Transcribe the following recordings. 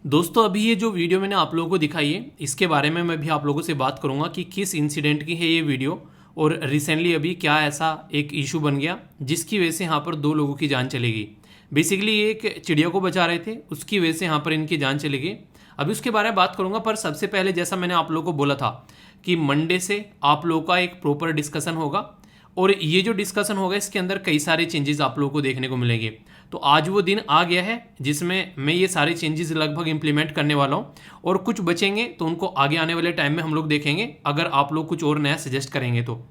दोस्तों अभी ये जो वीडियो मैंने आप लोगों को दिखाई है इसके बारे में मैं भी आप लोगों से बात करूंगा कि किस इंसिडेंट की है ये वीडियो और रिसेंटली अभी क्या ऐसा एक इशू बन गया जिसकी वजह से यहाँ पर 2 लोगों की जान चली गई। बेसिकली ये एक चिड़िया को बचा रहे थे, उसकी वजह से यहाँ पर इनकी जान चली गई। अभी उसके बारे में बात करूंगा, पर सबसे पहले जैसा मैंने आप लोगों को बोला था कि मंडे से आप लोगों का एक प्रॉपर डिस्कशन होगा और ये जो डिस्कशन होगा इसके अंदर कई सारे चेंजेस आप लोगों को देखने को मिलेंगे। तो आज वो दिन आ गया है जिसमें मैं ये सारे चेंजेस लगभग इंप्लीमेंट करने वाला हूँ और कुछ बचेंगे तो उनको आगे आने वाले टाइम में हम लोग देखेंगे, अगर आप लोग कुछ और नया सजेस्ट करेंगे तो।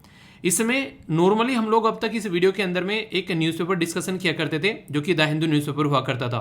इसमें नॉर्मली हम लोग अब तक इस वीडियो के अंदर में एक न्यूज़पेपर डिस्कशन किया करते थे जो कि द हिंदू न्यूज़पेपर हुआ करता था,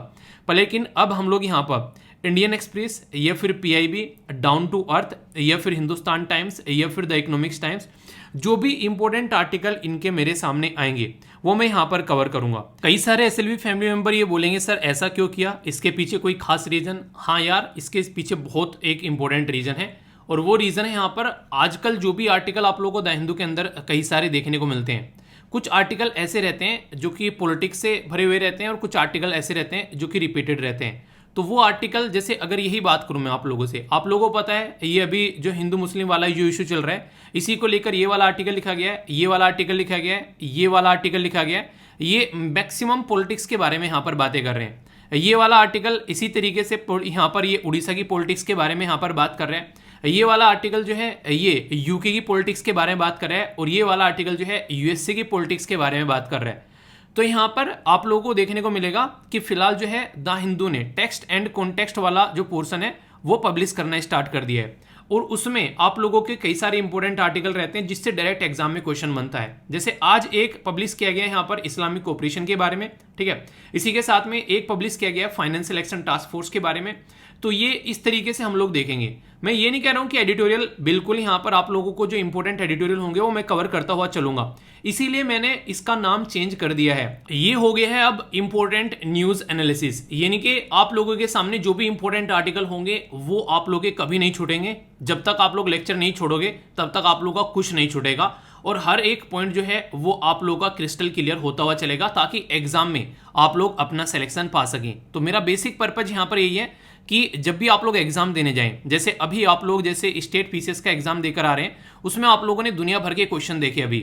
पर लेकिन अब हम लोग यहाँ पर इंडियन एक्सप्रेस या फिर पीआईबी, डाउन टू अर्थ या फिर हिंदुस्तान टाइम्स या फिर द इकोनॉमिक्स टाइम्स, जो भी इंपॉर्टेंट आर्टिकल इनके मेरे सामने आएंगे वो मैं यहाँ पर कवर करूंगा। कई सारे एसएलवी फैमिली मेंबर ये बोलेंगे सर ऐसा क्यों किया, इसके पीछे कोई खास रीजन? हाँ यार, इसके पीछे बहुत एक इंपॉर्टेंट रीजन है और वो रीजन है यहाँ पर आजकल जो भी आर्टिकल आप लोगों को द हिंदू के अंदर कई सारे देखने को मिलते हैं। कुछ आर्टिकल ऐसे रहते हैं जो कि पॉलिटिक्स से भरे हुए रहते हैं और कुछ आर्टिकल ऐसे रहते हैं जो कि रिपीटेड रहते हैं। तो वो आर्टिकल, जैसे अगर यही बात करूं मैं आप लोगों से, आप लोगों को पता है ये अभी जो हिंदू मुस्लिम वाला जो इशू चल रहा है इसी को लेकर ये वाला आर्टिकल लिखा गया है, ये वाला आर्टिकल लिखा गया है, ये वाला आर्टिकल लिखा गया है। ये मैक्सिमम पॉलिटिक्स के बारे में यहाँ पर बातें कर रहे हैं। ये वाला आर्टिकल इसी तरीके से यहाँ पर ये उड़ीसा की पॉलिटिक्स के बारे में यहाँ पर बात कर रहे हैं। ये वाला आर्टिकल जो है ये यूके की पॉलिटिक्स के बारे में बात कर रहा है और ये वाला आर्टिकल जो है यूएसए की पॉलिटिक्स के बारे में बात कर रहा है। तो यहाँ पर आप लोगों को देखने को मिलेगा कि फिलहाल जो है द हिंदू ने टेक्स्ट एंड कॉन्टेक्स्ट वाला जो पोर्शन है वो पब्लिश करना स्टार्ट कर दिया है और उसमें आप लोगों के कई सारे इंपॉर्टेंट आर्टिकल रहते हैं जिससे डायरेक्ट एग्जाम में क्वेश्चन बनता है। जैसे आज एक पब्लिश किया गया है यहाँ पर इस्लामिक कोऑपरेशन के बारे में, ठीक है। इसी के साथ में एक पब्लिश किया गया है फाइनेंशियल एक्शन टास्क फोर्स के बारे में। तो ये इस तरीके से हम लोग देखेंगे। मैं ये नहीं कह रहा हूं कि एडिटोरियल बिल्कुल यहाँ पर आप लोगों को जो इंपॉर्टेंट एडिटोरियल होंगे वो मैं कवर करता हुआ चलूंगा, इसीलिए मैंने इसका नाम चेंज कर दिया है। ये हो गया है अब इंपॉर्टेंट न्यूज एनालिसिस, यानी कि आप लोगों के सामने जो भी इंपॉर्टेंट आर्टिकल होंगे वो आप लोग के कभी नहीं छूटेंगे। जब तक आप लोग लेक्चर नहीं छोड़ोगे तब तक आप लोगों का कुछ नहीं छूटेगा और हर एक पॉइंट जो है वो आप लोगों का क्रिस्टल क्लियर होता हुआ चलेगा ताकि एग्जाम में आप लोग अपना सिलेक्शन पा सकें। तो मेरा बेसिक पर्पज यहाँ पर यही है कि जब भी आप लोग एग्जाम देने जाएं, जैसे अभी आप लोग जैसे स्टेट पीसीएस का एग्जाम देकर आ रहे हैं, उसमें आप लोगों ने दुनिया भर के क्वेश्चन देखे। अभी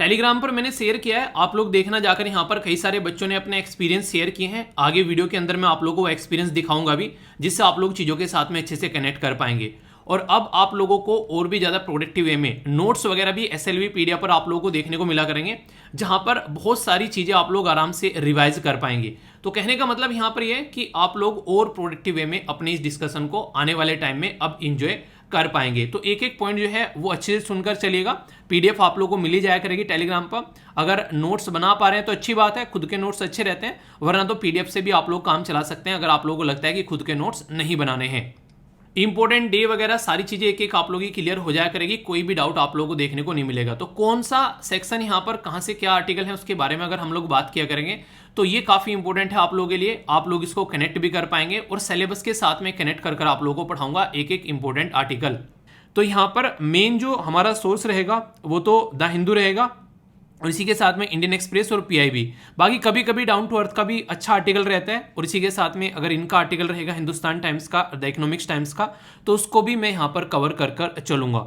टेलीग्राम पर मैंने शेयर किया है, आप लोग देखना जाकर। यहाँ पर कई सारे बच्चों ने अपने एक्सपीरियंस शेयर किए हैं। आगे वीडियो के अंदर मैं आप लोगों को एक्सपीरियंस दिखाऊंगा भी, जिससे आप लोग चीज़ों के साथ में अच्छे से कनेक्ट कर पाएंगे। और अब आप लोगों को और भी ज़्यादा प्रोडक्टिव वे में नोट्स वगैरह भी एसएलवी पीडीएफ पर आप लोगों को देखने को मिला करेंगे, जहां पर बहुत सारी चीज़ें आप लोग आराम से रिवाइज कर पाएंगे। तो कहने का मतलब यहाँ पर यह है कि आप लोग और प्रोडक्टिव वे में अपने इस डिस्कशन को आने वाले टाइम में अब इंजॉय कर पाएंगे। तो एक एक पॉइंट जो है वो अच्छे से सुनकर चलिएगा। पीडीएफ आप लोगों को मिली जाया करेगी टेलीग्राम पर। अगर नोट्स बना पा रहे हैं तो अच्छी बात है, खुद के नोट्स अच्छे रहते हैं, वरना तो पीडीएफ से भी आप लोग काम चला सकते हैं अगर आप लोगों को लगता है कि खुद के नोट्स नहीं बनाने हैं। इंपॉर्टेंट डे वगैरह सारी चीजें एक एक आप लोगों की क्लियर हो जाया करेगी, कोई भी डाउट आप लोगों को देखने को नहीं मिलेगा। तो कौन सा सेक्शन यहाँ पर कहाँ से क्या आर्टिकल है उसके बारे में अगर हम लोग बात किया करेंगे तो ये काफी इंपॉर्टेंट है आप लोगों के लिए। आप लोग इसको कनेक्ट भी कर पाएंगे और सिलेबस के साथ में कनेक्ट कर आप लोगों को पढ़ाऊंगा एक एक इंपॉर्टेंट आर्टिकल। तो यहाँ पर मेन जो हमारा सोर्स रहेगा वो तो द हिंदू रहेगा और इसी के साथ में इंडियन एक्सप्रेस और पीआईबी। बाकी कभी कभी डाउन टू अर्थ का भी अच्छा आर्टिकल रहता है और इसी के साथ में अगर इनका आर्टिकल रहेगा हिंदुस्तान टाइम्स का, द इकोनॉमिक्स टाइम्स का, तो उसको भी मैं यहाँ पर कवर कर चलूंगा।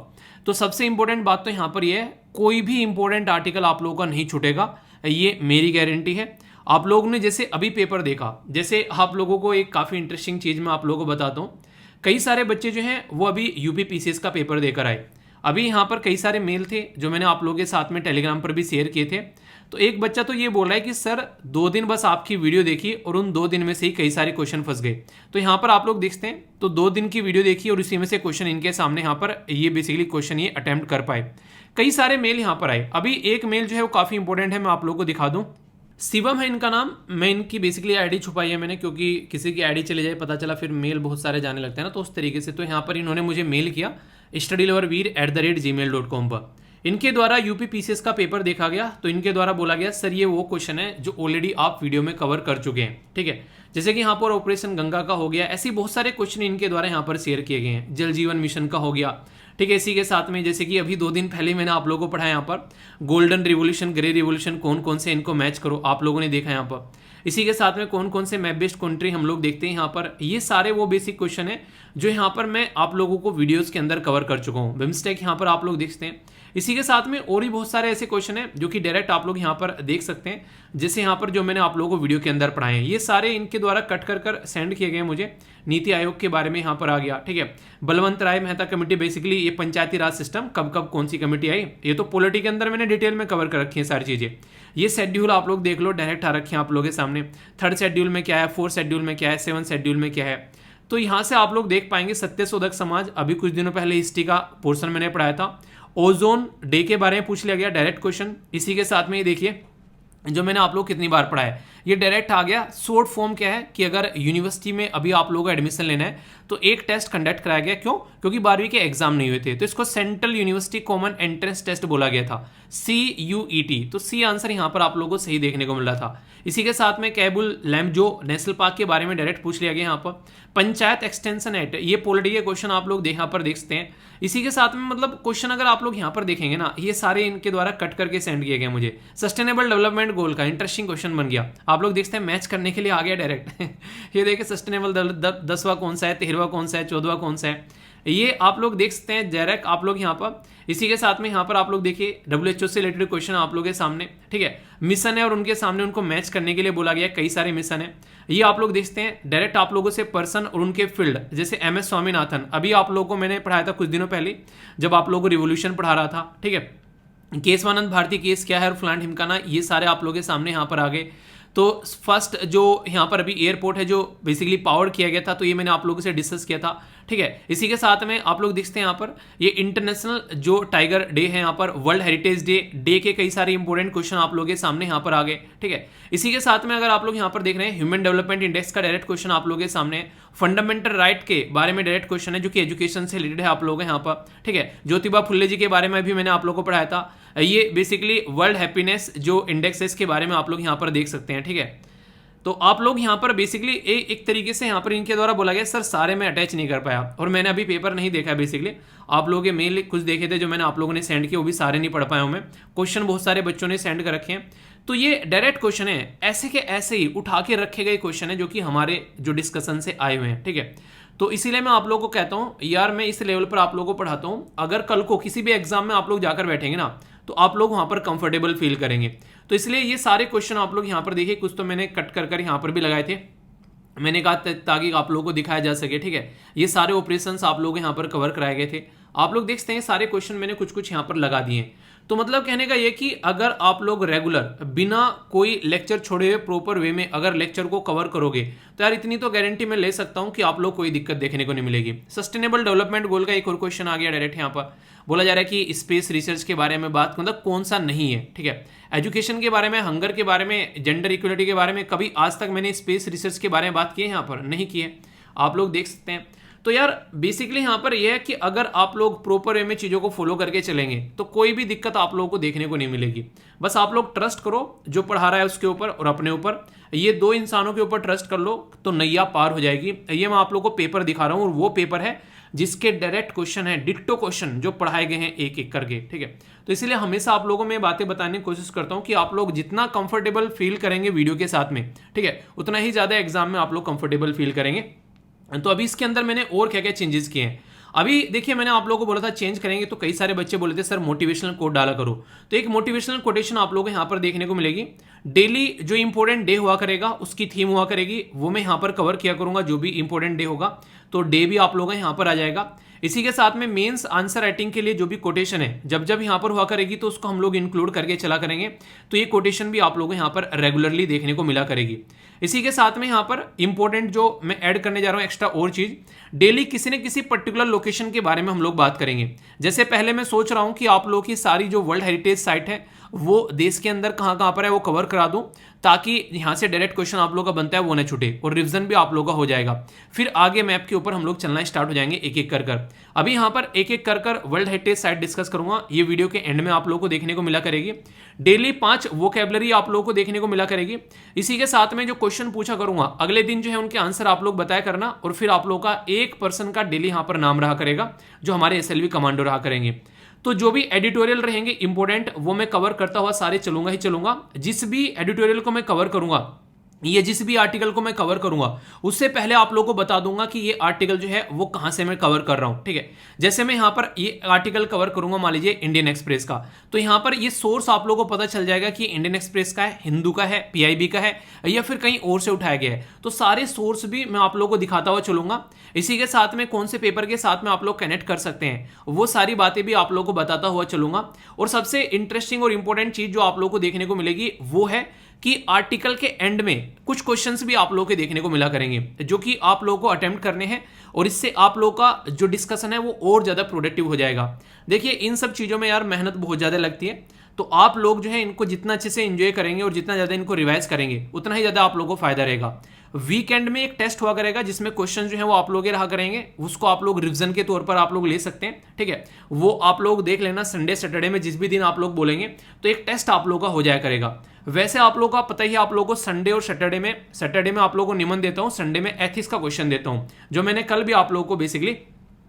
तो सबसे इंपॉर्टेंट बात तो यहाँ पर यह है, कोई भी इंपॉर्टेंट आर्टिकल आप लोगों का नहीं छूटेगा, ये मेरी गारंटी है। आप लोगों ने जैसे अभी पेपर देखा, जैसे आप लोगों को एक काफ़ी इंटरेस्टिंग चीज़ मैं आप लोगों को बताता हूँ। कई सारे बच्चे जो हैं वो अभी यूपी पीसीएस का पेपर देकर आए। अभी यहाँ पर कई सारे मेल थे जो मैंने आप लोगों के साथ में टेलीग्राम पर भी शेयर किए थे। तो एक बच्चा तो ये बोल रहा है कि सर 2 दिन बस आपकी वीडियो देखी और उन 2 दिन में से ही कई सारे क्वेश्चन फंस गए। तो यहाँ पर आप लोग देखते हैं, तो 2 दिन की वीडियो देखी और इसी में से क्वेश्चन इनके सामने यहाँ पर ये बेसिकली क्वेश्चन ये अटेम्प्ट कर पाए। कई सारे मेल यहाँ पर आए। अभी एक मेल जो है वो काफ़ी इंपॉर्टेंट है, मैं आप लोग को दिखा दूँ। शिवम है इनका नाम। मैं इनकी बेसिकली आईडी छुपाई है मैंने, क्योंकि किसी की आईडी चले जाए पता चला फिर मेल बहुत सारे जाने लगते हैं ना, तो उस तरीके से। तो यहाँ पर इन्होंने मुझे मेल किया studyloverveer@gmail.com पर। इनके द्वारा यूपी पीसीएस का पेपर देखा गया तो इनके द्वारा बोला गया सर ये वो क्वेश्चन है जो ऑलरेडी आप वीडियो में कवर कर चुके हैं, ठीक है। जैसे कि यहाँ पर ऑपरेशन गंगा का हो गया, ऐसे बहुत सारे क्वेश्चन इनके द्वारा यहाँ पर शेयर किए गए हैं। जल जीवन मिशन का हो गया, ठीक है। इसी के साथ में जैसे कि अभी 2 दिन पहले मैंने आप लोगों को पढ़ाया यहाँ पर गोल्डन रिवोल्यूशन, ग्रे रिवोल्यूशन कौन कौन से, इनको मैच करो, आप लोगों ने देखा यहाँ पर। इसी के साथ में कौन कौन से मैप बेस्ड कंट्री हम लोग देखते हैं यहाँ पर, ये सारे वो बेसिक क्वेश्चन है जो यहाँ पर मैं आप लोगों को वीडियोस के अंदर कवर कर चुका हूँ। बिमस्टेक यहाँ पर आप लोग देखते हैं। इसी के साथ में और भी बहुत सारे ऐसे क्वेश्चन हैं जो कि डायरेक्ट आप लोग यहाँ पर देख सकते हैं, जैसे यहाँ पर जो मैंने आप लोगों को वीडियो के अंदर पढ़ाए हैं, ये सारे इनके द्वारा कट कर सेंड किए गए मुझे। नीति आयोग के बारे में यहाँ पर आ गया, ठीक है। बलवंत राय मेहता कमेटी, बेसिकली ये पंचायती राज सिस्टम कब कब कौन सी कमेटी आई, ये तो पॉलिटी के अंदर मैंने डिटेल में कवर कर रखी है सारी चीजें। ये शेड्यूल आप लोग देख लो, डायरेक्ट आ रखे हैं आप लोगों के सामने। 3rd शेड्यूल में क्या है, 4th शेड्यूल में क्या है, 7th शेड्यूल में क्या है, तो यहाँ से आप लोग देख पाएंगे। सत्यशोधक समाज, अभी कुछ दिनों पहले हिस्ट्री का पोर्शन मैंने पढ़ाया था। ओजोन डे के बारे में पूछ लिया गया, डायरेक्ट क्वेश्चन। इसी के साथ में ये देखिए जो मैंने आप लोग कितनी बार पढ़ा है, ये डायरेक्ट आ गया। शॉर्ट फॉर्म क्या है कि अगर यूनिवर्सिटी में अभी आप लोगों को एडमिशन लेना है तो एक टेस्ट कंडक्ट कराया गया, क्यों, क्योंकि 12वीं के एग्जाम नहीं हुए थे, तो इसको central university common entrance test बोला गया था, CUET। तो सी आंसर यहाँ पर आप लोगों को सही देखने को मिल रहा था। इसी के साथ में कैबुल लैम्जो नेशनल पार्क के बारे में डायरेक्ट पूछ लिया गया यहाँ पर। पंचायत एक्सटेंशन एक्ट, ये पॉलिटी के क्वेश्चन आप लोग यहाँ पर देख सकते हैं। इसी के साथ में मतलब क्वेश्चन अगर आप लोग यहाँ पर देखेंगे ना, ये सारे इनके द्वारा कट करके सेंड किए गए मुझे। सस्टेनेबल डेवलपमेंट गोल का इंटरेस्टिंग क्वेश्चन बन गया, आप लोग देखते हैं मैच करने के लिए आ गया डायरेक्ट। ये देखिए सस्टेनेबल 10वां कौन सा है, 13वां कौन सा है, 14वां कौन सा है, ये आप लोग देख सकते हैं डायरेक्ट आप लोग यहाँ पर। इसी के साथ में यहाँ पर आप लोग देखिए WHO से रिलेटेड क्वेश्चन आप लोगों के सामने, ठीक है। मिशन है और उनके सामने उनको मैच करने के लिए बोला गया, कई सारे मिशन है, ये आप लोग देखते हैं डायरेक्ट आप लोगों से पर्सन और उनके फील्ड, जैसे MS स्वामीनाथन, अभी आप लोगों को मैंने पढ़ाया था कुछ दिनों पहले जब आप लोगों को रिवोल्यूशन पढ़ा रहा था, ठीक है। केशवानंद भारती केस क्या है और फ्लांट हिमकाना, ये सारे आप लोगों के सामने यहाँ पर आ गए। तो फर्स्ट जो यहाँ पर अभी एयरपोर्ट है जो बेसिकली पावर किया गया था, तो ये मैंने आप लोगों से डिस्कस किया था, ठीक है। इसी के साथ में आप लोग देखते हैं यहाँ पर ये इंटरनेशनल जो टाइगर डे है, यहाँ पर वर्ल्ड हेरिटेज डे के कई सारे इंपॉर्टेंट क्वेश्चन आप लोगों के सामने यहाँ पर आ गए, ठीक है। इसी के साथ में अगर आप लोग यहाँ पर देख रहे हैं ह्यूमन डेवलपमेंट इंडेक्स का डायरेक्ट क्वेश्चन आप लोगों के सामने। फंडामेंटल राइट के बारे में डायरेक्ट क्वेश्चन है जो कि एजुकेशन से रिलेटेड है आप लोग यहाँ पर, ठीक है। ज्योतिबा फुल्ले जी के बारे में भी मैंने आप लोगों को पढ़ाया था। ये बेसिकली वर्ल्ड हैप्पीनेस जो इंडेक्स है इसके बारे में आप लोग यहाँ पर देख सकते हैं, ठीक है। तो आप लोग यहाँ पर बेसिकली एक तरीके से यहाँ पर इनके द्वारा बोला गया, सर सारे मैं अटैच नहीं कर पाया और मैंने अभी पेपर नहीं देखा बेसिकली, आप लोगों के मेल कुछ देखे थे जो मैंने आप लोगों ने सेंड किए, वो भी सारे नहीं पढ़ पाया हूँ मैं। क्वेश्चन बहुत सारे बच्चों ने सेंड कर रखे हैं, तो ये डायरेक्ट क्वेश्चन है, ऐसे के ऐसे ही उठा के रखे गए क्वेश्चन है जो कि हमारे जो डिस्कशन से आए हुए हैं, ठीक है। तो इसीलिए मैं आप लोगों को कहता हूँ यार मैं इस लेवल पर आप लोगों को पढ़ाता हूँ, अगर कल को किसी भी एग्जाम में आप लोग जाकर बैठेंगे ना तो आप लोग वहां पर कंफर्टेबल फील करेंगे। तो इसलिए ये सारे क्वेश्चन आप लोग यहाँ पर देखिए, कुछ तो मैंने कट कर यहाँ पर भी लगाए थे, मैंने कहा ताकि आप लोगों को दिखाया जा सके, ठीक है। ये सारे ऑपरेशंस आप लोग यहाँ पर कवर कराए गए थे, आप लोग देख सकते हैं सारे क्वेश्चन मैंने कुछ कुछ यहाँ पर लगा दिए। तो मतलब कहने का ये कि अगर आप लोग रेगुलर बिना कोई लेक्चर छोड़े हुए प्रॉपर वे में अगर लेक्चर को कवर करोगे तो यार इतनी तो गारंटी मैं ले सकता हूं कि आप लोग कोई दिक्कत देखने को नहीं मिलेगी। सस्टेनेबल डेवलपमेंट गोल का एक और क्वेश्चन आ गया डायरेक्ट, यहाँ पर बोला जा रहा है कि स्पेस रिसर्च के बारे में बात मतलब कौन सा नहीं है, ठीक है। एजुकेशन के बारे में, हंगर के बारे में, जेंडर इक्वलिटी के बारे में कभी आज तक मैंने स्पेस रिसर्च के बारे में बात की है, यहाँ पर नहीं की है, आप लोग देख सकते हैं। तो यार बेसिकली यहाँ पर यह है कि अगर आप लोग प्रॉपर वे में चीज़ों को फॉलो करके चलेंगे तो कोई भी दिक्कत आप लोगों को देखने को नहीं मिलेगी। बस आप लोग ट्रस्ट करो जो पढ़ा रहा है उसके ऊपर और अपने ऊपर, ये दो इंसानों के ऊपर ट्रस्ट कर लो तो नैया पार हो जाएगी। ये मैं आप लोगों को पेपर दिखा रहा हूँ और वो पेपर है जिसके डायरेक्ट क्वेश्चन है, डिक्टो क्वेश्चन जो पढ़ाए गए हैं एक एक करके, ठीक है। तो इसीलिए हमेशा आप लोगों में बातें बताने की कोशिश करता हूँ कि आप लोग जितना कंफर्टेबल फील करेंगे वीडियो के साथ में, ठीक है, उतना ही ज़्यादा एग्जाम में आप लोग कंफर्टेबल फील करेंगे। तो अभी इसके अंदर मैंने और क्या क्या चेंजेस किए हैं, अभी देखिए मैंने आप लोगों को बोला था चेंज करेंगे, तो कई सारे बच्चे बोले थे सर मोटिवेशनल कोट डाला करो, तो एक मोटिवेशनल कोटेशन आप लोगों को यहाँ पर देखने को मिलेगी। डेली जो इंपॉर्टेंट डे हुआ करेगा उसकी थीम हुआ करेगी, वो मैं यहाँ पर कवर किया करूंगा, जो भी इंपॉर्टेंट डे होगा तो डे भी आप लोगों का यहाँ पर आ जाएगा। इसी के साथ में मेंस आंसर राइटिंग के लिए जो भी कोटेशन है जब जब यहाँ पर हुआ करेगी तो उसको हम लोग इंक्लूड करके चला करेंगे, तो ये कोटेशन भी आप लोगों को यहाँ पर रेगुलरली देखने को मिला करेगी। इसी के साथ में यहाँ पर इंपॉर्टेंट जो मैं ऐड करने जा रहा हूँ एक्स्ट्रा और चीज, डेली किसी न किसी पर्टिकुलर लोकेशन के बारे में हम लोग बात करेंगे। जैसे पहले मैं सोच रहा हूँ कि आप लोगों की सारी जो वर्ल्ड हेरिटेज साइट है वो देश के अंदर कहाँ कहाँ पर है वो कवर करा दूं, ताकि यहाँ से डायरेक्ट क्वेश्चन आप लोग का बनता है वो ना छूटे और रिवीजन भी आप लोग का हो जाएगा। फिर आगे मैप के ऊपर हम लोग चलना स्टार्ट हो जाएंगे एक एक कर कर। अभी यहाँ पर एक एक कर कर वर्ल्ड हेरिटेज साइट डिस्कस करूंगा, ये वीडियो के एंड में आप लोग को देखने को मिला करेगी। डेली 5 वोकैबुलरी आप लोगों को देखने को मिला करेगी। इसी के साथ में जो क्वेश्चन पूछा करूंगा अगले दिन जो है उनके आंसर आप लोग बताया करना, और फिर आप लोग का एक पर्सन का डेली यहाँ पर नाम रहा करेगा जो हमारे एसएलवी कमांडो रहा करेंगे। तो जो भी एडिटोरियल रहेंगे इंपॉर्टेंट वो मैं कवर करता हुआ सारे चलूंगा ही चलूंगा। जिस भी एडिटोरियल को मैं कवर करूंगा, ये जिस भी आर्टिकल को मैं कवर करूंगा उससे पहले आप लोगों को बता दूंगा कि ये आर्टिकल जो है वो कहां से मैं कवर कर रहा हूं, ठीक है। जैसे मैं यहां पर ये आर्टिकल कवर करूंगा मान लीजिए इंडियन एक्सप्रेस का, तो यहां पर ये सोर्स आप लोगों को पता चल जाएगा कि इंडियन एक्सप्रेस का है, हिंदू का है, पीआईबी का है या फिर कहीं और से उठाया गया है। तो सारे सोर्स भी मैं आप लोगों को दिखाता हुआ चलूंगा। इसी के साथ में कौन से पेपर के साथ में आप लोग कनेक्ट कर सकते हैं वो सारी बातें भी आप लोगों को बताता हुआ चलूंगा। और सबसे इंटरेस्टिंग और इंपॉर्टेंट चीज जो आप लोगों को देखने को मिलेगी वो है कि आर्टिकल के एंड में कुछ क्वेश्चंस भी आप लोगों के देखने को मिला करेंगे जो कि आप लोगों को अटेम्प्ट करने हैं, और इससे आप लोगों का जो डिस्कशन है वो और ज्यादा प्रोडक्टिव हो जाएगा। देखिए इन सब चीजों में यार मेहनत बहुत ज्यादा लगती है, तो आप लोग जो है इनको जितना अच्छे से एंजॉय करेंगे और जितना ज्यादा इनको रिवाइज करेंगे उतना ही ज्यादा आप लोगों को फायदा रहेगा। वीकेंड में एक टेस्ट हुआ करेगा जिसमें क्वेश्चन जो है वो आप लोग रहा करेंगे, उसको आप लोग रिवीजन के तौर पर आप लोग ले सकते हैं, ठीक है। वो आप लोग देख लेना संडे सैटरडे में जिस भी दिन आप लोग बोलेंगे तो एक टेस्ट आप लोग का हो जाया करेगा। वैसे आप लोग का पता ही आप लोगों को संडे और सैटरडे में आप लोगों को नियमन देता हूं, संडे में एथिक्स का क्वेश्चन देता हूं जो मैंने कल भी आप लोगों को बेसिकली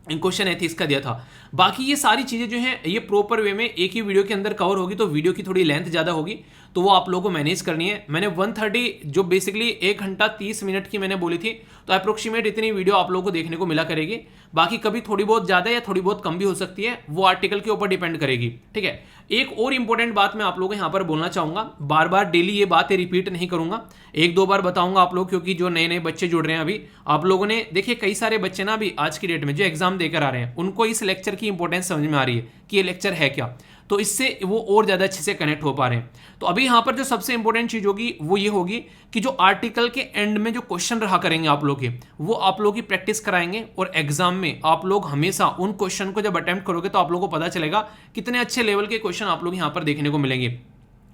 क्वेश्चन एथिक्स का दिया था। बाकी ये सारी चीजें जो हैं ये प्रॉपर वे में एक ही वीडियो के अंदर कवर होगी, तो वीडियो की थोड़ी लेंथ ज्यादा होगी तो वो आप लोगों को मैनेज करनी है। मैंने 130 जो बेसिकली 1 घंटा 30 मिनट की मैंने बोली थी, तो अप्रोक्सीमेट इतनी वीडियो आप लोगों को देखने को मिला करेगी। बाकी कभी थोड़ी बहुत ज्यादा या थोड़ी बहुत कम भी हो सकती है, वो आर्टिकल के ऊपर डिपेंड करेगी, ठीक है। एक और इंपॉर्टेंट बात मैं आप लोगों को यहाँ पर बोलना चाहूंगा, बार बार डेली ये बातें रिपीट नहीं करूंगा, एक दो बार बताऊंगा आप लोग, क्योंकि जो नए नए बच्चे जुड़ रहे हैं अभी आप लोगों ने देखिए कई सारे बच्चे ना अभी आज की डेट में जो एग्जाम देकर आ रहे हैं उनको इस लेक्चर की इंपॉर्टेंस समझ में आ रही है कि ये लेक्चर है क्या, तो इससे वो और ज्यादा अच्छे से कनेक्ट हो पा रहे हैं। तो अभी यहां पर जो सबसे इंपॉर्टेंट चीज होगी वो ये होगी कि जो आर्टिकल के एंड में जो क्वेश्चन रहा करेंगे आप लोग के, वो आप लोग की प्रैक्टिस कराएंगे, और एग्जाम में आप लोग हमेशा उन क्वेश्चन को जब अटेम्प्ट करोगे तो आप लोगों को पता चलेगा कितने अच्छे लेवल के क्वेश्चन आप लोग यहां पर देखने को मिलेंगे।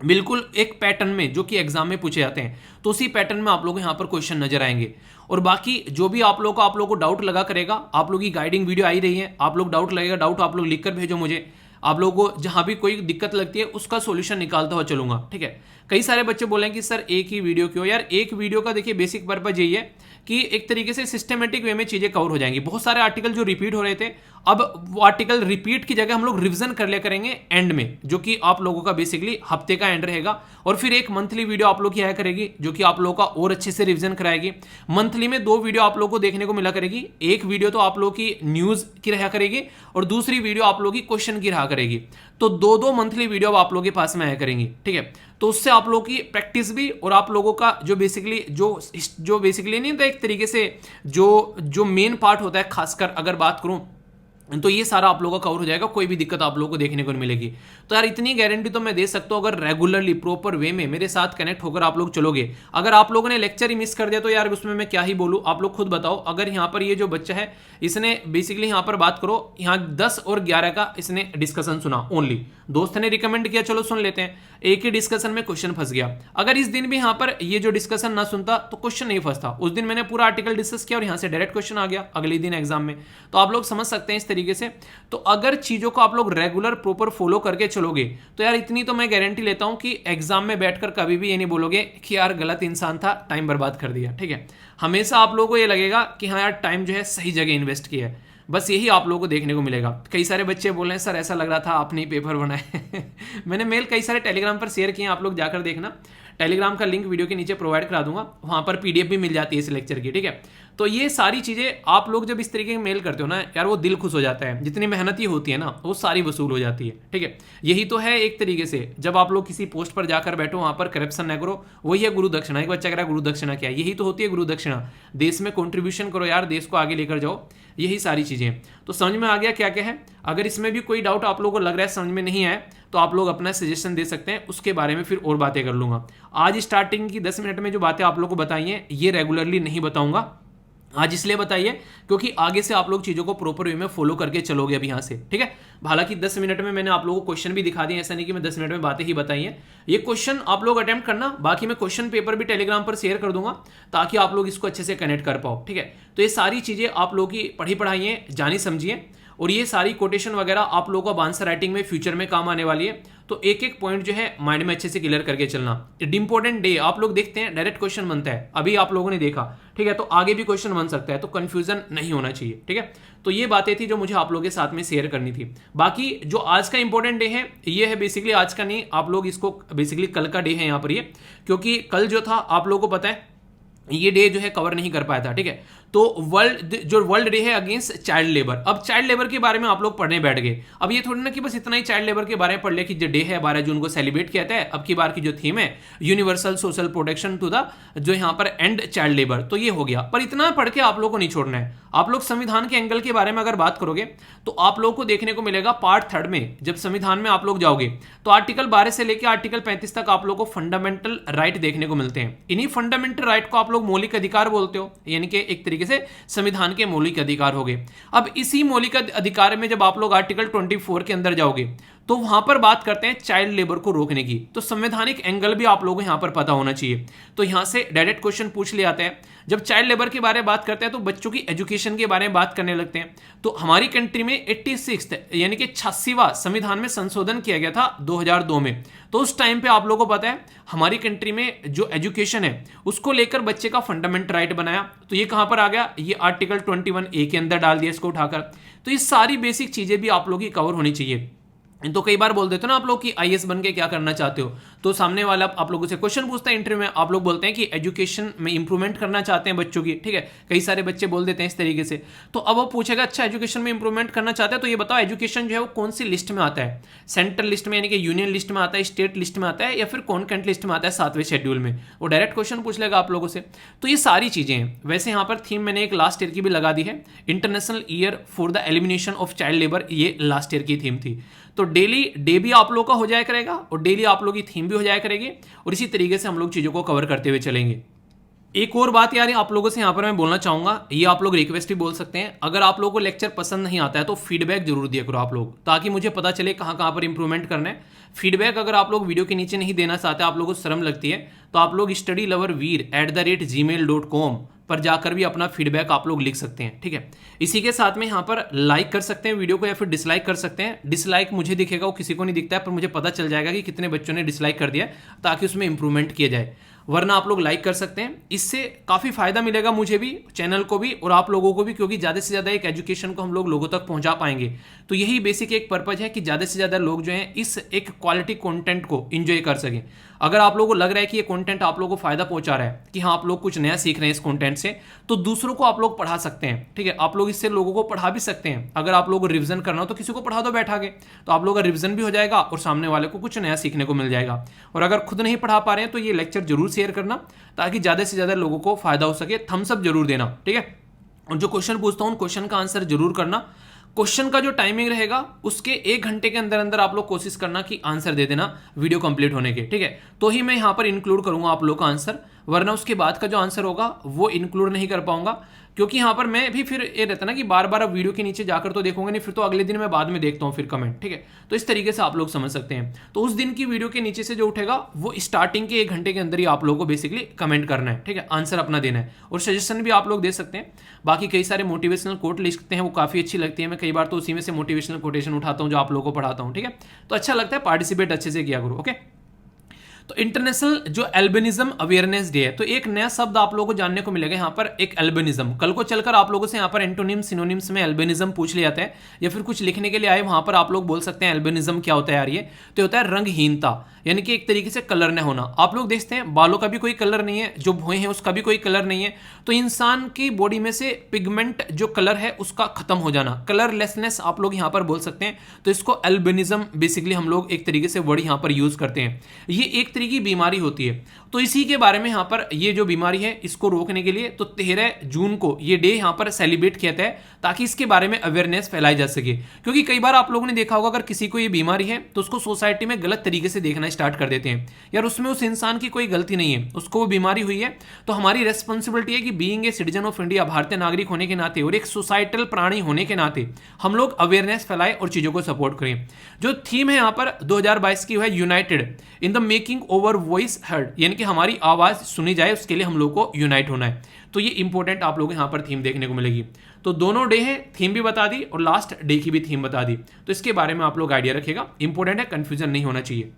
बिल्कुल एक पैटर्न में जो कि एग्जाम में पूछे जाते हैं, तो उसी पैटर्न में आप लोग यहाँ पर क्वेश्चन नजर आएंगे। और बाकी जो भी आप लोग को डाउट लगा करेगा, आप लोग की गाइडिंग वीडियो आई रही है, आप लोग डाउट लगेगा, डाउट आप लोग लिखकर भेजो मुझे, आप लोगों को जहां भी कोई दिक्कत लगती है उसका सॉल्यूशन निकालता हुआ चलूंगा, ठीक है। कई सारे बच्चे बोलेंगे कि सर एक ही वीडियो क्यों, यार एक वीडियो का देखिए बेसिक पर्पज यही है कि एक तरीके से सिस्टमेटिक वे में चीजें कवर हो जाएंगी। बहुत सारे आर्टिकल जो रिपीट हो रहे थे, अब वो आर्टिकल रिपीट की जगह हम लोग रिवीजन कर लिया करेंगे एंड में, जो कि आप लोगों का बेसिकली हफ्ते का एंड रहेगा, और फिर एक मंथली वीडियो आप लोग की आया करेगी जो कि आप लोगों का और अच्छे से रिवीजन कराएगी। मंथली में 2 वीडियो आप लोगों को देखने को मिला करेगी, एक वीडियो तो आप लोगों की न्यूज की रहा करेगी और दूसरी वीडियो आप लोगों की क्वेश्चन की रहा करेगी। तो 2 मंथली वीडियो आप लोगों के पास में आया करेंगी, ठीक है। तो उससे आप लोगों की प्रैक्टिस भी और आप लोगों का जो बेसिकली जो बेसिकली नहीं होता एक तरीके से जो मेन पार्ट होता है, खासकर अगर बात करूं तो ये सारा आप लोगों का कवर हो जाएगा, कोई भी दिक्कत आप लोगों को देखने को नहीं मिलेगी। तो यार इतनी गारंटी तो मैं दे सकता हूं, अगर रेगुलरली प्रॉपर वे में मेरे साथ कनेक्ट होकर आप लोग चलोगे। अगर आप लोगों ने लेक्चर ही मिस कर दिया तो यार उसमें मैं क्या ही बोलूं, आप लोग खुद बताओ। अगर यहाँ पर ये जो बच्चा है इसने बेसिकली यहाँ पर बात करो, यहाँ 10 और 11 का इसने डिस्कशन सुना ओनली, दोस्त ने रिकमेंड किया चलो सुन लेते हैं, एक ही डिस्कशन में क्वेश्चन फंस गया। अगर इस दिन भी यहाँ पर ये जो डिस्कशन ना सुनता तो क्वेश्चन नहीं फंसता। उस दिन मैंने पूरा आर्टिकल डिस्कस किया और यहाँ से डायरेक्ट क्वेश्चन आ गया अगले दिन एग्जाम में। तो आप लोग समझ सकते हैं इस तरीके से। तो अगर चीजों को आप लोग रेगुलर प्रॉपर फॉलो करके चलोगे तो यार इतनी तो मैं गारंटी लेता हूं कि एग्जाम में बैठकर कभी भी ये नहीं बोलोगे कि यार गलत इंसान था, टाइम बर्बाद कर दिया, ठीक है। हमेशा आप लोगों को ये लगेगा कि हाँ यार टाइम जो है सही जगह इन्वेस्ट किया है, बस यही आप लोगों को देखने को मिलेगा। कई सारे बच्चे बोल रहे हैं सर ऐसा लग रहा था आपने ही पेपर बनाए मैंने मेल कई सारे टेलीग्राम पर शेयर किए, आप लोग जाकर देखना, टेलीग्राम का लिंक वीडियो के नीचे प्रोवाइड करा दूंगा, वहां पर पीडीएफ भी मिल जाती है इस लेक्चर की, ठीक है। तो ये सारी चीजें आप लोग जब इस तरीके की मेल करते हो ना यार, वो दिल खुश हो जाता है, जितनी मेहनत ही होती है ना वो सारी वसूल हो जाती है, ठीक है। यही तो है एक तरीके से, जब आप लोग किसी पोस्ट पर जाकर बैठो वहां पर करप्शन ना करो, वही है गुरु दक्षिणा। एक बच्चा कह रहा है गुरु दक्षिणा क्या है, यही तो होती है गुरु दक्षिणा। देश में कॉन्ट्रीब्यूशन करो यार, देश को आगे लेकर जाओ, यही सारी चीजें। तो समझ में आ गया क्या क्या है। अगर इसमें भी कोई डाउट आप लोगों को लग रहा है समझ में नहीं आया तो आप लोग अपना सजेशन दे सकते हैं, उसके बारे में फिर और बातें कर लूंगा। आज स्टार्टिंग की 10 मिनट में जो बातें आप लोगों को बताई हैं ये रेगुलरली नहीं बताऊंगा, आज इसलिए बताइए क्योंकि आगे से आप लोग चीज़ों को प्रॉपर वे में फॉलो करके चलोगे अभी यहाँ से, ठीक है। हालांकि 10 मिनट में मैंने आप लोगों को क्वेश्चन भी दिखा दिए, ऐसा नहीं कि मैं 10 मिनट में बातें ही बताई हैं। ये क्वेश्चन आप लोग अटेम्प्ट करना, बाकी मैं क्वेश्चन पेपर भी टेलीग्राम पर शेयर कर दूंगा ताकि आप लोग इसको अच्छे से कनेक्ट कर पाओ, ठीक है। तो ये सारी चीज़ें आप लोग की पढ़ी पढ़ाई है, जानी समझिए, और ये सारी कोटेशन वगैरह आप लोगों को आंसर राइटिंग में फ्यूचर में काम आने वाली है। तो एक एक पॉइंट जो है माइंड में अच्छे से क्लियर करके चलना। इंपॉर्टेंट डे आप लोग देखते हैं डायरेक्ट क्वेश्चन बनता है, अभी आप लोगों ने देखा, ठीक है। तो आगे भी क्वेश्चन बन सकता है, तो कंफ्यूजन नहीं होना चाहिए, ठीक है। तो ये बातें थी जो मुझे आप लोगों के साथ में शेयर करनी थी। बाकी जो आज का इंपॉर्टेंट डे है ये है बेसिकली आज का नहीं, आप लोग इसको बेसिकली कल का डे है यहाँ पर ये, क्योंकि कल जो था आप लोगों को पता है ये डे जो है कवर नहीं कर पाया था, ठीक है। तो वर्ल्ड डे है अगेंस्ट चाइल्ड लेबर। अब चाइल्ड लेबर के बारे में आप लोग पढ़ने बैठ गए। अब ये थोड़ी ना कि बस इतना ही चाइल्ड लेबर के बारे में पढ़ लिया कि जो डे है 12 जून को सेलिब्रेट किया है। अब की बार की जो थीम है universal social protection to the जो यहाँ पर एंड चाइल्ड लेबर, तो ये हो गया। पर इतना पढ़ के आप लोग को नहीं छोड़ना है। आप लोग संविधान के एंगल के बारे में अगर बात करोगे तो आप लोग को देखने को मिलेगा पार्ट 3 में, जब संविधान में आप लोग जाओगे तो आर्टिकल 12 से लेकर आर्टिकल 35 तक आप लोग को फंडामेंटल राइट देखने को मिलते हैं। इन्हीं फंडामेंटल राइट को आप लोग मौलिक अधिकार बोलते हो, यानी कि एक तरीके से संविधान के मौलिक अधिकार हो गए। अब इसी मौलिक अधिकार में जब आप लोग आर्टिकल 24 के अंदर जाओगे तो वहां पर बात करते हैं चाइल्ड लेबर को रोकने की। तो संवैधानिक एंगल भी आप लोगों को यहां पर पता होना चाहिए। तो यहां से डायरेक्ट क्वेश्चन पूछ ले आते हैं। जब चाइल्ड लेबर के बारे में बात करते हैं तो बच्चों की एजुकेशन के बारे में बात करने लगते हैं। तो हमारी कंट्री में 86 यानी कि 86वां संविधान में संशोधन किया गया था 2002 में। तो उस टाइम पे आप लोगों को पता है हमारी कंट्री में जो एजुकेशन है उसको लेकर बच्चे का फंडामेंटल राइट बनाया। तो ये कहां पर आ गया, ये आर्टिकल 21A के अंदर डाल दिया इसको उठाकर। तो ये सारी बेसिक चीजें भी आप लोगों की कवर होनी चाहिए। तो कई बार बोल देते हो ना आप लोग कि आईएएस बन के क्या करना चाहते हो, तो सामने वाला आप लोगों से क्वेश्चन पूछता है इंटरव्यू में, आप लोग बोलते हैं कि एजुकेशन में इंप्रूवमेंट करना चाहते हैं बच्चों की, ठीक है। कई सारे बच्चे बोल देते हैं इस तरीके से। तो अब वो पूछेगा अच्छा एजुकेशन में इंप्रूवमेंट करना चाहते हैं तो ये बताओ एजुकेशन जो है वो कौन सी लिस्ट में आता है, सेंट्रल लिस्ट में यानी कि यूनियन लिस्ट में आता है, स्टेट लिस्ट में आता है, या फिर कॉन्करेंट लिस्ट में आता है 7वें शेड्यूल में। वो डायरेक्ट क्वेश्चन पूछ लेगा आप लोगों से। तो ये सारी चीजें हैं। वैसे यहाँ पर थीम मैंने एक लास्ट ईयर की भी लगा दी है, international year for the elimination of child labour, ये लास्ट ईयर की थीम थी। तो डेली डे भी आप लोगों का हो जाया करेगा और डेली आप लोगों की थीम भी हो जाया करेगी, और इसी तरीके से हम लोग चीजों को कवर करते हुए चलेंगे। एक और बात यार आप लोगों से यहाँ पर मैं बोलना चाहूंगा, ये आप लोग रिक्वेस्ट भी बोल सकते हैं, अगर आप लोगों को लेक्चर पसंद नहीं आता है तो फीडबैक जरूर दिया करो आप लोग, ताकि मुझे पता चले कहाँ कहाँ पर इंप्रूवमेंट करना है। फीडबैक अगर आप लोग वीडियो के नीचे नहीं देना चाहते, आप लोगों को शर्म लगती है, तो आप लोग studyloverveer@gmail.com पर जाकर भी अपना फीडबैक आप लोग लिख सकते हैं, ठीक है। इसी के साथ में यहाँ पर लाइक कर सकते हैं वीडियो को या फिर डिसलाइक कर सकते हैं। डिसलाइक मुझे दिखेगा, वो किसी को नहीं दिखता है, पर मुझे पता चल जाएगा कि कितने बच्चों ने डिसलाइक कर दिया, ताकि उसमें इंप्रूवमेंट किया जाए। वरना आप लोग लाइक कर सकते हैं, इससे काफ़ी फायदा मिलेगा मुझे भी, चैनल को भी और आप लोगों को भी, क्योंकि ज़्यादा से ज़्यादा एक एजुकेशन को हम लोग लोगों तक पहुंचा पाएंगे। तो यही बेसिक एक पर्पज है कि ज़्यादा से ज़्यादा लोग जो हैं इस एक क्वालिटी कंटेंट को एंजॉय कर सकें। अगर आप लोगों को लग रहा है कि ये कंटेंट आप लोगों को फायदा पहुंचा रहा है, कि हाँ आप लोग कुछ नया सीख रहे हैं इस कंटेंट से, तो दूसरों को आप लोग पढ़ा सकते हैं, ठीक है। आप लोग इससे लोगों को पढ़ा भी सकते हैं। अगर आप लोगों को रिवीजन करना हो तो किसी को पढ़ा दो बैठा के, तो आप लोगों का रिवीजन भी हो जाएगा और सामने वाले को कुछ नया सीखने को मिल जाएगा। और अगर खुद नहीं पढ़ा पा रहे हैं तो ये लेक्चर जरूर शेयर करना, ताकि ज़्यादा से ज़्यादा लोगों को फायदा हो सके। थम्स अप जरूर देना, ठीक है। और जो क्वेश्चन पूछता हूँ उन क्वेश्चन का आंसर जरूर करना। क्वेश्चन का जो टाइमिंग रहेगा उसके 1 घंटे के अंदर अंदर आप लोग कोशिश करना कि आंसर दे देना वीडियो कंप्लीट होने के, ठीक है। तो ही मैं यहाँ पर इंक्लूड करूंगा आप लोग का आंसर, वरना उसके बाद का जो आंसर होगा वो इंक्लूड नहीं कर पाऊंगा, क्योंकि यहाँ पर मैं भी फिर ये रहता ना कि बार बार अब वीडियो के नीचे जाकर तो देखूंगा नहीं, फिर तो अगले दिन मैं बाद में देखता हूँ फिर कमेंट, ठीक है। तो इस तरीके से आप लोग समझ सकते हैं। तो उस दिन की वीडियो के नीचे से जो उठेगा वो स्टार्टिंग के 1 घंटे के अंदर ही आप लोगों को बेसिकली कमेंट करना है, ठीक है, आंसर अपना देना है। और सजेशन भी आप लोग दे सकते हैं। बाकी कई सारे मोटिवेशनल कोट लिखते हैं, वो काफ़ी अच्छी लगती है। मैं कई बार तो उसी में से मोटिवेशनल कोटेशन उठाता हूँ जो आप लोगों को पढ़ाता हूँ, ठीक है। तो अच्छा लगता है, पार्टिसिपेट अच्छे से किया करो, ओके। तो इंटरनेशनल जो एल्बिनिज्म अवेयरनेस डे है, तो एक नया शब्द आप लोगों को जानने को मिलेगा यहाँ पर, एक एल्बिनिज्म। कल को चलकर आप लोगों से यहाँ पर एंटोनिम सिनोनिम्स में एल्बिनिज्म पूछ लिया जाता है, या फिर कुछ लिखने के लिए आए वहां पर आप लोग बोल सकते हैं एल्बिनिज्म क्या होता है यार, ये तो होता है रंगहीनता, यानी कि एक तरीके से कलर न होना। आप लोग देखते हैं बालों का भी कोई कलर नहीं है, जो भुएं हैं उसका भी कोई कलर नहीं है। तो इंसान की बॉडी में से पिगमेंट जो कलर है उसका खत्म हो जाना, कलरलेसनेस आप लोग यहाँ पर बोल सकते हैं। तो इसको एल्बिनिज्म बेसिकली हम लोग एक तरीके से वर्ड यहाँ पर यूज करते हैं। ये एक तरह की बीमारी होती है। तो इसी के बारे में यहाँ पर ये जो बीमारी है इसको रोकने के लिए तो 13 जून को ये डे यहाँ पर सेलिब्रेट किया जाता है ताकि इसके बारे में अवेयरनेस फैलाई जा सके। क्योंकि कई बार आप लोगों ने देखा होगा अगर किसी को ये बीमारी है तो उसको सोसाइटी में गलत तरीके से देखना स्टार्ट कर देते हैं, यार उसमें उस इंसान की कोई गलती नहीं है, उसको वो बीमारी हुई है। तो हमारी रेस्पॉन्सिबिलिटी है कि being a citizen of India, भारतीय नागरिक होने के नाते और एक सोसाइटल प्राणी होने के नाते हम लोग अवेयरनेस फैलाएं और चीजों को सपोर्ट करें। जो थीम है यहाँ पर 2022 की है United in the making over voice heard, यानी कि हमारी आवाज सुनी जाए उसके लिए हम लोग को यूनाइट होना है। तो ये इंपॉर्टेंट आप लोगों को यहाँ पर थीम देखने को मिलेगी। तो दोनों डे है, थीम भी बता दी और लास्ट डे की भी थीम बता दी। तो इसके बारे में आप लोग आइडिया रखिएगा, इंपॉर्टेंट है, कंफ्यूजन नहीं होना चाहिए।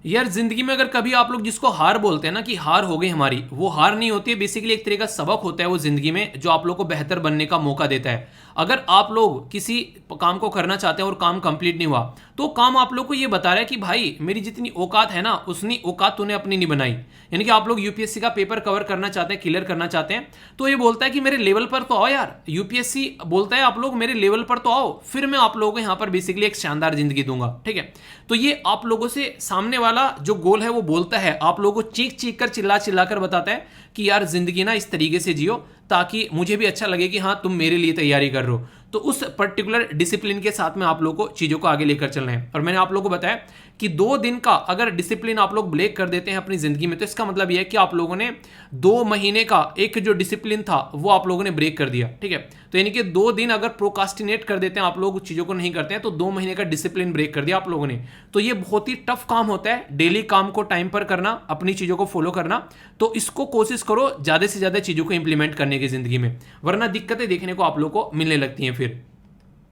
यार जिंदगी में अगर कभी आप लोग जिसको हार बोलते हैं ना कि हार हो गई हमारी, वो हार नहीं होती है, बेसिकली एक तरह का सबक होता है वो जिंदगी में जो आप लोग को बेहतर बनने का मौका देता है। अगर आप लोग किसी काम को करना चाहते हैं और काम कंप्लीट नहीं हुआ तो काम आप लोग को ये बता रहा है कि भाई मेरी जितनी औकात है ना उतनी औकात तूने अपनी नहीं बनाई। यानी कि आप लोग यूपीएससी का पेपर कवर करना चाहते हैं, क्लियर करना चाहते हैं, तो ये बोलता है कि मेरे लेवल पर तो आओ यार। यूपीएससी बोलता है आप लोग मेरे लेवल पर तो आओ, फिर मैं आप लोगों को यहाँ पर बेसिकली एक शानदार जिंदगी दूंगा। ठीक है, तो ये आप लोगों से सामने वाला जो गोल है वो बोलता है, आप लोगों को चीख चीख कर चिल्ला चिल्ला कर बताता है कि यार जिंदगी ना इस तरीके से जियो ताकि मुझे भी अच्छा लगे कि हाँ तुम मेरे लिए तैयारी कर रहे हो। तो उस पर्टिकुलर डिसिप्लिन के साथ में आप लोगों को चीज़ों को आगे लेकर चलना है। और मैंने आप लोगों को बताया कि 2 दिन का अगर डिसिप्लिन आप लोग ब्रेक कर देते हैं अपनी ज़िंदगी में तो इसका मतलब यह है कि आप लोगों ने 2 महीने का एक जो डिसिप्लिन था वो आप लोगों ने ब्रेक कर दिया। ठीक है, तो यानी कि 2 दिन अगर प्रोकास्टिनेट कर देते हैं आप लोग चीज़ों को नहीं करते हैं तो 2 महीने का डिसिप्लिन ब्रेक कर दिया आप लोगों ने। तो ये बहुत ही टफ काम होता है, डेली काम को टाइम पर करना, अपनी चीज़ों को फॉलो करना। तो इसको कोशिश करो ज़्यादा से ज़्यादा चीज़ों को इंप्लीमेंट करने की ज़िंदगी में, वरना दिक्कतें देखने को आप लोग को मिलने लगती हैं। फिर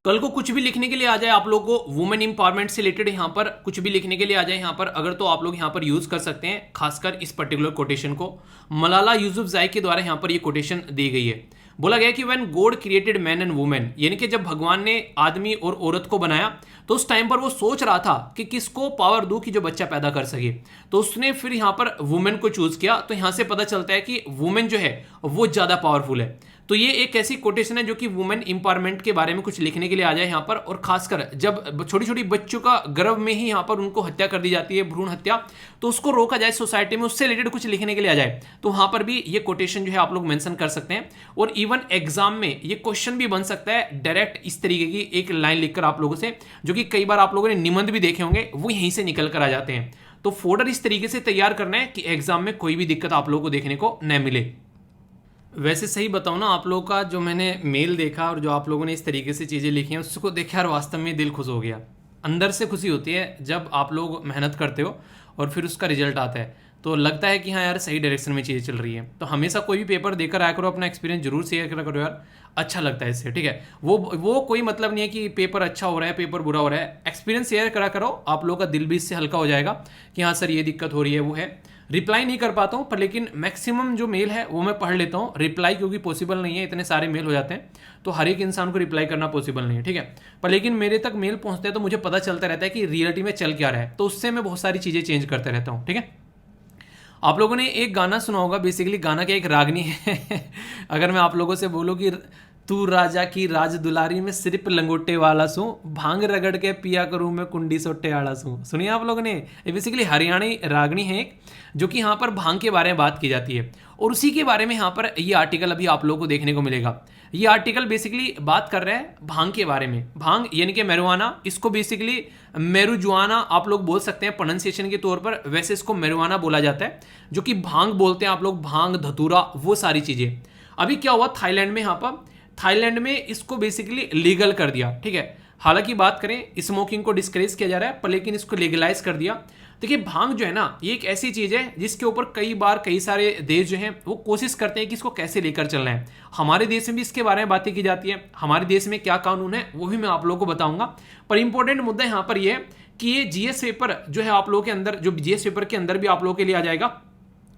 कल को कुछ भी लिखने के लिए आ जाए आप लोग को वुमेन इंपावरमेंट से रिलेटेड, यहाँ पर कुछ भी लिखने के लिए आ जाए यहाँ पर अगर, तो आप लोग यहाँ पर यूज कर सकते हैं खासकर इस पर्टिकुलर कोटेशन को। मलाला यूसुफजई के द्वारा यहाँ पर ये कोटेशन दी गई है। बोला गया कि when God created man and women, यानी कि जब भगवान ने आदमी और औरत को बनाया तो उस टाइम पर वो सोच रहा था कि किसको पावर दूं कि जो बच्चा पैदा कर सके। तो उसने फिर यहाँ पर वुमेन को चूज किया। तो यहाँ से पता चलता है कि वुमेन जो है वो ज्यादा पावरफुल है। तो ये एक ऐसी कोटेशन है जो कि वुमेन इंपावरमेंट के बारे में कुछ लिखने के लिए आ जाए यहाँ पर। और खासकर जब छोटी छोटी बच्चों का गर्भ में ही यहाँ पर उनको हत्या कर दी जाती है, भ्रूण हत्या, तो उसको रोका जाए सोसाइटी में, उससे रिलेटेड कुछ लिखने के लिए आ जाए तो वहां पर भी ये कोटेशन जो है आप लोग मेंशन कर सकते हैं। और इवन एग्जाम में ये क्वेश्चन भी बन सकता है डायरेक्ट इस तरीके की एक लाइन लिखकर आप लोगों से, जो कि कई बार आप लोगों ने निबंध भी देखे होंगे, वो यहीं से निकल कर आ जाते हैं। तो फोल्डर इस तरीके से तैयार करना है कि एग्जाम में कोई भी दिक्कत आप लोगों को देखने को न मिले। वैसे सही बताऊं ना, आप लोगों का जो मैंने मेल देखा और जो आप लोगों ने इस तरीके से चीज़ें लिखी हैं उसको देख यार वास्तव में दिल खुश हो गया। अंदर से खुशी होती है जब आप लोग मेहनत करते हो और फिर उसका रिजल्ट आता है तो लगता है कि हाँ यार सही डायरेक्शन में चीज़ें चल रही है। तो हमेशा कोई भी पेपर देकर आया करो, अपना एक्सपीरियंस जरूर शेयर करा करो यार, अच्छा लगता है इससे। ठीक है, वो कोई मतलब नहीं है कि पेपर अच्छा हो रहा है पेपर बुरा हो रहा है, एक्सपीरियंस शेयर करा करो, आप लोगों का दिल भी इससे हल्का हो जाएगा कि हाँ सर ये दिक्कत हो रही है वो है। रिप्लाई नहीं कर पाता हूँ पर लेकिन मैक्सिमम जो मेल है वो मैं पढ़ लेता हूँ। रिप्लाई क्योंकि पॉसिबल नहीं है, इतने सारे मेल हो जाते हैं तो हर एक इंसान को रिप्लाई करना पॉसिबल नहीं है। ठीक है, पर लेकिन मेरे तक मेल पहुँचते हैं तो मुझे पता चलता रहता है कि रियलिटी में चल क्या रहा है, तो उससे मैं बहुत सारी चीज़ें चेंज करते रहता हूँ। ठीक है, आप लोगों ने एक गाना सुना होगा, बेसिकली गाना का एक रागनी है अगर मैं आप लोगों से बोलूँ कि तू राजा की राज दुलारी में सिर्फ लंगोटे वाला सू, भांग रगड़ के पिया करूँ मैं कुंडी सोटे आड़ा सू। सुनिए आप लोगों ने, ये बेसिकली हरियाणी रागनी है एक, जो कि यहाँ पर भांग के बारे में बात की जाती है और उसी के बारे में यहाँ पर ये आर्टिकल अभी आप लोगों को देखने को मिलेगा। ये आर्टिकल बेसिकली बात कर रहा है भांग के बारे में। भांग यानी कि मैरुआना, इसको बेसिकली मैरुजुआना आप लोग बोल सकते हैं प्रोनाउंसिएशन के तौर पर, वैसे इसको मैरुआना बोला जाता है, जो कि भांग बोलते हैं आप लोग, भांग धतूरा वो सारी चीज़ें। अभी क्या हुआ थाईलैंड में, यहाँ पर थाईलैंड में इसको बेसिकली लीगल कर दिया। ठीक है, हालांकि बात करें स्मोकिंग को डिस्करेज किया जा रहा है पर लेकिन इसको लीगलाइज कर दिया। देखिए भांग जो है ना ये एक ऐसी चीज है जिसके ऊपर कई बार कई सारे देश जो हैं वो कोशिश करते हैं कि इसको कैसे लेकर चलना है। हमारे देश में भी इसके बारे में बातें की जाती है, हमारे देश में क्या कानून है वो भी मैं आप लोगों को बताऊंगा। पर इंपॉर्टेंट मुद्दा यहाँ पर यह है कि ये जीएस पेपर जो है आप लोगों के अंदर, जो जीएस पेपर के अंदर भी आप लोगों के लिए आ जाएगा,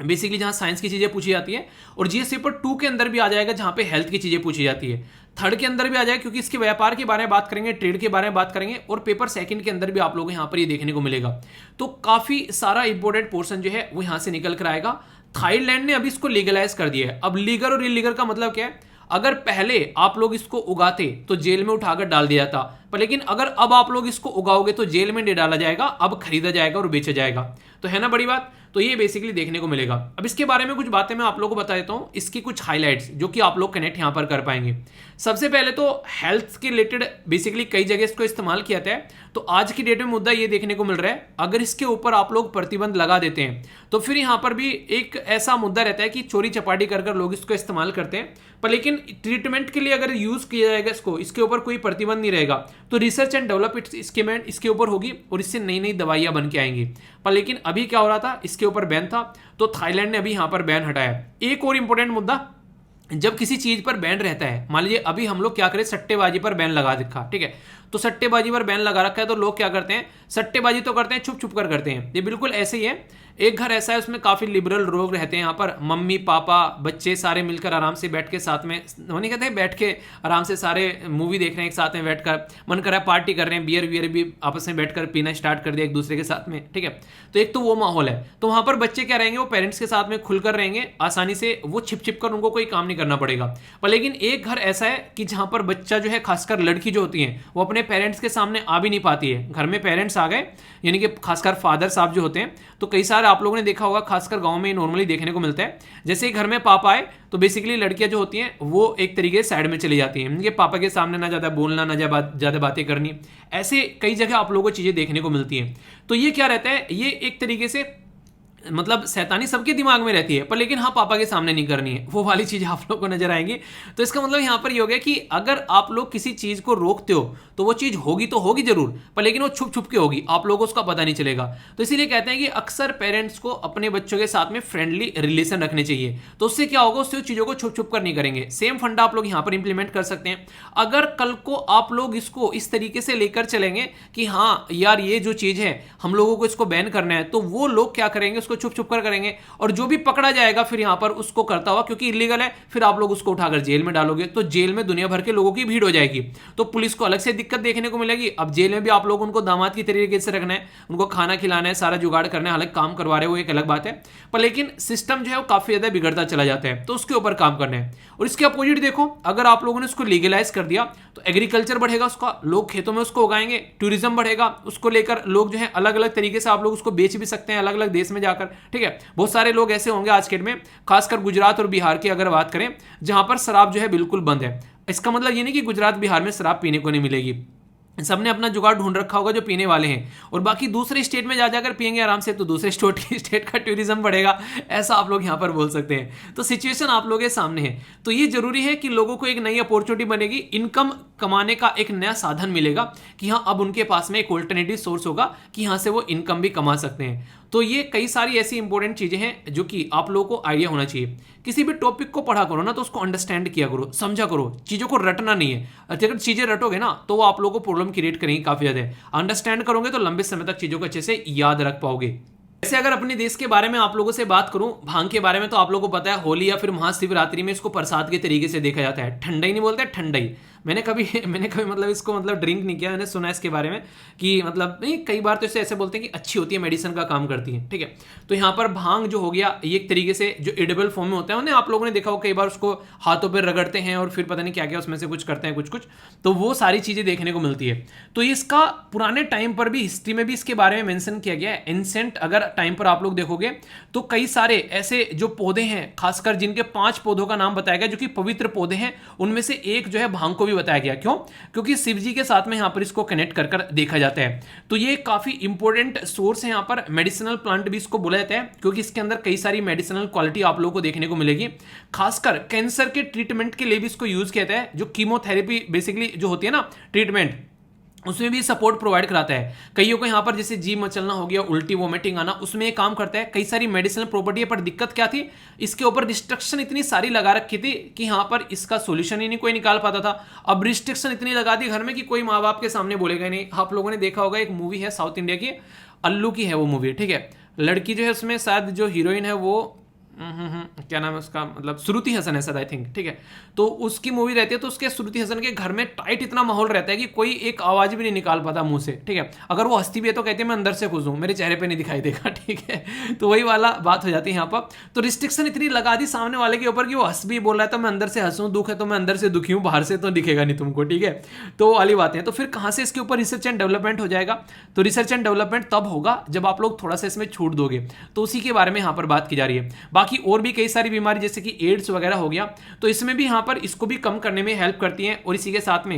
बेसिकली जहां साइंस की चीजें पूछी जाती है, और जीएस पेपर 2 के अंदर भी आ जाएगा जहां पे हेल्थ की चीजें पूछी जाती है, 3rd के अंदर भी आ जाएगा क्योंकि इसके व्यापार के बारे में बात करेंगे, ट्रेड के बारे में बात करेंगे, और पेपर 2nd के अंदर भी आप लोगों को यहाँ पर ये देखने को मिलेगा। तो काफी सारा इंपॉर्टेंट पोर्शन जो है वो यहाँ से निकल कर आएगा। थाईलैंड ने अभी इसको लीगलाइज कर दिया है। अब लीगल और इलीगल का मतलब क्या है, अगर पहले आप लोग इसको उगाते तो जेल में उठाकर डाल दिया जाता, पर लेकिन अगर अब आप लोग इसको उगाओगे तो जेल में नहीं डाला जाएगा, अब खरीदा जाएगा और बेचा जाएगा। तो है ना बड़ी बात। तो ये बेसिकली देखने को मिलेगा। अब इसके बारे में कुछ बातें मैं आप लोगों को बता देता हूं, इसकी कुछ हाइलाइट्स जो कि आप लोग कनेक्ट यहां पर कर पाएंगे। सबसे पहले तो हेल्थ के रिलेटेड बेसिकली कई जगह इसको इस्तेमाल किया जाता है। तो आज की डेट में मुद्दा ये देखने को मिल रहा है, अगर इसके ऊपर आप लोग प्रतिबंध लगा देते हैं तो फिर यहां पर भी एक ऐसा मुद्दा रहता है कि चोरी चपाटी कर लोग इसको इस्तेमाल करते हैं। पर लेकिन ट्रीटमेंट के लिए अगर यूज किया जाएगा इसको, इसके ऊपर कोई प्रतिबंध नहीं रहेगा, तो रिसर्च एंड डेवलपमेंट इसके ऊपर होगी और इससे नई नई दवाइयां बन के आएंगी। पर लेकिन अभी क्या हो रहा था, इसके ऊपर बैन था, तो थाईलैंड ने अभी यहां पर बैन हटाया। एक और इंपॉर्टेंट मुद्दा, जब किसी चीज पर बैन रहता है, मान लीजिए अभी हम लोग क्या करें, सट्टेबाजी पर बैन लगा रखा, ठीक है, तो सट्टेबाजी पर बैन लगा रखा है, तो लोग क्या करते हैं, सट्टेबाजी तो करते हैं, छुप छुप कर करते हैं। ये बिल्कुल ऐसे ही है। एक घर ऐसा है, उसमें काफी लिबरल लोग रहते हैं, यहाँ पर मम्मी पापा बच्चे सारे मिलकर आराम से बैठ के साथ में, वो नहीं कहते हैं, बैठ के आराम से सारे मूवी देख रहे हैं एक साथ में बैठकर, मन कर रहा है पार्टी कर रहे हैं, बियर वियर भी आपस में बैठकर पीना स्टार्ट कर दिया एक दूसरे के साथ में, ठीक है। तो एक तो वो माहौल है, तो वहां पर बच्चे क्या रहेंगे, वो पेरेंट्स के साथ में खुलकर रहेंगे, आसानी से वो छिप छिप कर, उनको कोई काम नहीं करना पड़ेगा। पर लेकिन एक घर ऐसा है कि जहां पर बच्चा जो है, खासकर लड़की जो होती है, वो अपने पेरेंट्स के सामने आ भी नहीं पाती है। घर में पेरेंट्स आ गए, यानी कि खासकर फादर साहब जो होते हैं, तो कई सारे आप लोगों ने देखा होगा, खासकर गांव में नॉर्मली देखने को मिलता है, जैसे ही घर में पापा आए तो बेसिकली लड़कियां जो होती हैं वो एक तरीके से साइड में चली जाती हैं, उनके पापा के सामने ना ज्यादा बोलना, ना ज्यादा बातें करनी, ऐसे कई जगह आप लोगों को चीजें देखने को मिलती हैं। तो ये क्या रहता है, ये एक तरीके से मतलब शैतानी सबके दिमाग में रहती है, पर लेकिन हाँ पापा के सामने नहीं करनी है, वो वाली चीज आप लोग को नजर आएंगी। तो इसका मतलब यहां पर ये हो गया कि अगर आप लोग किसी चीज को रोकते हो तो वो चीज होगी तो होगी जरूर, पर लेकिन वो छुप छुप के होगी, आप लोगों को उसका पता नहीं चलेगा। तो इसीलिए कहते हैं कि अक्सर पेरेंट्स को अपने बच्चों के साथ में फ्रेंडली रिलेशन रखने चाहिए। तो उससे क्या होगा, उससे चीजों को छुप छुप कर नहीं करेंगे। सेम फंडा आप लोग यहां पर इंप्लीमेंट कर सकते हैं। अगर कल को आप लोग इसको इस तरीके से लेकर चलेंगे कि हाँ यार ये जो चीज है हम लोगों को इसको बैन करना है, तो वो लोग क्या करेंगे, उसको छुप छुप कर करेंगे, और जो भी पकड़ा जाएगा फिर यहां पर उसको करता हुआ, क्योंकि इलीगल है, फिर आप लोग उसको उठाकर जेल में डालोगे, तो जेल में दुनिया भर के लोगों की भीड़ हो जाएगी, तो पुलिस को अलग से दिक्कत देखने को मिलेगी। अब जेल में भी आप लोग उनको दामाद की तरीके से रखना है, उनको खाना खिलाना है, सारा जुगाड़ करना है, हालांकि काम करवा रहे हो वो एक अलग बात है, पर लेकिन सिस्टम जो है वो काफी ज्यादा बिगड़ता चला जाता है, तो उसके ऊपर काम करना है। और इसके अपोजिट देखो, अगर आप लोगों ने उसको लीगलाइज कर दिया तो एग्रीकल्चर बढ़ेगा, उसका लोग खेतों में उसको उगाएंगे, टूरिज्म बढ़ेगा, उसको लेकर लोग जो है अलग अलग तरीके से आप लोग उसको बेच भी सकते हैं अलग अलग देश में जाकर, ठीक है। बहुत सारे लोग ऐसे होंगे आज के डेट में, खासकर गुजरात और बिहार की अगर बात करें, जहां पर शराब जो है बिल्कुल बंद है। इसका मतलब ये नहीं कि गुजरात बिहार में शराब पीने को नहीं मिलेगी, सबने अपना जुगाड़ ढूंढ रखा होगा जो पीने वाले हैं, और बाकी दूसरे स्टेट में जा जाकर पियेंगे आराम से, तो दूसरे स्टेट का टूरिज्म बढ़ेगा, ऐसा आप लोग यहां पर बोल सकते हैं। तो सिचुएशन आप लोगों के सामने है, तो ये जरूरी है कि लोगों को एक नई अपॉर्चुनिटी बनेगी, इनकम कमाने का एक नया साधन मिलेगा कि हाँ अब उनके पास में एक ऑल्टरनेटिव सोर्स होगा कि यहां से वो इनकम भी कमा सकते हैं। तो ये कई सारी ऐसी इंपॉर्टेंट चीजें हैं जो कि आप लोगों को आइडिया होना चाहिए। किसी भी टॉपिक को पढ़ा करो ना, तो उसको अंडरस्टैंड किया करो, समझा करो, चीजों को रटना नहीं है। अगर चीजें रटोगे ना तो वो आप लोगों को प्रॉब्लम क्रिएट करेंगी काफी ज्यादा। अंडरस्टैंड करोगे तो लंबे समय तक चीजों को अच्छे से याद रख पाओगे। वैसे अगर अपने देश के बारे में आप लोगों से बात करूं, भांग के बारे में, तो आप लोगों को पता है होली या फिर महाशिवरात्रि में इसको प्रसाद के तरीके से देखा जाता है। ठंडा ही नहीं बोलते, ठंडाई। मैंने कभी मतलब इसको मतलब ड्रिंक नहीं किया, मैंने सुना इसके बारे में कि मतलब नहीं, कई बार तो इसे ऐसे बोलते हैं कि अच्छी होती है, मेडिसिन का काम करती है, ठीक है। तो यहाँ पर भांग जो हो गया, ये एक तरीके से जो एडिबल फॉर्म में होता है, उन्हें आप लोगों ने देखा हो कई बार उसको हाथों पर रगड़ते हैं और फिर पता नहीं क्या क्या उसमें से कुछ करते हैं कुछ कुछ, तो वो सारी चीजें देखने को मिलती है। तो इसका पुराने टाइम पर भी, हिस्ट्री में भी इसके बारे में मेंशन किया गया है। एंसेंट अगर टाइम पर आप लोग देखोगे तो कई सारे ऐसे जो पौधे हैं, खासकर जिनके 5 पौधों का नाम बताया गया जो कि पवित्र पौधे हैं, उनमें से एक जो है भांग को भी बताया गया। क्यों? क्योंकि शिव जी के साथ में यहां पर इसको कनेक्ट कर कर देखा जाता है। तो ये काफी इंपॉर्टेंट सोर्स है, यहां पर मेडिसिनल प्लांट भी इसको बोला जाता है, क्योंकि इसके अंदर कई सारी मेडिसिनल क्वालिटी आप लोगों को देखने को मिलेगी। खासकर कैंसर के ट्रीटमेंट के लिए भी इसको यूज किया जाता है, जो कीमोथेरेपी बेसिकली जो होती है ना ट्रीटमेंट, उसमें भी सपोर्ट प्रोवाइड कराता है। कईयों को यहाँ पर जैसे जी मचलना हो गया, उल्टी वोमिटिंग आना, उसमें ये काम करता है। कई सारी मेडिसिनल प्रॉपर्टी है, पर दिक्कत क्या थी, इसके ऊपर रिस्ट्रिक्शन इतनी सारी लगा रखी थी कि यहाँ पर इसका सोल्यूशन ही नहीं कोई निकाल पाता था। अब रिस्ट्रिक्शन इतनी लगा दी घर में कि कोई माँ बाप के सामने बोलेगा नहीं। आप लोगों ने देखा होगा एक मूवी है साउथ इंडिया की, अल्लू की है वो मूवी, ठीक है। लड़की जो है उसमें शायद जो हीरोइन है वो क्या नाम है उसका, मतलब श्रुति हसन है सर आई थिंक, ठीक है। तो उसकी मूवी रहती है, तो उसके श्रुति हसन के घर में टाइट इतना माहौल रहता है कि कोई एक आवाज भी नहीं निकाल पाता मुंह से, ठीक है। अगर वो हंसती भी है तो कहती है मैं अंदर से खुश हूँ, मेरे चेहरे पे नहीं दिखाई देगा, ठीक है। तो वही वाला बात हो जाती है यहाँ पर। तो रिस्ट्रिक्शन इतनी लगा दी सामने वाले के ऊपर कि वो हंस भी बोल रहा है तो मैं अंदर से हंसूँ, दुख है तो मैं अंदर से दुखी हूँ, बाहर से तो दिखेगा नहीं तुमको, ठीक है। तो वाली बातें हैं। तो फिर कहाँ से इसके ऊपर रिसर्च एंड डेवलपमेंट हो जाएगा? तो रिसर्च एंड डेवलपमेंट तब होगा जब आप लोग थोड़ा सा इसमें छूट दोगे, तो उसी के बारे में यहाँ पर बात की जा रही है। बाकी और भी कई सारी बीमारी जैसे कि एड्स वगैरह हो गया, तो इसमें भी यहाँ पर इसको भी कम करने में हेल्प करती हैं। और इसी के साथ में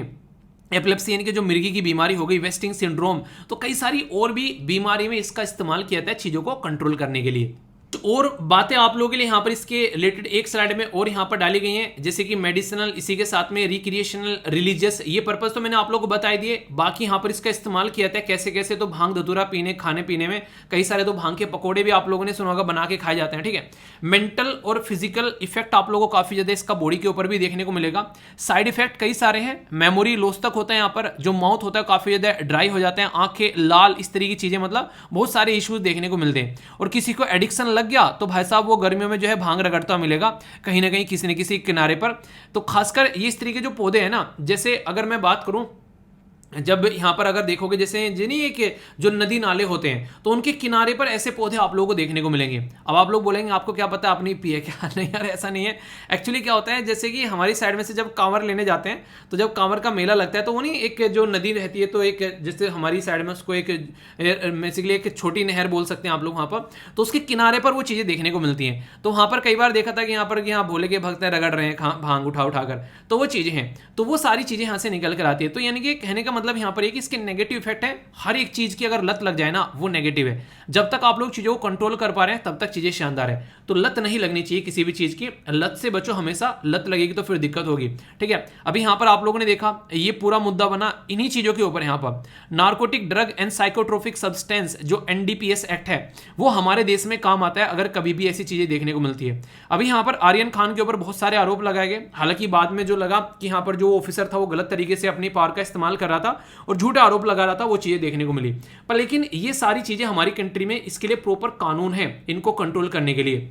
एपिलेप्सी यानी कि जो मिर्गी की बीमारी हो गई, वेस्टिंग सिंड्रोम, तो कई सारी और भी बीमारी में इसका इस्तेमाल किया जाता है चीज़ों को कंट्रोल करने के लिए। तो और बातें आप लोगों के लिए यहाँ पर इसके रिलेटेड एक स्लाइड में और यहाँ पर डाली गई हैं, जैसे कि मेडिसिनल, इसी के साथ में रिक्रिएशनल, रिलीजियस, ये पर्पस तो मैंने आप लोगों को बता दिए। बाकी यहाँ पर इसका इस्तेमाल किया जाता है कैसे कैसे, तो भांग धतूरा पीने, खाने पीने में कई सारे, तो भांग के पकौड़े भी आप लोगों ने सुना होगा, बना के खाए जाते हैं, ठीक है। मेंटल और फिजिकल इफेक्ट आप लोगों को काफी ज्यादा इसका बॉडी के ऊपर भी देखने को मिलेगा। साइड इफेक्ट कई सारे हैं, मेमोरी लॉस तक होता है यहाँ पर, जो माउथ होता है काफी ज्यादा ड्राई हो जाते हैं, आंखें लाल, इस तरह की चीजें, मतलब बहुत सारे इश्यूज देखने को मिलते हैं। और किसी को एडिक्शन लग गया तो भाई साहब वो गर्मियों में जो है भांग रगड़ता मिलेगा कहीं ना कहीं किसी न किसी किनारे पर। तो खासकर ये इस तरीके जो पौधे हैं ना, जैसे अगर मैं बात करूं, जब यहाँ पर अगर देखोगे जैसे जिन्हें एक जो नदी नाले होते हैं तो उनके किनारे पर ऐसे पौधे आप लोगों को देखने को मिलेंगे। अब आप लोग बोलेंगे आपको क्या पता, आपने पिए क्या? नहीं यार, ऐसा नहीं है। एक्चुअली क्या होता है, जैसे कि हमारी साइड में से जब कांवर लेने जाते हैं, तो जब कांवर का मेला लगता है तो वो नहीं, एक जो नदी रहती है, तो एक जैसे हमारी साइड में उसको एक बेसिकली एक छोटी नहर बोल सकते हैं आप लोग वहाँ पर, तो उसके किनारे पर वो चीज़ें देखने को मिलती हैं। तो वहाँ पर कई बार देखा था कि यहाँ पर यहाँ भोले के भक्त रगड़ रहे हैं भांग उठा उठाकर, तो वो चीज़ें हैं, तो वो सारी चीज़ें यहाँ से निकल कर आती है। तो यानी कि कहने का मतलब यहाँ पर एक इसके नेगेटिव इफेक्ट है। हर एक चीज की अगर लत लग जाए ना, वो नेगेटिव है। जब तक आप लोग चीजों को कंट्रोल कर पा रहे हैं तब तक चीजें शानदार है। तो लत नहीं लगनी चाहिए किसी भी चीज की, लत से बचो हमेशा, लत लगेगी तो फिर दिक्कत होगी, ठीक है। अभी यहां पर आप लोगों ने देखा ये पूरा मुद्दा बना इन्हीं चीजों के ऊपर। यहां पर narcotic drug and psychotropic substance जो एनडीपीएस एक्ट है वो हमारे देश में काम आता है अगर कभी भी ऐसी चीजें देखने को मिलती है। अभी यहां पर आर्यन खान के ऊपर बहुत सारे आरोप लगाए गए, हालांकि बाद में जो लगा कि यहां पर जो ऑफिसर था वो गलत तरीके से अपनी पावर का इस्तेमाल कर रहा था और झूठे आरोप लगा रहा था, वो चीजें देखने को मिली। पर लेकिन ये सारी चीजें हमारी कंट्री में इसके लिए प्रॉपर कानून है इनको कंट्रोल करने के लिए।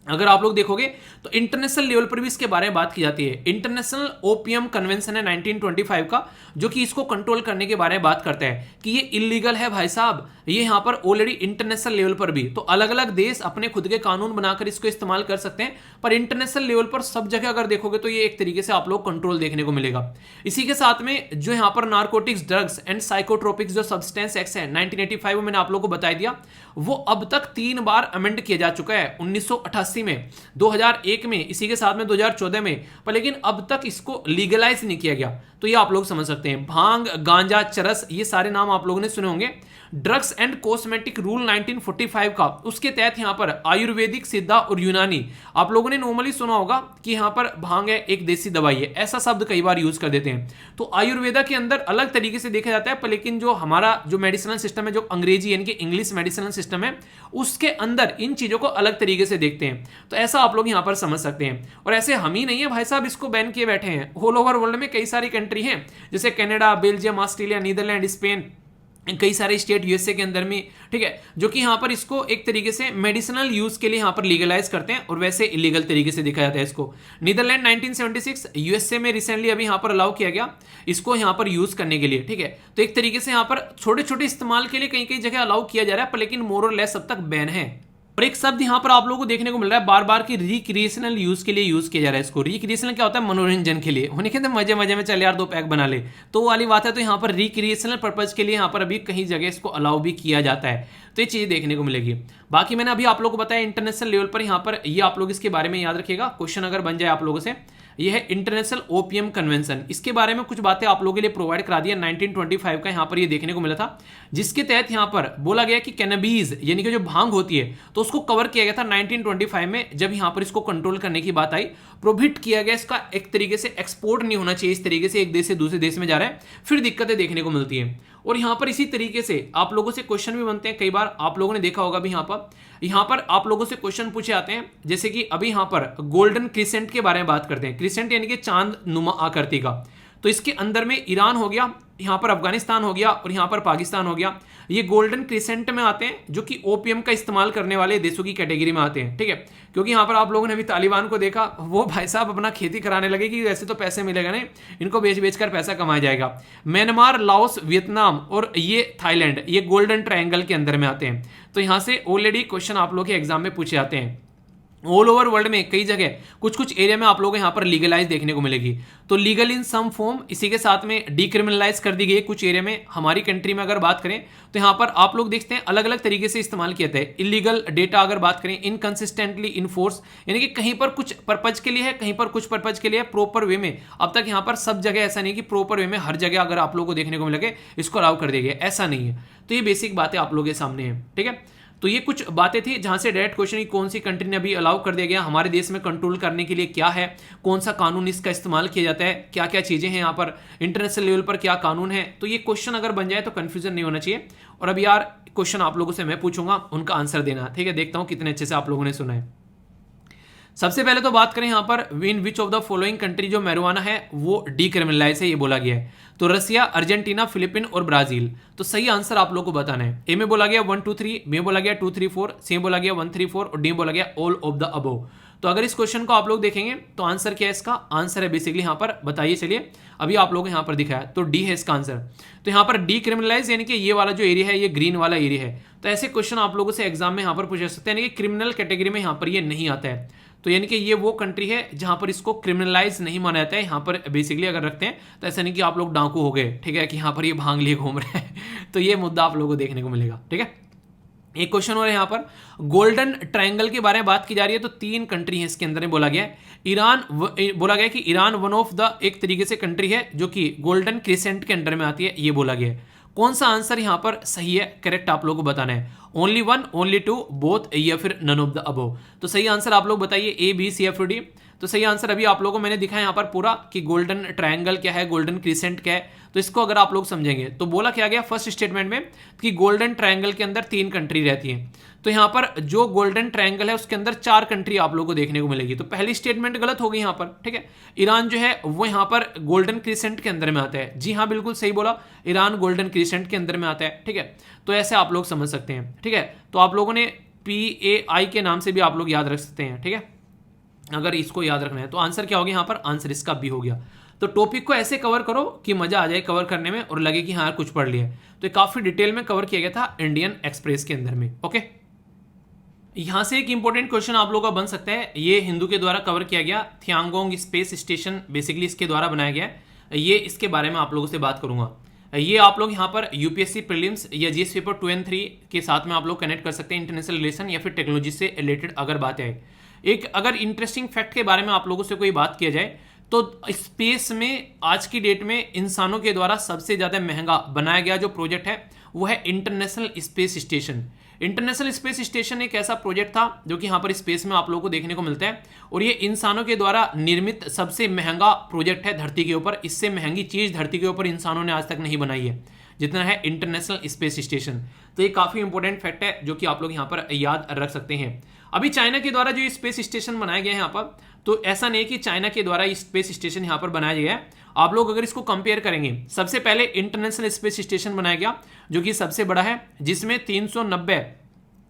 अगर आप लोग देखोगे तो इंटरनेशनल लेवल पर भी इसके बारे में बात की जाती है। इंटरनेशनल ओपियम कन्वेंशन है 1925 का, जो कि इसको कंट्रोल करने के बारे में बात करता है कि ये इलीगल है भाई साहब, ये यहां पर ऑलरेडी इंटरनेशनल लेवल पर भी, तो अलग अलग देश अपने खुद के कानून बनाकर इसको इस्तेमाल कर सकते हैं, पर इंटरनेशनल लेवल पर सब जगह अगर देखोगे तो ये एक तरीके से आप लोग कंट्रोल देखने को मिलेगा। इसी के साथ में जो यहां पर नार्कोटिक्स, ड्रग्स एंड साइकोट्रोपिक्स जो सब्सटेंस एक्ट है 1985 में, मैंने आप लोग को बता दिया, वो अब तक 3 बार अमेंड किया जा चुका है, 1988 में, 2001 में, इसी के साथ में 2014 में, पर लेकिन अब तक इसको लीगलाइज नहीं किया गया। तो ये आप लोग समझ सकते हैं, भांग, गांजा, चरस, ये सारे नाम आप लोगों ने सुने होंगे। ड्रग्स एंड कॉस्मेटिक रूल 1945 का, उसके तहत यहां पर आयुर्वेदिक, सिद्धा और यूनानी, आप लोगों ने नॉर्मली सुना होगा कि यहां पर भांग है एक देसी दवाई है, ऐसा शब्द कई बार यूज कर देते हैं। तो आयुर्वेदा के अंदर अलग तरीके से देखा जाता है, पर लेकिन जो हमारा जो मेडिसिनल सिस्टम है, जो अंग्रेजी यानी कि इंग्लिश मेडिसिनल सिस्टम है, उसके अंदर इन चीजों को अलग तरीके से देखते हैं। तो ऐसा आप लोग यहां पर समझ सकते हैं। और ऐसे हम ही नहीं है भाई साहब इसको बैन किए बैठे हैं, ऑल ओवर वर्ल्ड में कई सारी कंट्री हैं, जैसे Canada, Belgium, Australia, Netherland, Spain, कई सारे स्टेट यूएसए के अंदर में, ठीक है, जो कि यहां पर इसको एक तरीके से मेडिसिनल यूज के लिए यहां पर लीगलाइज करते हैं और वैसे इलीगल तरीके से देखा जाता है इसको। नीदरलैंड 1976, यूएसए में रिसेंटली अभी यहां पर अलाउ किया गया इसको यहां पर यूज करने के लिए, ठीक है। तो एक तरीके से यहां पर छोटे छोटे इस्तेमाल के लिए कई कई जगह अलाउ किया जा रहा है, पर लेकिन मोर और लेस अब तक बैन है। और एक शब्द यहां पर आप लोगों को देखने को मिल रहा है बार बार की रिक्रिएशनल यूज के लिए यूज किया जा रहा है इसको। रिक्रिएशनल क्या होता है? मनोरंजन के लिए, उन्हें कहते हैं मजे मजे में चल यार 2 पैक बना ले, तो वाली बात है। तो यहाँ पर रिक्रिएशनल पर्पज के लिए यहाँ पर अभी कहीं जगह इसको अलाउ भी किया जाता है, तो ये चीज देखने को मिलेगी। बाकी मैंने अभी आप लोगों को बताया इंटरनेशनल लेवल पर यहाँ पर, ये आप लोग इसके बारे में याद रखिएगा, क्वेश्चन अगर बन जाए आप लोगों से, यह है इंटरनेशनल ओपियम कन्वेंशन। इसके बारे में कुछ बातें आप लोगों के लिए प्रोवाइड करा दिया, 1925 का यहाँ पर ये देखने को मिला था, जिसके तहत यहाँ पर बोला गया कि कैनबीज यानी कि जो भांग होती है तो उसको कवर किया गया था 1925 में, जब यहाँ पर इसको कंट्रोल करने की बात आई, प्रोहिबिट किया गया, इसका एक तरीके से एक्सपोर्ट नहीं होना चाहिए, इस तरीके से एक देश से दूसरे देश में जा रहा है, फिर दिक्कतें देखने को मिलती है। और यहाँ पर इसी तरीके से आप लोगों से क्वेश्चन भी बनते हैं, कई बार आप लोगों ने देखा होगा भी यहाँ पर आप लोगों से क्वेश्चन पूछे आते हैं, जैसे कि अभी यहाँ पर गोल्डन क्रिसेंट के बारे में बात करते हैं। क्रिसेंट यानी कि चांद नुमा आकृति का, तो इसके अंदर में ईरान हो गया, यहाँ पर अफगानिस्तान हो गया और यहाँ पर पाकिस्तान हो गया, ये गोल्डन क्रिसेंट में आते हैं, जो कि ओपीएम का इस्तेमाल करने वाले देशों की कैटेगरी में आते हैं। ठीक है, क्योंकि यहाँ पर आप लोगों ने अभी तालिबान को देखा, वो भाई साहब अपना खेती कराने लगे कि ऐसे तो पैसे मिलेगा नहीं, इनको बेच बेच कर पैसा कमाया जाएगा। म्यांमार, लाओस, वियतनाम और ये थाईलैंड, ये गोल्डन ट्रायंगल के अंदर में आते हैं। तो यहाँ से ऑलरेडी क्वेश्चन आप लोग के एग्जाम में पूछे जाते हैं। ऑल ओवर वर्ल्ड में कई जगह कुछ कुछ एरिया में आप लोगों को यहाँ पर लीगलाइज देखने को मिलेगी। तो लीगल इन सम फॉर्म, इसी के साथ में डिक्रिमिनलाइज कर दी गई है कुछ एरिया में। हमारी कंट्री में अगर बात करें तो यहाँ पर आप लोग देखते हैं अलग अलग तरीके से इस्तेमाल किया है। इलीगल डेटा अगर बात करें, इनकंसिस्टेंटली इनफोर्स, यानी कि कहीं पर कुछ पर्पज के लिए है, कहीं पर कुछ पर्पज के लिए प्रॉपर वे में। अब तक यहाँ पर सब जगह ऐसा नहीं कि प्रॉपर वे में हर जगह अगर आप लोगों को देखने को मिलेगा इसको अलाउ कर दिया गया, ऐसा नहीं है। तो ये बेसिक बातें आप लोगों के सामने है। ठीक है, तो ये कुछ बातें थी जहां से डायरेक्ट क्वेश्चन की कौन सी कंट्री ने अभी अलाउ कर दिया गया, हमारे देश में कंट्रोल करने के लिए क्या है, कौन सा कानून इसका इस्तेमाल किया जाता है, क्या क्या चीजें हैं यहाँ पर, इंटरनेशनल लेवल पर क्या कानून है। तो ये क्वेश्चन अगर बन जाए तो कंफ्यूजन नहीं होना चाहिए। और अभी यार क्वेश्चन आप लोगों से मैं पूछूंगा, उनका आंसर देना। ठीक है, देखता हूं कितने अच्छे से आप लोगों ने सुना है। सबसे पहले तो बात करें यहाँ पर, in which of the following country जो मैरिजुआना है वो डीक्रिमिनलाइज है, ये बोला गया है। तो रसिया, अर्जेंटीना, फिलीपीन और ब्राजील। तो सही आंसर आप लोग को बताना है। ए में बोला गया 1 2 3, बी में बोला गया 2 3 4, सी में बोला गया 1 3 4 और डी में बोला गया ऑल ऑफ द अबव। तो अगर इस क्वेश्चन को आप लोग देखेंगे तो आंसर क्या है इसका? आंसर है बेसिकली यहाँ पर, बताइए चलिए, अभी आप लोग यहाँ पर दिखाया तो डी है इसका आंसर। तो यहाँ पर डीक्रिमिनलाइज यानी कि ये वाला जो एरिया है ये ग्रीन वाला एरिया है। तो ऐसे क्वेश्चन आप लोगों से एग्जाम में यहाँ पर पूछ सकते हैं, यानी कि क्रिमिनल कैटेगरी में यहाँ पर ये नहीं आता है। तो यानी कि ये वो कंट्री है जहां पर इसको क्रिमिनलाइज नहीं माना जाता है। यहाँ पर बेसिकली अगर रखते हैं तो ऐसा नहीं कि आप लोग डाकू हो गए, ठीक है, कि यहाँ पर ये भांग लिए घूम रहे हैं। तो ये मुद्दा आप लोगों को देखने को मिलेगा। ठीक है, एक क्वेश्चन और यहाँ पर गोल्डन ट्रायंगल के बारे में बात की जा रही है। तो 3 कंट्री है इसके अंदर में बोला गया है। ईरान, बोला गया कि ईरान वन ऑफ द एक तरीके से कंट्री है जो कि गोल्डन क्रिसेंट के अंडर में आती है, ये बोला गया है। कौन सा आंसर यहाँ पर सही है, करेक्ट आप लोगों को बताना है। ओनली 1, ओनली 2, बोथ या फिर नन ऑफ द अबव। तो सही आंसर आप लोग बताइए, A B C F D. तो सही आंसर अभी आप लोगों को मैंने दिखाया यहाँ पर पूरा कि गोल्डन ट्रायंगल क्या है, गोल्डन क्रिसेंट क्या है। तो इसको अगर आप लोग समझेंगे तो बोला क्या गया फर्स्ट स्टेटमेंट में कि गोल्डन ट्रायंगल के अंदर 3 कंट्री रहती है। तो यहाँ पर जो गोल्डन ट्रायंगल है उसके अंदर 4 कंट्री आप लोगों को देखने को मिलेगी। तो पहली स्टेटमेंट गलत हो गई यहाँ पर। ठीक है, ईरान जो है वो यहाँ पर गोल्डन क्रिसेंट के अंदर में आता है। जी हाँ, बिल्कुल सही बोला, ईरान गोल्डन क्रिसेंट के अंदर में आता है। ठीक है, तो ऐसे आप लोग समझ सकते हैं। ठीक है, तो आप लोगों ने PAI के नाम से भी आप लोग याद रख सकते हैं। ठीक है, अगर इसको याद रखना है तो आंसर क्या हो गया यहाँ पर? आंसर इसका बी हो गया। तो टॉपिक को ऐसे कवर करो कि मजा आ जाए कवर करने में और लगे कि हाँ कुछ पढ़ लिया है। तो ये काफी डिटेल में कवर किया गया था इंडियन एक्सप्रेस के अंदर में। ओके, यहां से एक इंपॉर्टेंट क्वेश्चन आप लोगों का बन सकता है, ये हिंदू के द्वारा कवर किया गया थियांगोंग स्पेस स्टेशन बेसिकली इसके द्वारा बनाया गया है। ये इसके बारे में आप लोगों से बात करूंगा। ये आप लोग यहाँ पर यूपीएससी प्रीलिम्स या जीएस पेपर 2 और 3 के साथ में आप लोग कनेक्ट कर सकते हैं, इंटरनेशनल रिलेशन या फिर टेक्नोलॉजी से रिलेटेड अगर बात आए। एक अगर इंटरेस्टिंग फैक्ट के बारे में आप लोगों से कोई बात किया जाए तो स्पेस में आज की डेट में इंसानों के द्वारा सबसे ज्यादा महंगा बनाया गया जो प्रोजेक्ट है वो है international space station. International space station एक ऐसा प्रोजेक्ट था जो कि यहाँ पर स्पेस में आप लोगों को देखने को मिलता है और ये इंसानों के द्वारा निर्मित सबसे महंगा प्रोजेक्ट है धरती के ऊपर। इससे महंगी चीज धरती के ऊपर इंसानों ने आज तक नहीं बनाई है जितना है इंटरनेशनल स्पेस स्टेशन। तो ये काफी इंपॉर्टेंट फैक्ट है जो कि आप लोग यहाँ पर याद रख सकते हैं। अभी चाइना के द्वारा जो स्पेस स्टेशन बनाया गया है यहाँ पर, तो ऐसा नहीं कि चाइना के द्वारा स्पेस स्टेशन यहाँ पर बनाया गया है। आप लोग अगर इसको कंपेयर करेंगे, सबसे पहले इंटरनेशनल स्पेस स्टेशन बनाया गया जो कि सबसे बड़ा है, जिसमें 390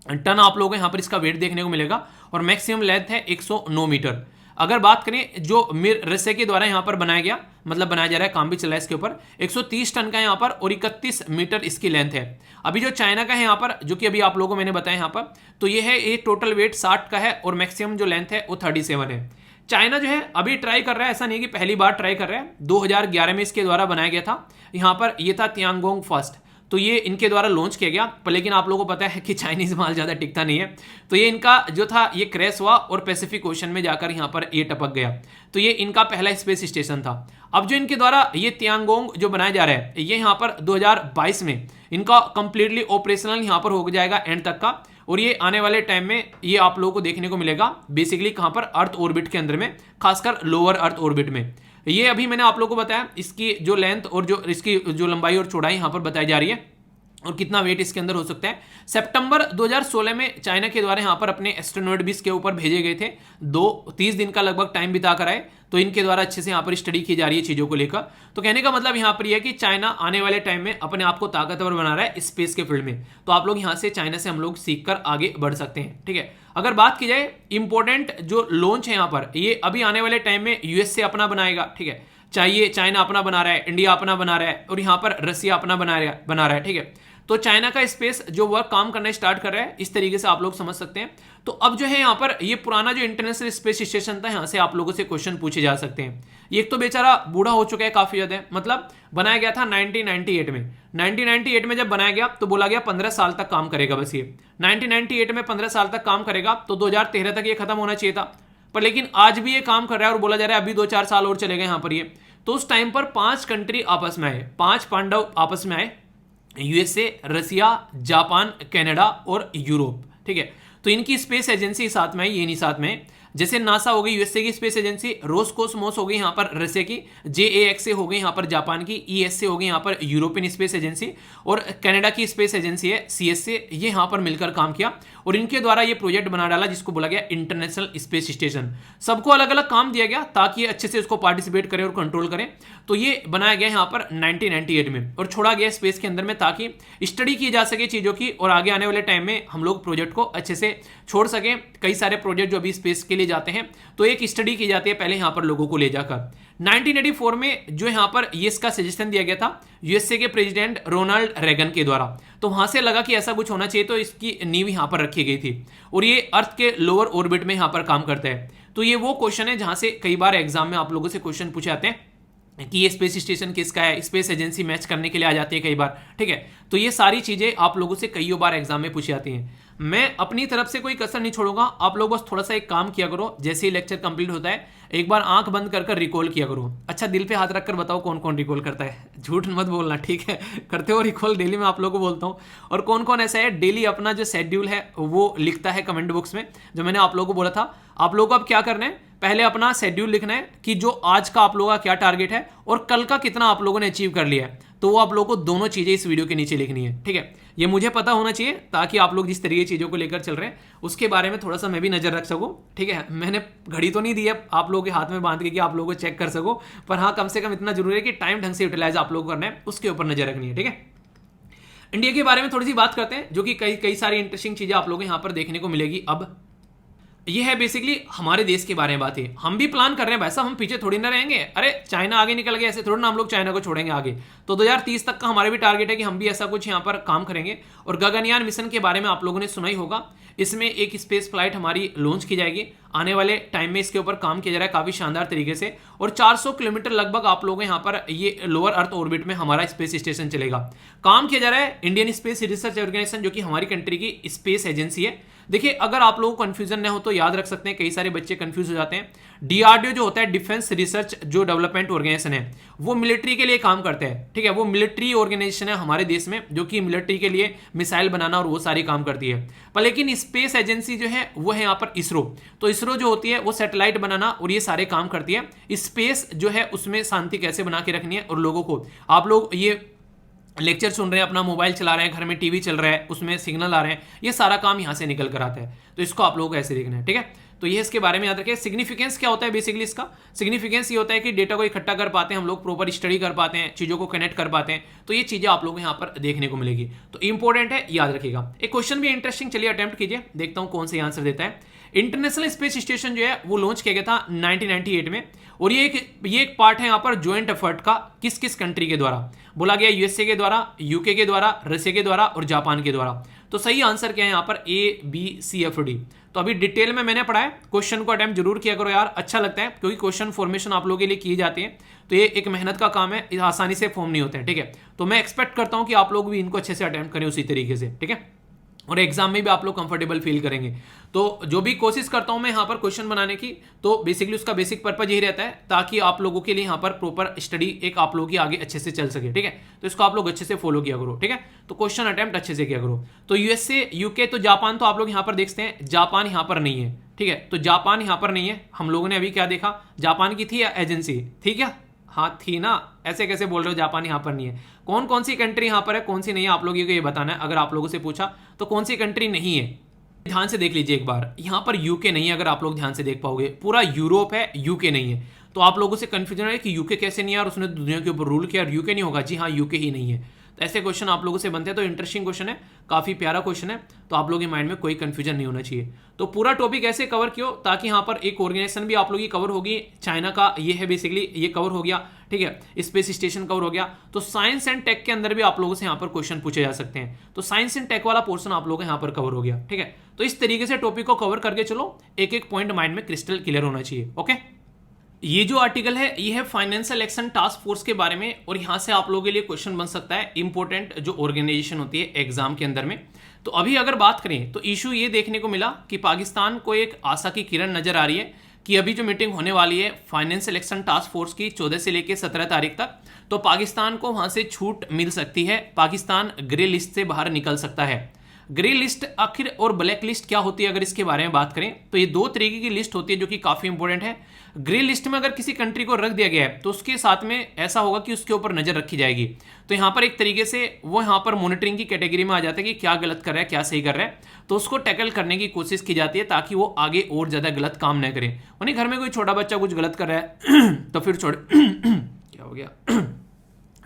टन आप लोगों को यहाँ पर इसका वेट देखने को मिलेगा और मैक्सिमम लेंथ है 109 मीटर। अगर बात करें जो रसिया के द्वारा यहाँ पर बनाया गया, मतलब बनाया जा रहा है, काम भी चल रहा है इसके ऊपर, 130 टन का यहाँ पर और 31 मीटर इसकी लेंथ है। अभी जो चाइना का है यहाँ पर, जो कि अभी आप लोगों को मैंने बताया यहाँ पर, तो ये है ये टोटल वेट 60 का है और मैक्सिमम जो लेंथ है वो 37 है। चाइना जो है अभी ट्राई कर रहा है, ऐसा नहीं कि पहली बार ट्राई कर रहा है, 2011 में इसके द्वारा बनाया गया था। यहाँ पर ये था तियांगोंग फर्स्ट, तो ये इनके द्वारा लॉन्च किया गया, पर लेकिन आप लोगों को पता है कि चाइनीज माल ज्यादा टिकता नहीं है, तो ये इनका जो था ये क्रैश हुआ और पैसिफिक ओशन में जाकर यहाँ पर ये टपक गया। तो ये इनका पहला स्पेस स्टेशन था। अब जो इनके द्वारा ये तियांगोंग जो बनाया जा रहा है, ये यहाँ पर 2022 में इनका कंप्लीटली ऑपरेशनल यहाँ पर हो जाएगा एंड तक का, और ये आने वाले टाइम में ये आप लोगों को देखने को मिलेगा बेसिकली कहाँ पर, अर्थ ऑर्बिट के अंदर में, खासकर लोअर अर्थ ऑर्बिट में। ये अभी मैंने आप लोगों को बताया इसकी जो लेंथ और जो इसकी जो लंबाई और चौड़ाई यहाँ पर बताई जा रही है और कितना वेट इसके अंदर हो सकता है। सितंबर 2016 में चाइना के द्वारा यहाँ पर अपने एस्ट्रोनॉट भी इसके ऊपर भेजे गए थे, 30 दिन का लगभग टाइम बिता कर आए। तो इनके द्वारा अच्छे से यहाँ पर स्टडी की जा रही है चीज़ों को लेकर। तो कहने का मतलब यहाँ पर यह है कि चाइना आने वाले टाइम में अपने आप को ताकतवर बना रहा है स्पेस के फील्ड में। तो आप लोग यहाँ से चाइना से हम लोग सीख कर आगे बढ़ सकते हैं, ठीक है। अगर बात की जाए इंपॉर्टेंट जो लॉन्च है यहाँ पर, ये अभी आने वाले टाइम में यूएसए अपना बनाएगा, ठीक है। चाहिए चाइना अपना बना रहा है, इंडिया अपना बना रहा है और यहाँ पर रसिया अपना बना रहा है, ठीक है। तो चाइना का स्पेस जो वर्क काम करना स्टार्ट कर रहा है, इस तरीके से आप लोग समझ सकते हैं। तो अब जो है यहाँ पर ये पुराना जो इंटरनेशनल स्पेस स्टेशन था, यहाँ से आप लोगों से क्वेश्चन पूछे जा सकते हैं। एक तो बेचारा बूढ़ा हो चुका है काफी ज्यादा, मतलब बनाया गया था 1998 में। 1998 में जब बनाया गया तो बोला गया 15 साल तक काम करेगा बस ये। 1998 में 15 साल तक काम करेगा तो 2013 तक ये खत्म होना चाहिए था, पर लेकिन आज भी ये काम कर रहा है और बोला जा रहा है अभी 2-4 साल और चलेगा यहाँ पर ये। तो उस टाइम पर 5 कंट्री आपस में आए, 5 पांडव आपस में आए, यूएसए, रसिया, जापान, कनाडा और यूरोप, ठीक है। तो इनकी स्पेस एजेंसी साथ में आई, ये नहीं साथ में। जैसे नासा हो गई यूएसए की स्पेस एजेंसी, रोसकोसमोस हो गई यहाँ पर रसिया की, जेएएक्सए हो गई यहाँ पर जापान की, ईएसए हो गई यहाँ पर यूरोपियन स्पेस एजेंसी और कनाडा की स्पेस एजेंसी है सीएसए, ये यहाँ पर मिलकर काम किया और इनके द्वारा ये प्रोजेक्ट बना डाला जिसको बोला गया इंटरनेशनल स्पेस स्टेशन। सबको अलग अलग काम दिया गया ताकि अच्छे से उसको पार्टिसिपेट करें और कंट्रोल करें। तो ये बनाया गया यहाँ पर 1998 में और छोड़ा गया स्पेस के अंदर में ताकि स्टडी की जा सके चीज़ों की और आगे आने वाले टाइम में हम लोग प्रोजेक्ट को अच्छे से छोड़ सकें। कई सारे प्रोजेक्ट जो अभी स्पेस के लिए जाते हैं तो एक स्टडी की जाती है पहले यहाँ पर लोगों को ले जाकर। 1984 में जो यहाँ पर ये इसका सजेशन दिया गया था यूएसए के प्रेसिडेंट रोनाल्ड रेगन के द्वारा, तो वहां से लगा कि ऐसा कुछ होना चाहिए, तो इसकी नींव यहाँ पर रखी गई थी और ये अर्थ के लोअर ऑर्बिट में यहाँ पर काम करता है। तो ये वो क्वेश्चन है जहां से कई बार एग्जाम में आप लोगों से क्वेश्चन पूछे जाते हैं कि ये स्पेस स्टेशन किसका है, स्पेस एजेंसी मैच करने के लिए आ जाती है कई बार, ठीक है। तो ये सारी चीजें आप लोगों से कई बार एग्जाम में पूछी जाती हैं। मैं अपनी तरफ से कोई कसर नहीं छोड़ूंगा, आप लोग बस थोड़ा सा एक काम किया करो, जैसे ही लेक्चर कंप्लीट होता है एक बार आंख बंद कर रिकॉल किया करो। अच्छा दिल पे हाथ रखकर बताओ कौन कौन रिकॉल करता है, झूठ मत बोलना, ठीक है। करते हो रिकॉल डेली, मैं आप लोगों को बोलता हूँ। और कौन कौन ऐसा है डेली अपना जो शेड्यूल है वो लिखता है कमेंट बॉक्स में, जो मैंने आप लोगों को बोला था। आप लोगों को अब क्या करना है, पहले अपना शेड्यूल लिखना है कि जो आज का आप लोगों का क्या टारगेट है और कल का कितना आप लोगों ने अचीव कर लिया है। तो वो आप लोगों को दोनों चीजें इस वीडियो के नीचे लिखनी है, ठीक है। ये मुझे पता होना चाहिए ताकि आप लोग जिस तरीके चीजों को लेकर चल रहे हैं उसके बारे में थोड़ा सा मैं भी नजर रख सकूं, ठीक है। मैंने घड़ी तो नहीं दी है आप लोगों के हाथ में बांध के कि आप लोगों को चेक कर सको, पर हाँ कम से कम इतना जरूरी है कि टाइम ढंग से यूटिलाइज आप लोग करना है, उसके ऊपर नजर रखनी है, ठीक है। इंडिया के बारे में थोड़ी सी बात करते हैं, जो कि कई सारी इंटरेस्टिंग चीजें आप लोगों को यहाँ पर देखने को मिलेगी। अब ये है बेसिकली हमारे देश के बारे में बात है। हम भी प्लान कर रहे हैं भाई साहब, हम पीछे थोड़ी ना रहेंगे। अरे चाइना आगे निकल गया, ऐसे थोड़ी ना हम लोग चाइना को छोड़ेंगे आगे। तो 2030 तक का हमारा भी टारगेट है कि हम भी ऐसा कुछ यहाँ पर काम करेंगे। और गगनयान मिशन के बारे में आप लोगों ने सुना ही होगा, इसमें एक स्पेस फ्लाइट हमारी लॉन्च की जाएगी आने वाले टाइम में। इसके ऊपर काम किया जा रहा है काफी शानदार तरीके से और 400 किलोमीटर लगभग आप लोग यहाँ पर ये लोअर अर्थ ऑर्बिट में हमारा स्पेस स्टेशन चलेगा। काम किया जा रहा है इंडियन स्पेस रिसर्च ऑर्गेनाइजेशन, जो कि हमारी कंट्री की स्पेस एजेंसी है। देखिए अगर आप लोगों को कंफ्यूजन न हो तो याद रख सकते हैं, कई सारे बच्चे कंफ्यूज हो जाते हैं। डीआरडीओ जो होता है डिफेंस रिसर्च जो डेवलपमेंट ऑर्गेनाइजेशन है, वो मिलिट्री के लिए काम करता है, ठीक है। वो मिलिट्री ऑर्गेनाइजेशन है हमारे देश में, जो कि मिलिट्री के लिए मिसाइल बनाना और वो सारी काम करती है। पर लेकिन स्पेस एजेंसी जो है वो है यहाँ पर इसरो। तो इसरो जो होती है वो सैटेलाइट बनाना और ये सारे काम करती है। स्पेस जो है उसमें शांति कैसे बना के रखनी है और लोगों को, आप लोग ये लेक्चर सुन रहे हैं, अपना मोबाइल चला रहे हैं, घर में टीवी चल रहा है, उसमें सिग्नल आ रहे हैं, ये सारा काम यहाँ से निकल कर आता है। तो इसको आप लोगों को ऐसे देखना है, ठीक है। तो ये इसके बारे में याद रखें। सिग्निफिकेंस क्या होता है बेसिकली इसका? सिग्निफिकेंस ये होता है कि डेटा को इकट्ठा कर पाते हैं हम लोग, प्रॉपर स्टडी कर पाते हैं, चीज़ों को कनेक्ट कर पाते हैं। तो ये चीज़ें आप लोगों को यहाँ पर देखने को मिलेगी, तो इंपॉर्टेंट है, याद रखिएगा। एक क्वेश्चन भी इंटरेस्टिंग, चलिए अटेम्प्ट कीजिए, देखता हूँ कौन से आंसर देता है। इंटरनेशनल स्पेस स्टेशन जो है वो लॉन्च किया गया था 1998 में और ये एक पार्ट है यहाँ पर ज्वाइंट एफर्ट का। किस किस कंट्री के द्वारा? बोला गया यूएसए के द्वारा, यूके के द्वारा, रशिया के द्वारा और जापान के द्वारा। तो सही आंसर क्या है यहाँ पर? ABCFD। तो अभी डिटेल में मैंने पढ़ा है, क्वेश्चन को अटेम्प्ट जरूर किया करो यार, अच्छा लगता है क्योंकि क्वेश्चन फॉर्मेशन आप लोगों के लिए की जाती है। तो ये एक मेहनत का काम है, आसानी से फॉर्म नहीं होते हैं, ठीक है। तो मैं एक्सपेक्ट करता हूँ कि आप लोग भी इनको अच्छे से अटेम्प्ट करें उसी तरीके से, ठीक है। और एग्जाम में भी आप लोग कंफर्टेबल फील करेंगे। तो जो भी कोशिश करता हूं मैं यहाँ पर क्वेश्चन बनाने की, तो बेसिकली उसका बेसिक पर्पज यही रहता है ताकि आप लोगों के लिए यहाँ पर प्रॉपर स्टडी एक आप लोगों की आगे अच्छे से चल सके, ठीक है। तो इसको आप लोग अच्छे से फॉलो किया करो, ठीक है। तो क्वेश्चन अटेम्प्ट अच्छे से किया करो। तो यूएसए, यूके, तो जापान, तो आप लोग यहाँ पर देखते हैं जापान यहाँ पर नहीं है, ठीक है। तो जापान यहाँ पर नहीं है। हम लोगों ने अभी क्या देखा, जापान की थी या एजेंसी थी क्या? हाँ थी ना, ऐसे कैसे बोल रहे हो जापान यहाँ पर नहीं है? कौन कौन सी कंट्री यहाँ पर है, कौन सी नहीं है, आप लोगों को ये बताना है। अगर आप लोगों से पूछा तो कौन सी कंट्री नहीं है, ध्यान से देख लीजिए एक बार। यहाँ पर यूके नहीं है, अगर आप लोग ध्यान से देख पाओगे, पूरा यूरोप है, यूके नहीं है। तो आप लोगों से कंफ्यूजन है कि यूके कैसे नहीं यार, उसने दुनिया के ऊपर रूल किया और यूके नहीं होगा। जी हाँ, यूके ही नहीं है। तो ऐसे क्वेश्चन आप लोगों से बनते हैं। तो इंटरेस्टिंग क्वेश्चन है, काफी प्यारा क्वेश्चन है, तो आप लोगों के माइंड में कोई कंफ्यूजन नहीं होना चाहिए। तो पूरा टॉपिक ऐसे कवर किया ताकि यहाँ पर एक ऑर्गेनाइजेशन भी आप लोगों की कवर होगी, चाइना का ये है बेसिकली, ये कवर हो गया, ठीक है, स्पेस स्टेशन कवर हो गया। तो साइंस एंड टेक के अंदर भी आप लोगों से यहाँ पर क्वेश्चन पूछे जा सकते हैं। तो साइंस एंड टेक वाला पोर्शन आप लोगों का यहाँ पर कवर हो गया, ठीक है। तो इस तरीके से टॉपिक को कवर करके चलो, एक एक पॉइंट माइंड में क्रिस्टल क्लियर होना चाहिए। ओके, ये जो आर्टिकल है ये है फाइनेंशियल एक्शन टास्क फोर्स के बारे में, और यहां से आप लोगों के लिए क्वेश्चन बन सकता है इंपॉर्टेंट जो ऑर्गेनाइजेशन होती है एग्जाम के अंदर में। तो अभी अगर बात करें तो इशू ये देखने को मिला कि पाकिस्तान को एक आशा की किरण नजर आ रही है कि अभी जो मीटिंग होने वाली है फाइनेंशियल एक्शन टास्क फोर्स की 14 से लेकर 17 तारीख तक, तो पाकिस्तान को वहां से छूट मिल सकती है, पाकिस्तान ग्रे लिस्ट से बाहर निकल सकता है। ग्रे लिस्ट आखिर और ब्लैक लिस्ट क्या होती है, अगर इसके बारे में बात करें तो ये दो तरीके की लिस्ट होती है जो कि काफी इंपॉर्टेंट है। ग्रे लिस्ट में अगर किसी कंट्री को रख दिया गया है तो उसके साथ में ऐसा होगा कि उसके ऊपर नजर रखी जाएगी। तो यहाँ पर एक तरीके से वो यहाँ पर मॉनिटरिंग की कैटेगरी में आ जाता है कि क्या गलत कर रहा है, क्या सही कर रहा है, तो उसको टैकल करने की कोशिश की जाती है ताकि वो आगे और ज्यादा गलत काम न करे। यानी घर में कोई छोटा बच्चा कुछ गलत कर रहा है तो फिर क्या हो गया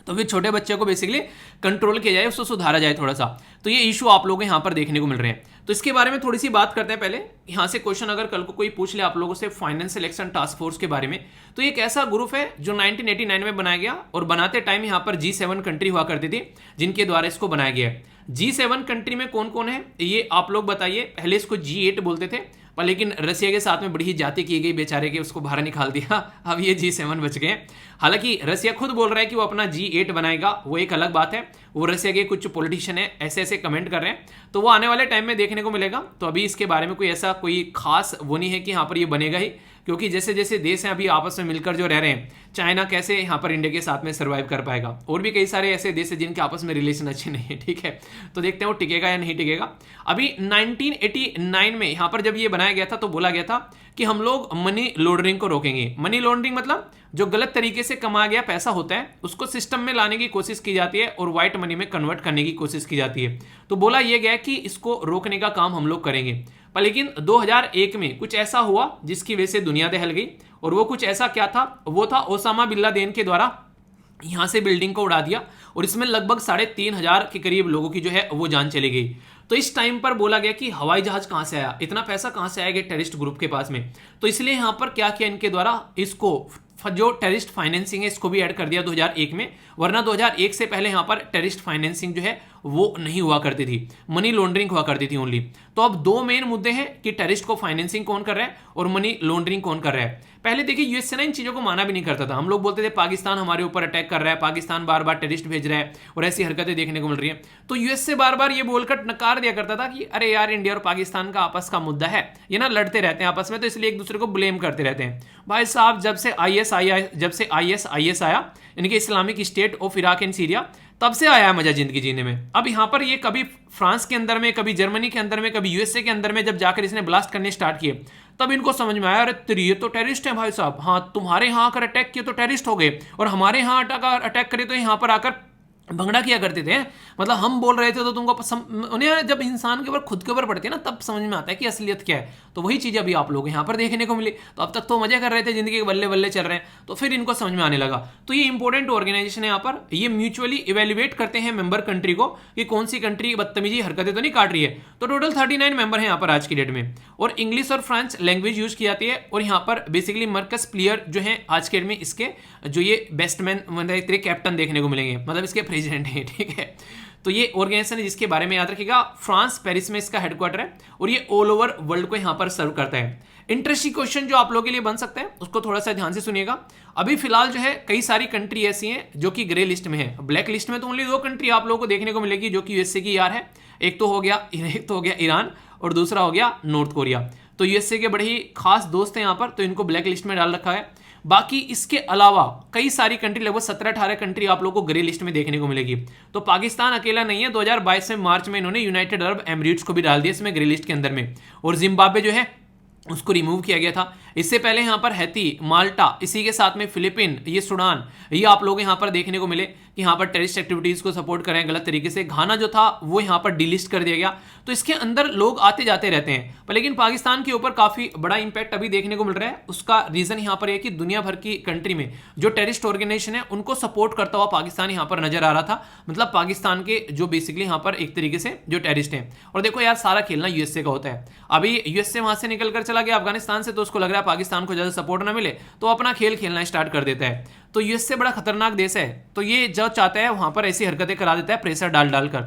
तो फिर छोटे बच्चे को बेसिकली कंट्रोल किया जाए, उसको सुधारा जाए थोड़ा सा। तो ये इशू आप लोगों को यहाँ पर देखने को मिल रहे हैं। तो इसके बारे में थोड़ी सी बात करते हैं। पहले यहाँ से क्वेश्चन अगर कल को कोई पूछ ले आप लोगों से फाइनेंशियल एक्शन टास्क फोर्स के बारे में, तो ये एक ऐसा ग्रुप है जो 1989 में बनाया गया, और बनाते टाइम यहाँ पर G7 कंट्री हुआ करती थी जिनके द्वारा इसको बनाया गया है। G7 कंट्री में कौन कौन है ये आप लोग बताइए। पहले इसको G8 बोलते थे, पर लेकिन रसिया के साथ में बड़ी ही जाति की गई, बेचारे के उसको बाहर निकाल दिया, अब ये G7 बच गए। हालांकि रसिया खुद बोल रहा है कि वो अपना G8 बनाएगा, वो एक अलग बात है। वो रसिया के कुछ पॉलिटिशियन है ऐसे ऐसे कमेंट कर रहे हैं, तो वो आने वाले टाइम में देखने को मिलेगा। तो अभी इसके बारे में कोई ऐसा कोई खास वो नहीं है कि यहाँ पर ये बनेगा ही, क्योंकि जैसे जैसे देश हैं अभी आपस में मिलकर जो रह रहे हैं, चाइना कैसे यहाँ पर इंडिया के साथ में सर्वाइव कर पाएगा, और भी कई सारे ऐसे देश हैं जिनके आपस में रिलेशन अच्छे नहीं है, ठीक है। तो देखते हैं वो टिकेगा या नहीं टिकेगा। अभी 1989 में यहाँ पर जब ये बनाया गया था तो बोला गया था कि हम लोग मनी लॉन्ड्रिंग को रोकेंगे। मनी लॉन्ड्रिंग मतलब जो गलत तरीके से कमाया गया पैसा होता है उसको सिस्टम में लाने की कोशिश की जाती है और व्हाइट मनी में कन्वर्ट करने की कोशिश की जाती है। तो बोला यह गया कि इसको रोकने का काम हम लोग करेंगे। पर लेकिन 2001 में कुछ ऐसा हुआ जिसकी वजह से दुनिया दहल गई, और वो कुछ ऐसा क्या था, वो था ओसामा बिन लादेन के द्वारा यहां से बिल्डिंग को उड़ा दिया, और इसमें लगभग 3,500 के करीब लोगों की जो है वो जान चली गई। तो इस टाइम पर बोला गया कि हवाई जहाज कहां से आया, इतना पैसा कहां से आएगा टेररिस्ट ग्रुप के पास में। तो इसलिए यहां पर क्या किया इनके द्वारा, इसको जो टेररिस्ट फाइनेंसिंग है इसको भी ऐड कर दिया 2001 में, वरना 2001 से पहले यहां पर टेररिस्ट फाइनेंसिंग जो है वो नहीं हुआ करती थी, मनी लॉन्ड्रिंग हुआ करती थी ओनली। तो अब दो मेन मुद्दे हैं कि टेररिस्ट को फाइनेंसिंग कौन कर रहा है और मनी लॉन्ड्रिंग कौन कर रहा है। पहले देखिए यूएसए ना इन चीजों को माना भी नहीं करता था। हम लोग बोलते थे पाकिस्तान हमारे ऊपर अटैक कर रहा है, पाकिस्तान बार बार टेररिस्ट भेज रहा है और ऐसी हरकतें देखने को मिल रही है। तो यूएसए बार बार ये बोलकर नकार दिया करता था कि अरे यार इंडिया और पाकिस्तान का आपस का मुद्दा है, ये ना लड़ते रहते हैं आपस में, तो इसलिए एक दूसरे को ब्लेम करते रहते हैं। भाई साहब जब से IS आया, इनके Islamic state of Iraq and Syria, तब से आया है मजा जिंदगी जीने में। अब यहाँ पर ये कभी फ्रांस के अंदर में, कभी जर्मनी के अंदर में, कभी यूएसए के अंदर में जब जाकर इसने ब्लास्ट करने स्टार्ट किए, तब इनको समझ में आया अरे ये तो टेररिस्ट है भाई साहब। हाँ, तुम्हारे यहाँ आकर अटैक किए तो टेररिस्ट हो गए, और हमारे यहाँ अटैक करे तो यहाँ पर आकर भंगड़ा किया करते थे। मतलब हम बोल रहे थे तो तुमको उन्हें जब इंसान के ऊपर खुद के ऊपर पड़ती है ना, तब समझ में आता है कि असलियत क्या है। तो वही चीज़ अभी आप लोग यहाँ पर देखने को मिली। तो अब तक तो मजे कर रहे थे, जिंदगी के बल्ले बल्ले चल रहे हैं, तो फिर इनको समझ में आने लगा। तो ये इंपॉर्टेंट ऑर्गेनाइजेशन है, यहाँ पर ये म्यूचुअली इवेल्युएट करते हैं मेंबर कंट्री को कि कौन सी कंट्री बदतमीजी हरकतें तो नहीं काट रही है। तो टोटल 39 मेंबर हैं यहाँ पर आज की डेट में, और इंग्लिश और फ्रेंच लैंग्वेज यूज की जाती है। और यहाँ पर बेसिकली मर्कस प्लेयर जो है आज के डेट में इसके जो ये बेस्टमैन मतलब कैप्टन देखने को मिलेंगे, मतलब इसके प्रेसिडेंट है, ठीक है। तो ये ऑर्गेनाइजेशन है जिसके बारे में याद रखिएगा, फ्रांस पेरिस में इसका हेडक्वार्टर है, और ये ऑल ओवर वर्ल्ड को यहां पर सर्व करता है। इंटरेस्टिंग क्वेश्चन जो आप लोगों के लिए बन सकता है उसको थोड़ा सा ध्यान से सुनिएगा। अभी फिलहाल जो है कई सारी कंट्री ऐसी हैं जो कि ग्रे लिस्ट में है। ब्लैक लिस्ट में तो ओनली 2 कंट्री आप लोगों को देखने को मिलेगी जो कि यूएसए की यार है, एक तो हो गया ईरान और दूसरा हो गया नॉर्थ कोरिया। तो यूएसए के बड़े ही खास दोस्त हैं यहाँ पर, तो इनको ब्लैक लिस्ट में डाल रखा है। बाकी इसके अलावा कई सारी कंट्री, लगभग 17-18 कंट्री आप लोगों को ग्रे लिस्ट में देखने को मिलेगी। तो पाकिस्तान अकेला नहीं है, 2022 में मार्च में इन्होंने यूनाइटेड अरब एमिरेट्स को भी डाल दिया इसमें ग्रे लिस्ट के अंदर में, और जिम्बाब्वे जो है उसको रिमूव किया गया था। इससे पहले यहाँ पर हैती, माल्टा, इसी के साथ में फिलीपीन, ये सूडान, ये आप लोग यहाँ पर देखने को मिले कि यहाँ पर टेररिस्ट एक्टिविटीज़ को सपोर्ट कर रहे हैं गलत तरीके से। घाना जो था वो यहाँ पर डिलिस्ट कर दिया गया। तो इसके अंदर लोग आते जाते रहते हैं, पर लेकिन पाकिस्तान के ऊपर काफ़ी बड़ा इंपैक्ट अभी देखने को मिल रहा है। उसका रीज़न यहाँ पर है कि दुनिया भर की कंट्री में जो टेररिस्ट ऑर्गेनाइजेशन है उनको सपोर्ट करता हुआ पाकिस्तान यहाँ पर नजर आ रहा था, मतलब पाकिस्तान के जो बेसिकली यहाँ पर एक तरीके से जो टेररिस्ट हैं। और देखो यार, सारा खेलना यूएसए का होता है। अभी यूएसए वहां से निकल कर चला गया अफगानिस्तान से, तो उसको लग रहा है पाकिस्तान को ज़्यादा सपोर्ट ना मिले तो अपना खेल खेलना स्टार्ट कर देता है। तो यूएसए बड़ा खतरनाक देश है, तो ये जो चाहता है वहां पर ऐसी हरकतें करा देता है प्रेशर डाल डालकर।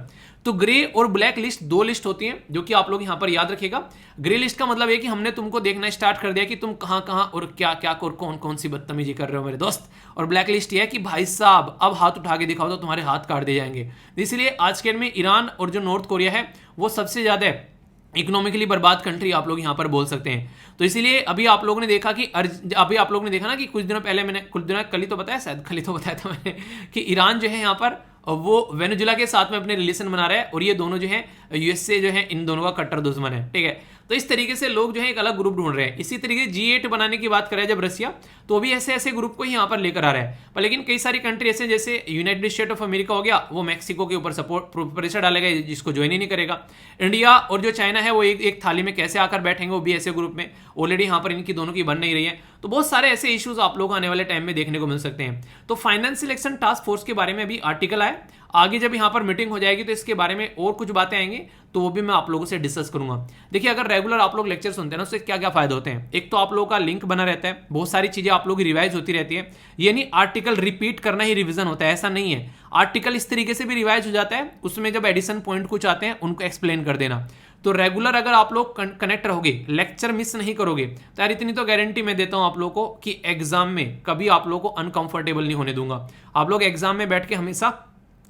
तो ग्रे और ब्लैक लिस्ट दो लिस्ट होती हैं, जो कि आप लोग यहां पर याद रखिएगा। ग्रे लिस्ट का मतलब है कि हमने तुमको देखना स्टार्ट कर दिया कि तुम कहां कहां और क्या क्या और कौन कौन सी बदतमीजी कर रहे हो मेरे दोस्त। और ब्लैक लिस्ट ये है कि भाई साहब अब हाथ उठा के दिखाओ तो तुम्हारे हाथ काट दिए जाएंगे। इसलिए आज के दिन में ईरान और जो नॉर्थ कोरिया है वो सबसे ज्यादा इकोनॉमिकली बर्बाद कंट्री आप लोग यहां पर बोल सकते हैं। तो इसीलिए अभी आप लोगों ने देखा कि ना कि कुछ दिनों पहले मैंने कल ही तो बताया, शायद कल ही तो बताया था मैंने, कि ईरान जो है यहाँ पर वो वेनेजुला के साथ में अपने रिलेशन बना रहा है, और ये दोनों जो है यूएसए जो है इन दोनों का कट्टर दुश्मन है। ठीक है, तो इस तरीके से लोग जो है एक अलग ग्रुप ढूंढ रहे हैं। इसी तरीके से G8 बनाने की बात कर रहा है जब रसिया, तो भी ऐसे ऐसे ग्रुप को ही यहाँ पर लेकर आ रहा है। पर लेकिन कई सारी कंट्री ऐसे जैसे यूनाइटेड स्टेट ऑफ अमेरिका हो गया, वो मैक्सिको के ऊपर सपोर्ट प्रेशर डालेगा जिसको ज्वाइन ही नहीं करेगा। इंडिया और जो चाइना है वो एक थाली में कैसे आकर बैठेंगे, वो भी ऐसे ग्रुप में। ऑलरेडी यहाँ पर इनकी दोनों की बन नहीं रही है। तो बहुत सारे ऐसे इश्यूज आप लोग आने वाले टाइम में देखने को मिल सकते हैं। तो फाइनेंशियल एक्शन टास्क फोर्स के बारे में अभी आर्टिकल आया, आगे जब यहाँ पर मीटिंग हो जाएगी तो इसके बारे में और कुछ बातें आएंगी, तो वो भी मैं आप लोगों से डिस्कस करूंगा। देखिए, अगर रेगुलर आप लोग लेक्चर सुनते हैं ना, उससे क्या क्या फायदा होते हैं। एक तो आप लोगों का लिंक बना रहता है, बहुत सारी चीजें आप लोगों की रिवाइज होती रहती है। ये नहीं आर्टिकल रिपीट करना ही रिवीजन होता है, ऐसा नहीं है। आर्टिकल इस तरीके से भी रिवाइज हो जाता है, उसमें जब एडिशन पॉइंट कुछ आते हैं उनको एक्सप्लेन कर देना। तो रेगुलर अगर आप लोग कनेक्ट रहोगे, लेक्चर मिस नहीं करोगे, तो यार इतनी तो गारंटी मैं देता हूं आप लोगों को कि एग्जाम में कभी आप लोगों को अनकंफर्टेबल नहीं होने दूंगा। आप लोग एग्जाम में बैठ के हमेशा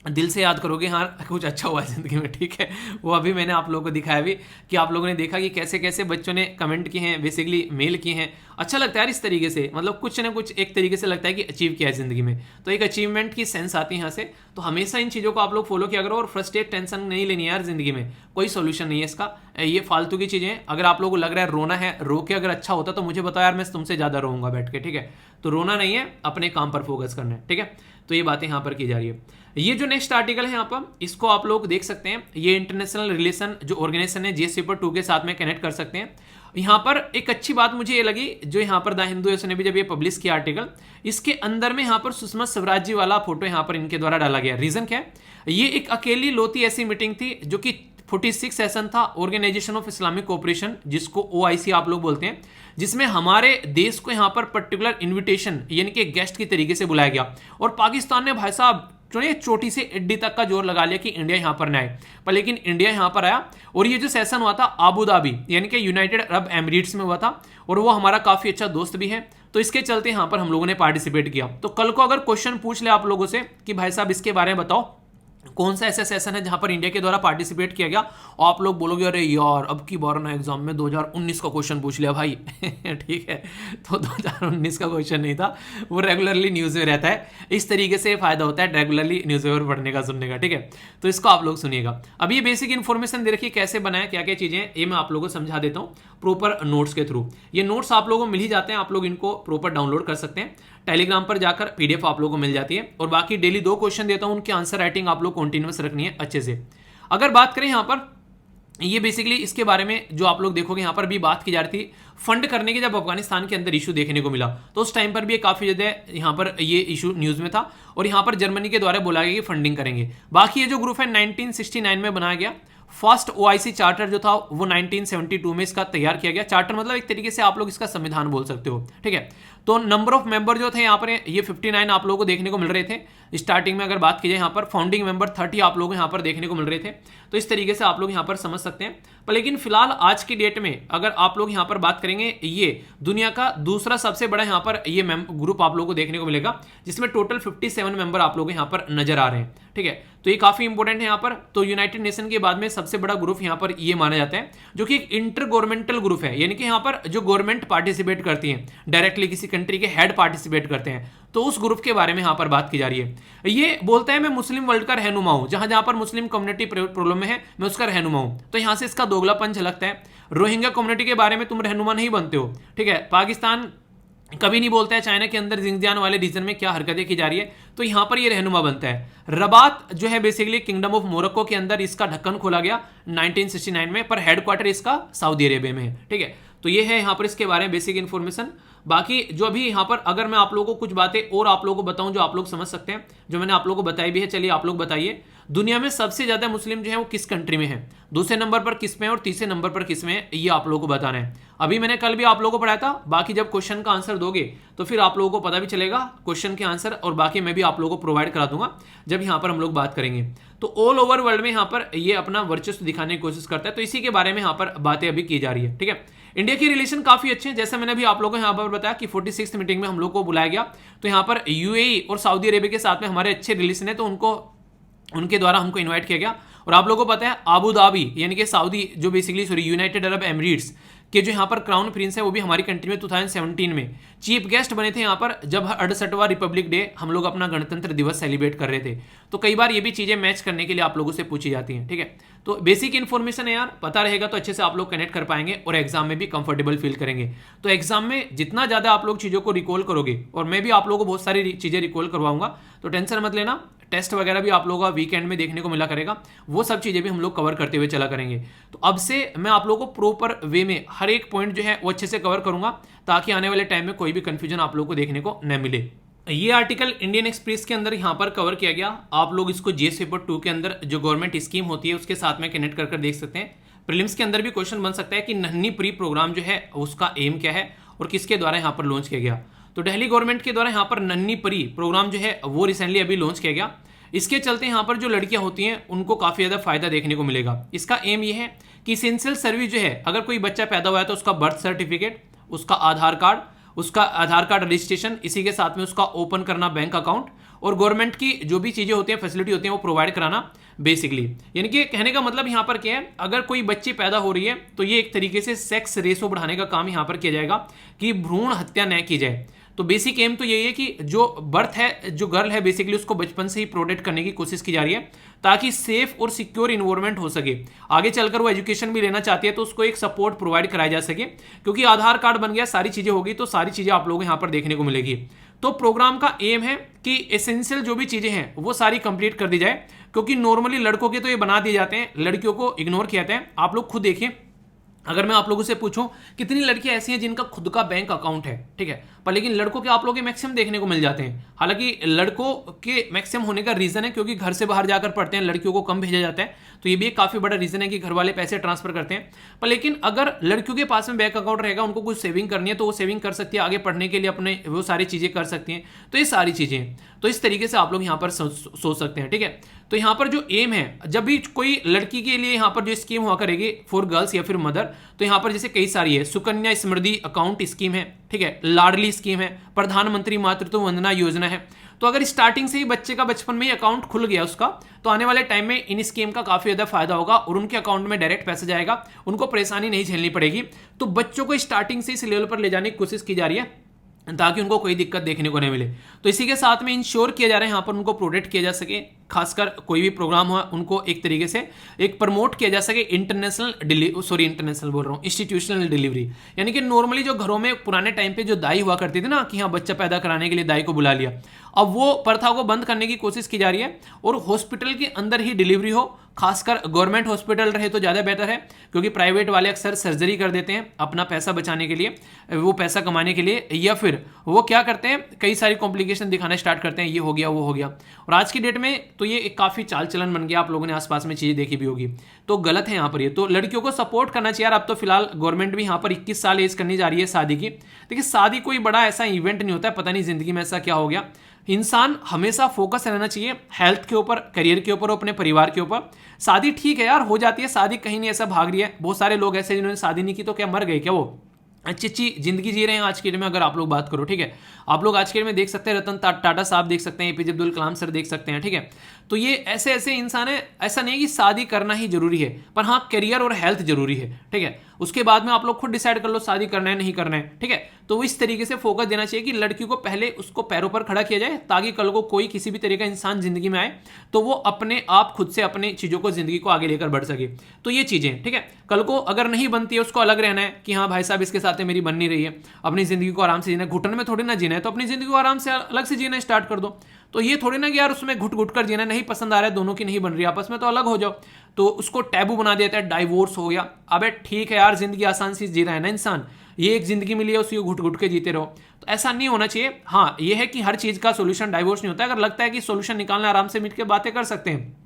दिल से याद करोगे हाँ कुछ अच्छा हुआ है जिंदगी में। ठीक है, वो अभी मैंने आप लोगों को दिखाया भी कि आप लोगों ने देखा कि कैसे कैसे बच्चों ने कमेंट किए हैं, बेसिकली मेल किए हैं। अच्छा लगता है यार इस तरीके से, मतलब कुछ ना कुछ एक तरीके से लगता है कि अचीव किया है जिंदगी में, तो एक अचीवमेंट की सेंस आती है यहाँ से। तो हमेशा इन चीज़ों को आप लोग फॉलो किया करो, और फ्रस्ट्रेट टेंशन नहीं लेनी है यार जिंदगी में, कोई सोल्यूशन नहीं है इसका। ये फालतू की चीज़ें हैं। अगर आप लोगों को लग रहा है रोना है, रो के अगर अच्छा होता तो मुझे बताओ यार, मैं तुमसे ज़्यादा रोऊंगा बैठ के। ठीक है, तो रोना नहीं है, अपने काम पर फोकस करना है। ठीक है, तो ये बातें यहाँ पर की जा रही है। ये जो नेक्स्ट आर्टिकल है यहाँ पर, इसको आप लोग देख सकते हैं। ये इंटरनेशनल रिलेशन जो ऑर्गेनाइजेशन है जीएस पेपर 2 के साथ में कनेक्ट कर सकते हैं। यहाँ पर एक अच्छी बात मुझे ये लगी, जो यहाँ पर द हिंदू ने भी जब ये पब्लिश किया आर्टिकल, इसके अंदर में यहाँ पर सुषमा स्वराज जी वाला फोटो यहाँ पर इनके द्वारा डाला गया। रीजन क्या है, ये एक अकेली लोती ऐसी मीटिंग थी जो कि 46 सेशन था, ऑर्गेनाइजेशन ऑफ इस्लामिक कोऑपरेशन, जिसको OIC आप लोग बोलते हैं, जिसमें हमारे देश को यहाँ पर पर्टिकुलर इन्विटेशन यानी कि गेस्ट की तरीके से बुलाया गया। और पाकिस्तान ने भाई साहब चोटी से एड्डी तक का जोर लगा लिया कि इंडिया यहाँ पर न आए, पर लेकिन इंडिया यहाँ पर आया। और ये जो सेशन हुआ था आबू धाबी यानी कि यूनाइटेड अरब एमिरेट्स में हुआ था, और वो हमारा काफ़ी अच्छा दोस्त भी है, तो इसके चलते यहाँ पर हम लोगों ने पार्टिसिपेट किया। तो कल को अगर क्वेश्चन पूछ ले आप लोगों से कि भाई साहब इसके बारे में बताओ, कौन सा ऐसा सेशन है जहां पर इंडिया के द्वारा पार्टिसिपेट किया गया, और आप लोग बोलोगे अरे यार अब की बार ना एग्जाम में 2019 का क्वेश्चन पूछ लिया भाई। ठीक है, तो 2019 का क्वेश्चन नहीं था, वो रेगुलरली न्यूज़ में रहता है। इस तरीके से फायदा होता है रेगुलरली न्यूज़पेपर पढ़ने का, सुनने का। ठीक है, तो इसको आप लोग सुनिएगा। अब ये बेसिक इन्फॉर्मेशन दे रखी, कैसे बनाया, क्या क्या चीज़ें हैं, ये मैं आप लोगों को समझा देता हूँ प्रॉपर नोट्स के थ्रू। ये नोट्स आप लोगों को मिल ही जाते हैं, आप लोग इनको प्रॉपर डाउनलोड कर सकते हैं। टेलीग्राम पर जाकर PDF आप लोगों को मिल जाती है। और बाकी डेली 2 क्वेश्चन देता हूं, उनकी आंसर राइटिंग आप लोग कंटिन्यूअस रखनी है अच्छे से। अगर बात करें यहाँ पर, ये बेसिकली इसके बारे में जो आप लोग देखोगे यहाँ पर भी बात की जा रही थी फंड करने की। जब अफगानिस्तान के अंदर इशू देखने को मिला तो उस टाइम पर भी काफ़ी ज़्यादा यहाँ पर ये इशू न्यूज़ में था, और यहाँ पर जर्मनी के द्वारा बोला गया कि फंडिंग करेंगे। बाकी ये जो ग्रुप है 1969 में बनाया गया। फर्स्ट OIC चार्टर जो था वो 1972 में इसका तैयार किया गया। चार्टर मतलब एक तरीके से आप लोग इसका संविधान बोल सकते हो। ठीक है, तो नंबर ऑफ मेंबर जो थे यहाँ पर ये 59 आप लोगों को देखने को मिल रहे थे स्टार्टिंग में। अगर बात की जाए यहाँ पर फाउंडिंग मेंबर 30 आप लोगों को यहाँ पर देखने को मिल रहे थे। तो इस तरीके से आप लोग यहाँ पर समझ सकते हैं। पर लेकिन फिलहाल आज की डेट में अगर आप लोग यहाँ पर बात करेंगे, ये दुनिया का दूसरा सबसे बड़ा यहाँ पर ये ग्रुप आप लोगों को देखने को मिलेगा, जिसमें टोटल 57 मेंबर आप लोग यहाँ पर नजर आ रहे हैं। ठीक है, तो ये काफी इंपॉर्टेंट है यहाँ पर। तो यूनाइटेड नेशन के बाद में सबसे बड़ा ग्रुप यहाँ पर ये माना जाता है, जो कि एक इंटर गवर्नमेंटल ग्रुप है, यानी कि यहाँ पर जो गवर्नमेंट पार्टिसिपेट करती है, डायरेक्टली किसी कंट्री के हेड पार्टिसिपेट करते हैं। तो उस ग्रुप के बारे में यहाँ पर बात की जा रही है। ये बोलता है मैं मुस्लिम वर्ल्ड का रहनुमा हूं, जहां जहां पर मुस्लिम कम्युनिटी प्रॉब्लम में है मैं उसका रहनुमा हूं। तो यहां से इसका दोगलापन झलकता है। रोहिंग्या कम्युनिटी के बारे में तुम रहनुमा नहीं बनते हो। ठीक है, पाकिस्तान कभी नहीं बोलता है चाइना के अंदर जिंगजियान वाले रीजन में क्या हरकतें की जा रही है। तो यहां पर ये रहनुमा बनता है। रबात जो है बेसिकली किंगडम ऑफ मोरक्को के अंदर इसका ढक्कन खोला गया 1969 में, पर हेडक्वार्टर इसका सऊदी अरेबिया में है। ठीक है, तो ये है यहाँ पर इसके बारे में बेसिक इन्फॉर्मेशन। बाकी जो अभी यहाँ पर अगर मैं आप लोगों को कुछ बातें और आप लोगों को बताऊं जो आप लोग समझ सकते हैं, जो मैंने आप लोगों को बताई भी है, चलिए आप लोग बताइए दुनिया में सबसे ज्यादा मुस्लिम जो है वो किस कंट्री में है, दूसरे नंबर पर किस में है और तीसरे नंबर पर किस में है, ये आप लोगों को बताना है। अभी मैंने कल भी आप लोगों को पढ़ाया था, बाकी जब क्वेश्चन का आंसर दोगे तो फिर आप लोगों को पता भी चलेगा क्वेश्चन के आंसर, और बाकी मैं भी आप लोगों को प्रोवाइड करा दूंगा जब यहाँ पर हम लोग बात करेंगे। तो ऑल ओवर वर्ल्ड में यहाँ पर ये अपना वर्चस्व दिखाने की कोशिश करता है, तो इसी के बारे में यहाँ पर बातें अभी की जा रही है। ठीक है, इंडिया की रिलेशन काफी अच्छे हैं, जैसे मैंने भी आप लोगों को यहाँ पर बताया कि 46th मीटिंग में हम लोग को बुलाया गया, तो यहाँ पर यूएई और सऊदी अरेबिया के साथ में हमारे अच्छे रिलेशन है, तो उनके द्वारा हमको इनवाइट किया गया। और आप लोगों को पता है आबू धाबी यानी कि सऊदी जो basically sorry United Arab Emirates के जो यहाँ पर क्राउन प्रिंस है वो भी हमारी कंट्री में 2017 में चीफ गेस्ट बने थे यहाँ पर, जब 68वां रिपब्लिक डे हम लोग अपना गणतंत्र दिवस सेलिब्रेट कर रहे थे। तो कई बार ये भी चीजें मैच करने के लिए आप लोगों से पूछी जाती हैं। ठीक है, तो बेसिक इन्फॉर्मेशन है यार, पता रहेगा तो अच्छे से आप लोग कनेक्ट कर पाएंगे और एग्जाम में भी कंफर्टेबल फील करेंगे। तो एग्जाम में जितना ज्यादा आप लोग चीजों को रिकॉल करोगे, और मैं भी आप लोगों को बहुत सारी चीजें रिकॉल करवाऊंगा, तो टेंशन मत लेना। टेस्ट वगैरह भी आप लोगों का वीकेंड में देखने को मिला करेगा, वो सब चीजें भी हम लोग कवर करते हुए चला करेंगे। तो अब से मैं आप लोगों को प्रॉपर वे में हर एक पॉइंट जो है वो अच्छे से कवर करूंगा, ताकि आने वाले टाइम में कोई भी कंफ्यूजन आप लोगों को देखने को न मिले। ये आर्टिकल इंडियन एक्सप्रेस के अंदर यहाँ पर कवर किया गया, आप लोग इसको जीएस पेपर 2 के अंदर जो गवर्नमेंट स्कीम होती है उसके साथ में कनेक्ट कर देख सकते हैं। प्रीलिम्स के अंदर भी क्वेश्चन बन सकता है कि नन्ही प्री प्रोग्राम जो है उसका एम क्या है और किसके द्वारा यहाँ पर लॉन्च किया गया। तो दिल्ली गवर्नमेंट के द्वारा यहाँ पर नन्ही प्री प्रोग्राम जो है वो रिसेंटली अभी लॉन्च किया गया। इसके चलते यहाँ पर जो लड़कियां होती हैं उनको काफी ज्यादा फायदा देखने को मिलेगा। इसका एम ये है कि इसेंशियल सर्विस जो है, अगर कोई बच्चा पैदा हुआ है तो उसका बर्थ सर्टिफिकेट, उसका आधार कार्ड रजिस्ट्रेशन, इसी के साथ में उसका ओपन करना बैंक अकाउंट, और गवर्नमेंट की जो भी चीजें होती हैं फैसिलिटी होती हैं वो प्रोवाइड कराना बेसिकली। यानी कि कहने का मतलब यहाँ पर क्या है, अगर कोई बच्ची पैदा हो रही है तो ये एक तरीके से सेक्स रेशो बढ़ाने का काम यहाँ पर किया जाएगा कि भ्रूण हत्या न की जाए। तो बेसिक एम तो यही है कि जो बर्थ है, जो गर्ल है बेसिकली उसको बचपन से ही प्रोटेक्ट करने की कोशिश की जा रही है, ताकि सेफ और सिक्योर इन्वायरमेंट हो सके। आगे चलकर वो एजुकेशन भी लेना चाहती है तो उसको एक सपोर्ट प्रोवाइड कराया जा सके, क्योंकि आधार कार्ड बन गया, सारी चीजें होगी, तो सारी चीजें आप लोगों को यहाँ पर देखने को मिलेगी। तो प्रोग्राम का एम है कि एसेंशियल जो भी चीजें हैं वो सारी कंप्लीट कर दी जाए, क्योंकि नॉर्मली लड़कों के तो ये बना दिए जाते हैं, लड़कियों को इग्नोर किया जाता है। आप लोग खुद देखिए, अगर मैं आप लोगों से पूछूं कितनी लड़कियां ऐसी हैं जिनका खुद का बैंक अकाउंट है, ठीक है, पर लेकिन लड़कों के आप लोगों के मैक्सिमम देखने को मिल जाते हैं। हालांकि लड़कों के मैक्सिमम होने का रीजन है क्योंकि घर से बाहर जाकर पढ़ते हैं, लड़कियों को कम भेजा जाता है, तो ये भी एक काफी बड़ा रीजन है कि घर वाले पैसे ट्रांसफर करते हैं। पर लेकिन अगर लड़कियों के पास में बैंक अकाउंट रहेगा, उनको कुछ सेविंग करनी है तो वो सेविंग कर सकती है, आगे पढ़ने के लिए अपने वो सारी चीजें कर सकती हैं। तो ये सारी चीजें, तो इस तरीके से आप लोग यहाँ पर सोच सकते हैं। ठीक है, तो यहाँ पर जो एम है, जब भी कोई लड़की के लिए यहाँ पर जो स्कीम हुआ करेगी फॉर गर्ल्स या फिर मदर, तो यहाँ पर जैसे कई सारी है, सुकन्या समृद्धि अकाउंट स्कीम है, ठीक है, लाडली स्कीम है, प्रधानमंत्री मातृत्व वंदना योजना है। तो अगर स्टार्टिंग से ही बच्चे का बचपन में ही अकाउंट खुल गया उसका, तो आने वाले टाइम में इन स्कीम का काफी ज्यादा फायदा होगा और उनके अकाउंट में डायरेक्ट पैसा जाएगा, उनको परेशानी नहीं झेलनी पड़ेगी। तो बच्चों को स्टार्टिंग से इस लेवल पर ले जाने की कोशिश की जा रही है ताकि उनको कोई दिक्कत देखने को नहीं मिले। तो इसी के साथ में इंश्योर किया जा रहा है यहाँ पर उनको प्रोटेक्ट किया जा सके, खासकर कोई भी प्रोग्राम हुआ उनको एक तरीके से एक प्रमोट किया जा सके इंटरनेशनल बोल रहा हूँ, इंस्टीट्यूशनल डिलीवरी। यानी कि नॉर्मली जो घरों में पुराने टाइम पे जो दाई हुआ करती थी ना कि हाँ बच्चा पैदा कराने के लिए दाई को बुला लिया, अब वो प्रथा को बंद करने की कोशिश की जा रही है और हॉस्पिटल के अंदर ही डिलीवरी हो, खासकर गवर्नमेंट हॉस्पिटल रहे तो ज़्यादा बेहतर है, क्योंकि प्राइवेट वाले अक्सर सर्जरी कर देते हैं अपना पैसा बचाने के लिए, वो पैसा कमाने के लिए, या फिर वो क्या करते हैं कई सारी कॉम्प्लिकेशन दिखाना स्टार्ट करते हैं, ये हो गया वो हो गया। और आज की डेट में तो ये एक काफ़ी चाल चलन बन गया, आप लोगों ने आसपास में चीज़ें देखी भी होगी, तो गलत है यहाँ पर ये। तो लड़कियों को सपोर्ट करना चाहिए यार। अब तो फिलहाल गवर्नमेंट भी यहाँ पर 21 साल एज करनी जा रही है शादी की। देखिए शादी कोई बड़ा ऐसा इवेंट नहीं होता है, पता नहीं जिंदगी में ऐसा क्या हो गया। इंसान हमेशा फोकस रहना चाहिए हेल्थ के ऊपर, करियर के ऊपर और अपने परिवार के ऊपर। शादी ठीक है यार, हो जाती है शादी, कहीं नहीं ऐसा भाग रही है। बहुत सारे लोग ऐसे जिन्होंने शादी नहीं की तो क्या मर गए क्या? वो अच्छी अच्छी जिंदगी जी रहे हैं आज के डेट में। अगर आप लोग बात करो, ठीक है, आप लोग आज के डेट में देख सकते हैं रतन टाटा साहब देख सकते हैं, एपीजे अब्दुल कलाम सर देख सकते हैं, ठीक है। तो ये ऐसे ऐसे इंसान है, ऐसा नहीं है कि शादी करना ही जरूरी है, पर हाँ करियर और हेल्थ जरूरी है, ठीक है। उसके बाद में आप लोग खुद डिसाइड कर लो शादी करना है नहीं करना है, ठीक है। तो इस तरीके से फोकस देना चाहिए कि लड़की को पहले उसको पैरों पर खड़ा किया जाए, ताकि कल को कोई किसी भी तरीके का इंसान जिंदगी में आए तो वो अपने आप खुद से अपनी चीजों को, जिंदगी को आगे लेकर बढ़ सके। तो ये चीजें, ठीक है। कल को अगर नहीं बनती है, उसको अलग रहना है कि हाँ भाई साहब इसके साथ मेरी बन नहीं रही है, अपनी जिंदगी को आराम से जीना, घुटन में थोड़ी ना जीना है, तो अपनी जिंदगी को आराम से अलग से जीना स्टार्ट कर दो। तो ये थोड़ी ना कि यार उसमें घुट घुट कर जीना, नहीं पसंद आ रहा है, दोनों की नहीं बन रही आपस में, तो अलग हो जाओ। तो उसको टैबू बना देता है, डाइवोर्स हो गया। अबे ठीक है यार, जिंदगी आसान से जी रहा है ना इंसान, ये एक जिंदगी मिली है, उसी को घुट घुट के जीते रहो, तो ऐसा नहीं होना चाहिए। हाँ ये है कि हर चीज का सोल्यूशन डाइवोर्स नहीं होता है। अगर लगता है कि सोल्यूशन निकालना, आराम से मिल के बातें कर सकते हैं,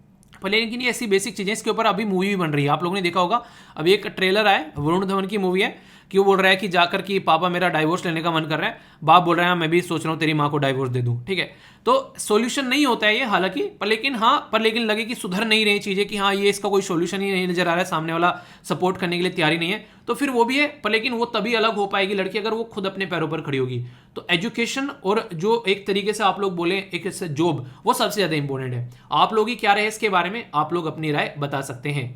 लेकिन ये ऐसी बेसिक चीजें, इसके ऊपर अभी मूवी भी बन रही है, आप लोगों ने देखा होगा। अभी एक ट्रेलर आया, वरुण धवन की मूवी है, कि वो बोल रहा है कि जाकर कि पापा मेरा डाइवोर्स लेने का मन कर रहा है, बाप बोल रहा है मैं भी सोच रहा हूँ तेरी माँ को डाइवोर्स दे दूँ, ठीक है। तो सॉल्यूशन नहीं होता है ये हालांकि, पर लेकिन लगे कि सुधर नहीं रही चीजें, कि हाँ ये इसका कोई सॉल्यूशन ही नहीं नजर आ रहा है, सामने वाला सपोर्ट करने के लिए तैयारी नहीं है, तो फिर वो भी है। पर लेकिन वो तभी अलग हो पाएगी लड़की अगर वो खुद अपने पैरों पर खड़ी होगी। तो एजुकेशन और जो एक तरीके से आप लोग बोले एक जॉब, वो सबसे ज्यादा इंपॉर्टेंट है। आप लोग ही क्या रहे इसके बारे में, आप लोग अपनी राय बता सकते हैं।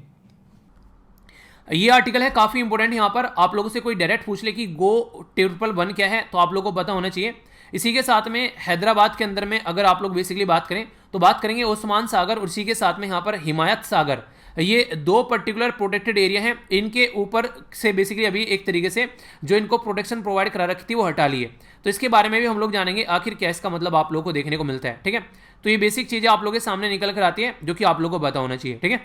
ये आर्टिकल है काफी इंपॉर्टेंट, यहां पर आप लोगों से कोई डायरेक्ट पूछ ले कि Go111 क्या है, तो आप लोगों को पता होना चाहिए। इसी के साथ में हैदराबाद के अंदर में अगर आप लोग बेसिकली बात करें तो बात करेंगे ओस्मान सागर, और इसी के साथ में यहाँ पर हिमायत सागर। ये दो पर्टिकुलर प्रोटेक्टेड एरिया हैं, इनके ऊपर से बेसिकली अभी एक तरीके से जो इनको प्रोटेक्शन प्रोवाइड करा रखी थी वो हटा ली है। तो इसके बारे में भी हम लोग जानेंगे आखिर क्या इसका मतलब आप लोगों को देखने को मिलता है, ठीक है। तो ये बेसिक चीजें आप लोगों के सामने निकल कर आती है जो कि आप लोगों को पता होना चाहिए, ठीक है।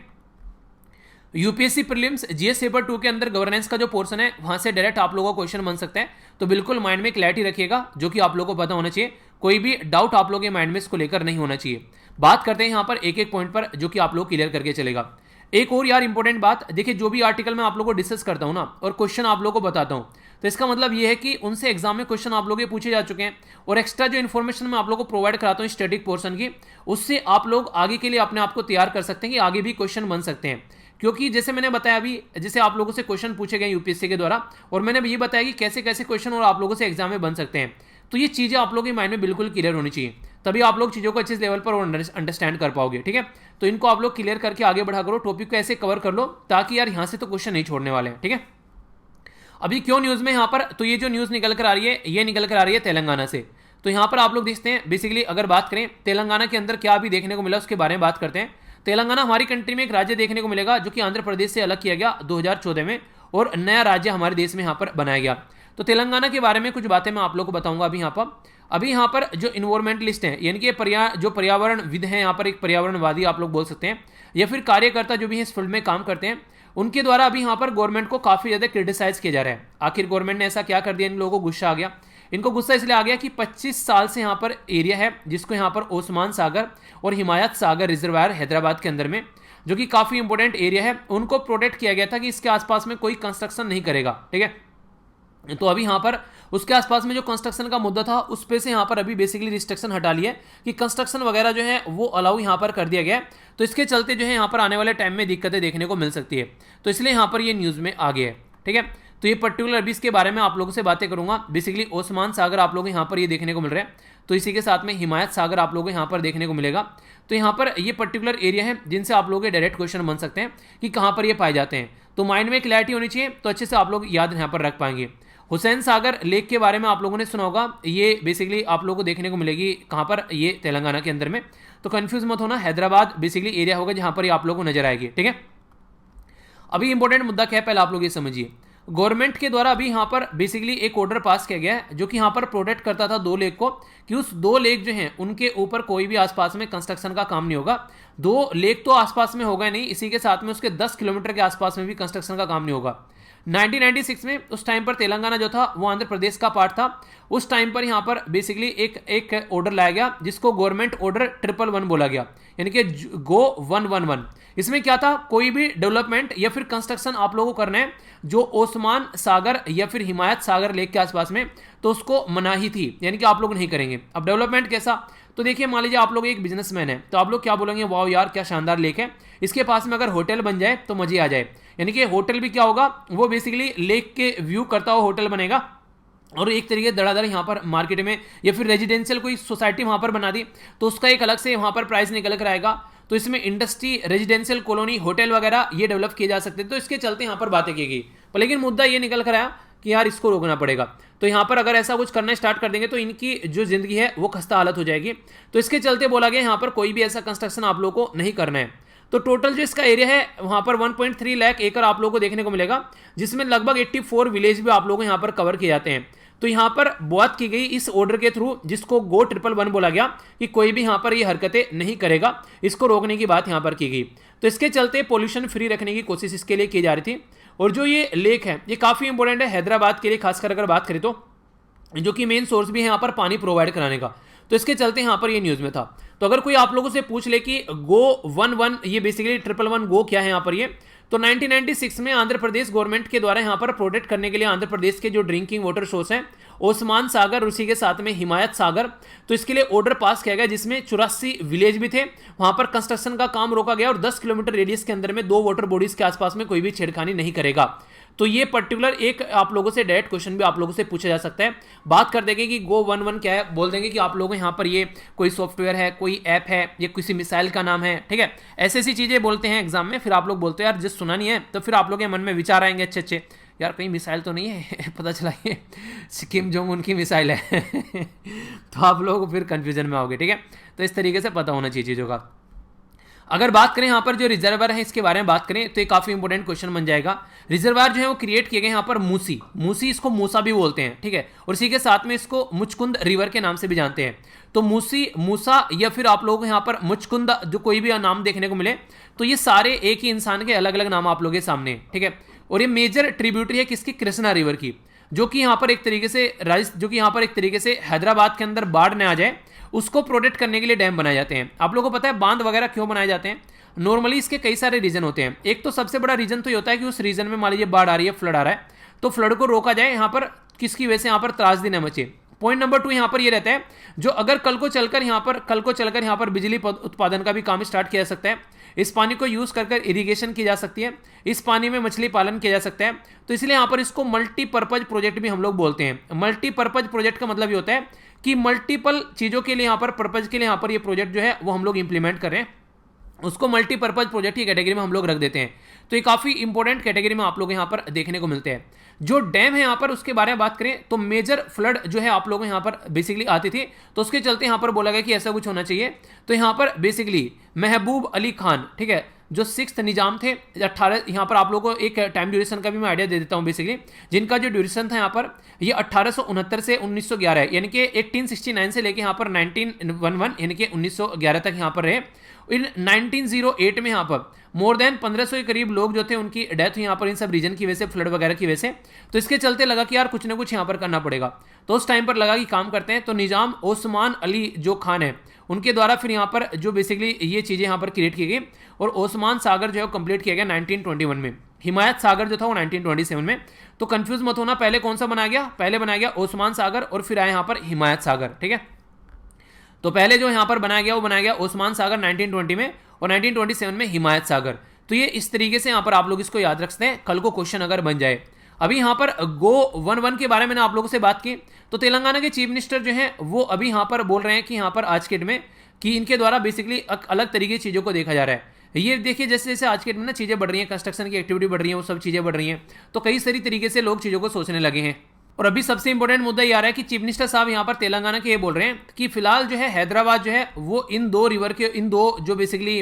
यूपीएससी प्रीलिम्स जीएस पेपर 2 के अंदर गवर्नेंस का जो पोर्शन है वहां से डायरेक्ट आप लोगों को क्वेश्चन बन सकते हैं, तो बिल्कुल माइंड में क्लैरिटी रखिएगा, जो कि आप लोगों को पता होना चाहिए। कोई भी डाउट आप लोगों के माइंड में इसको लेकर नहीं होना चाहिए। बात करते हैं यहाँ पर एक एक पॉइंट पर, जो कि आप लोग क्लियर करके चलेगा। एक और यार इंपॉर्टेंट बात देखिए, जो भी आर्टिकल मैं आप लोगों को डिस्कस करता हूँ ना और क्वेश्चन आप लोगों को बताता हूँ, तो इसका मतलब ये है कि उनसे एग्जाम में क्वेश्चन आप लोग ये पूछे जा चुके हैं, और एक्स्ट्रा जो इन्फॉर्मेशन मैं आप लोगों को प्रोवाइड कराता हूँ स्टैटिक पोर्शन की, उससे आप लोग आगे के लिए अपने आप को तैयार कर सकते हैं कि आगे भी क्वेश्चन बन सकते हैं। क्योंकि जैसे मैंने बताया अभी, जैसे आप लोगों से क्वेश्चन पूछे गए यूपीएससी के द्वारा, और मैंने ये बताया कि कैसे कैसे क्वेश्चन और आप लोगों से एग्जाम में बन सकते हैं, तो ये चीज़ें आप लोगों के माइंड में बिल्कुल क्लियर होनी चाहिए, तभी आप लोग चीज़ों को अच्छे लेवल पर अंडरस्टैंड कर पाओगे, ठीक है। तो इनको आप लोग क्लियर करके आगे बढ़ा करो, टॉपिक को ऐसे कवर कर लो ताकि यार यहाँ से तो क्वेश्चन नहीं छोड़ने वाले हैं, ठीक है। अभी क्यों न्यूज़ में यहाँ पर, तो ये जो न्यूज़ निकल कर आ रही है, ये निकल कर आ रही है तेलंगाना से। तो यहाँ पर आप लोग देखते हैं बेसिकली अगर बात करें तेलंगाना के अंदर क्या अभी देखने को मिला उसके बारे में बात करते हैं। तेलंगाना हमारी कंट्री में एक राज्य देखने को मिलेगा जो कि आंध्र प्रदेश से अलग किया गया 2014 में, और नया राज्य हमारे देश में यहाँ पर बनाया गया। तो तेलंगाना के बारे में कुछ बातें मैं आप लोग को बताऊंगा अभी यहाँ पर जो इन्वायरमेंटलिस्ट हैं, यानी कि जो पर्यावरणविद हैं, यहाँ पर एक पर्यावरणवादी आप लोग बोल सकते हैं, या फिर कार्यकर्ता जो भी इस फील्ड में काम करते हैं, उनके द्वारा अभी यहाँ पर गवर्नमेंट को काफ़ी ज़्यादा क्रिटिसाइज किया जा रहा है। आखिर गवर्नमेंट ने ऐसा क्या कर दिया, इन लोगों को गुस्सा आ गया। इनको गुस्सा इसलिए आ गया कि 25 साल से यहाँ पर एरिया है जिसको यहाँ पर ओस्मान सागर और हिमायत सागर रिजर्वायर हैदराबाद के अंदर में, जो कि काफ़ी इंपॉर्टेंट एरिया है, उनको प्रोटेक्ट किया गया था कि इसके आसपास में कोई कंस्ट्रक्शन नहीं करेगा, ठीक है। तो अभी यहाँ पर उसके आसपास में जो कंस्ट्रक्शन का मुद्दा था उस पे से यहाँ पर अभी बेसिकली रिस्ट्रिक्शन हटा लिया है कि कंस्ट्रक्शन वगैरह जो है वो अलाउ यहाँ पर कर दिया गया है। तो इसके चलते जो है यहाँ पर आने वाले टाइम में दिक्कतें देखने को मिल सकती है, तो इसलिए यहाँ पर ये न्यूज़ में आ गया है, ठीक है। तो ये पर्टिकुलर अभी इसके बारे में आप लोगों से बातें करूंगा। बेसिकली ओस्मान सागर आप लोग यहाँ पर ये देखने को मिल रहा है, तो इसी के साथ में हिमायत सागर आप लोगों को यहाँ पर देखने को मिलेगा। तो यहाँ पर ये पर्टिकुलर एरिया है जिनसे आप लोगों के डायरेक्ट क्वेश्चन बन सकते हैं कि कहाँ पर ये पाए जाते हैं, तो माइंड में क्लैरिटी होनी चाहिए, तो अच्छे से आप लोग याद यहाँ पर रख पाएंगे। हुसैन सागर लेक के बारे में आप लोगों ने सुना होगा, ये बेसिकली आप लोगों को देखने को मिलेगी कहाँ पर, ये तेलंगाना के अंदर में। तो कंफ्यूज मत होना, हैदराबाद बेसिकली एरिया होगा जहाँ पर ये आप लोगों को नजर आएगी, ठीक है। अभी इंपॉर्टेंट मुद्दा क्या है पहले आप लोग ये समझिए। गवर्नमेंट के द्वारा अभी यहाँ पर बेसिकली एक ऑर्डर पास किया गया है जो कि यहाँ पर प्रोटेक्ट करता था 2 लेक को, कि उस 2 लेक जो हैं उनके ऊपर कोई भी आसपास में कंस्ट्रक्शन का काम नहीं होगा। 2 लेक तो आसपास में होगा नहीं, इसी के साथ में उसके 10 किलोमीटर के आसपास में भी कंस्ट्रक्शन का काम नहीं होगा। 1996 में उस टाइम पर तेलंगाना जो था वो आंध्र प्रदेश का पार्ट था। उस टाइम पर यहाँ पर बेसिकली एक ऑर्डर लाया गया जिसको गवर्नमेंट ऑर्डर 111 बोला गया, यानी कि Go111। इसमें क्या था, कोई भी डेवलपमेंट या फिर कंस्ट्रक्शन आप लोगों को करना है जो ओस्मान सागर या फिर हिमायत सागर लेक के आसपास में, तो उसको मनाही थी, यानी कि आप लोग नहीं करेंगे। अब डेवलपमेंट कैसा, तो देखिए मान लीजिए आप लोग एक बिजनेसमैन है, तो आप लोग क्या बोलेंगे, वाह यार क्या शानदार लेक है, इसके पास में अगर होटल बन जाए तो मजे आ जाए। यानी कि होटल भी क्या होगा, वो बेसिकली लेक के व्यू करता हुआ होटल बनेगा, और एक तरीके धड़ाधड़ यहाँ पर मार्केट में या फिर रेजिडेंशियल कोई सोसाइटी वहाँ पर बना दी तो उसका एक अलग से वहाँ पर प्राइस निकल कर आएगा। तो इसमें इंडस्ट्री, रेजिडेंशियल कॉलोनी, होटल वगैरह ये डेवलप किए जा सकते हैं। तो इसके चलते यहाँ पर बातें की गई, पर लेकिन मुद्दा ये निकल कर आया कि यार इसको रोकना पड़ेगा। तो यहाँ पर अगर ऐसा कुछ करना स्टार्ट कर देंगे तो इनकी जो जिंदगी है वो खस्ता हालत हो जाएगी। तो इसके चलते बोला गया यहाँ पर कोई भी ऐसा कंस्ट्रक्शन आप लोगों को नहीं करना है। तो टोटल जो इसका एरिया है वहाँ पर 1.3 लाख एकड़ आप लोगों को देखने को मिलेगा, जिसमें लगभग 84 विलेज भी आप लोगों को यहाँ पर कवर किए जाते हैं। तो यहाँ पर बात की गई इस ऑर्डर के थ्रू, जिसको गो 111 बोला गया कि कोई भी यहाँ पर ये हरकतें नहीं करेगा, इसको रोकने की बात यहाँ पर की गई। तो इसके चलते पोल्यूशन फ्री रखने की कोशिश इसके लिए की जा रही थी। और जो ये लेक है ये काफ़ी इंपॉर्टेंट है हैदराबाद के लिए, खासकर अगर बात करें तो, जो कि मेन सोर्स भी है यहाँ पर पानी प्रोवाइड कराने का। तो इसके चलते यहाँ पर ये न्यूज़ में था। तो अगर कोई आप लोगों से पूछ ले कि गो 11 ये बेसिकली 111 गो क्या है यहाँ पर, ये तो 1996 में आंध्र प्रदेश गवर्नमेंट के द्वारा यहाँ पर प्रोटेक्ट करने के लिए आंध्र प्रदेश के जो ड्रिंकिंग वाटर सोर्स हैं ओस्मान सागर, उसी के साथ में हिमायत सागर, तो इसके लिए ऑर्डर पास किया गया, जिसमें 84 विलेज भी थे। वहां पर कंस्ट्रक्शन का काम रोका गया और 10 किलोमीटर रेडियस के अंदर में 2 वाटर बॉडीज के आसपास में कोई भी छेड़खानी नहीं करेगा। तो ये पर्टिकुलर एक आप लोगों से डायरेक्ट क्वेश्चन भी आप लोगों से पूछा जा सकता है। बात कर देंगे कि गो 11 क्या है, बोल देंगे कि आप लोगों यहाँ पर ये कोई सॉफ्टवेयर है, कोई ऐप है, ये किसी मिसाइल का नाम है, ठीक है, ऐसी ऐसी चीज़ें बोलते हैं एग्जाम में। फिर आप लोग बोलते हैं यार जिस सुना नहीं है, तो फिर आप लोग के मन में विचार आएंगे अच्छे अच्छे, यार कहीं मिसाइल तो नहीं है पता चला ये किम जोंग उन की मिसाइल है तो आप लोग फिर कंफ्यूजन में आओगे, ठीक है। तो इस तरीके से पता होना चाहिए चीज़ों का। अगर बात करें यहाँ पर जो रिजर्वर है इसके बारे में बात करें तो ये काफ़ी इंपॉर्टेंट क्वेश्चन बन जाएगा। रिजर्वर जो है वो क्रिएट किए गए यहाँ पर मूसी इसको मूसा भी बोलते हैं, ठीक है, और इसी के साथ में इसको मुचकुंद रिवर के नाम से भी जानते हैं। तो मूसा या फिर आप लोगों को यहाँ पर मुचकुंद जो कोई भी नाम देखने को मिले, तो ये सारे एक ही इंसान के अलग अलग नाम आप लोगों के सामने, ठीक है। और ये मेजर ट्रिब्यूटरी है किसकी, कृष्णा रिवर की, जो कि यहाँ पर एक तरीके से हैदराबाद के अंदर बाढ़ न आ जाए उसको प्रोटेक्ट करने के लिए डैम बनाए जाते हैं। आप लोगों को पता है बांध वगैरह क्यों बनाए जाते हैं? नॉर्मली इसके कई सारे रीजन होते हैं। एक तो सबसे बड़ा रीजन तो ये होता है कि उस रीजन में मान लीजिए बाढ़ आ रही है, फ्लड आ रहा है, तो फ्लड को रोका जाए यहाँ पर, किसकी वजह से यहाँ पर त्रासदी न मचे। पॉइंट नंबर 2 यहाँ पर ये रहता है, जो अगर कल को चलकर यहाँ पर बिजली उत्पादन का भी काम स्टार्ट किया जा सकता है, इस पानी को यूज कर इरिगेशन की जा सकती है, इस पानी में मछली पालन किया जा सकता है। तो इसलिए यहाँ पर इसको मल्टीपर्पज प्रोजेक्ट भी हम लोग बोलते हैं। मल्टीपर्पज प्रोजेक्ट का मतलब ये होता है कि मल्टीपल चीज़ों के लिए यहाँ पर पर्पज के लिए यहाँ पर ये प्रोजेक्ट जो है वो हम लोग इंप्लीमेंट कर रहे हैं, उसको मल्टीपर्पज प्रोजेक्ट की कैटेगरी में हम लोग रख देते हैं। तो ये काफ़ी इंपॉर्टेंट कैटेगरी में आप लोग यहाँ पर देखने को मिलते हैं। जो डैम है यहाँ पर उसके बारे में बात करें तो मेजर फ्लड जो है आप लोगों यहाँ पर बेसिकली आती थी, तो उसके चलते यहाँ पर बोला गया कि ऐसा कुछ होना चाहिए। तो यहाँ पर बेसिकली महबूब अली खान, ठीक है, जो 6th निजाम थे 18, यहाँ पर आप लोगों को एक टाइम ड्यूरेशन का भी मैं आइडिया दे देता हूँ बेसिकली, जिनका जो ड्यूरेशन था यहाँ पर ये 1869 से 1911 है, यानी कि 1869 से लेके यहाँ पर 1911 यानी कि 1911 तक यहाँ पर रहे। इन 1908 में यहाँ पर मोर देन 1500 के करीब लोग जो थे उनकी डेथ हुई यहाँ पर इन सब रीजन की वजह से, फ्लड वगैरह की वजह से। तो इसके चलते लगा कि यार कुछ ना कुछ यहाँ पर करना पड़ेगा, तो उस टाइम पर लगा कि काम करते हैं। तो निजाम ओस्मान अली जो खान है उनके द्वारा फिर यहाँ पर जो बेसिकली ये चीज़ें यहाँ पर क्रिएट की गई, और ओस्मान सागर जो है कंप्लीट किया गया 1921 में। हिमायत सागर जो था वो 1927 में। तो कंफ्यूज मत होना, पहले कौन सा बनाया गया, पहले बनाया गया ओस्मान सागर और फिर आया यहाँ पर हिमायत सागर, ठीक है। तो पहले जो यहाँ पर बनाया गया वो बनाया गया ओस्मान सागर 1920 में, और 1927 में हिमायत सागर। तो ये इस तरीके से यहाँ पर आप लोग इसको याद रखते हैं, कल को क्वेश्चन अगर बन जाए। अभी यहाँ पर गो 11 के बारे में आप लोगों से बात की, तो तेलंगाना के चीफ मिनिस्टर जो हैं वो अभी यहाँ पर बोल रहे हैं कि यहाँ पर आज के डेट में कि इनके द्वारा बेसिकली अलग तरीके की चीज़ों को देखा जा रहा है। ये देखिए जैसे जैसे आज के डेट में ना चीज़ें बढ़ रही हैं, कंस्ट्रक्शन की एक्टिविटी बढ़ रही है, वो सब चीज़ें बढ़ रही हैं, तो कई सारी तरीके से लोग चीज़ों को सोचने लगे हैं। और अभी सबसे इंपॉर्टेंट मुद्दा ये आ रहा है कि चीफ मिनिस्टर साहब यहाँ पर तेलंगाना के ये बोल रहे हैं कि फिलहाल जो है हैदराबाद जो है वो इन दो रिवर के, इन दो जो बेसिकली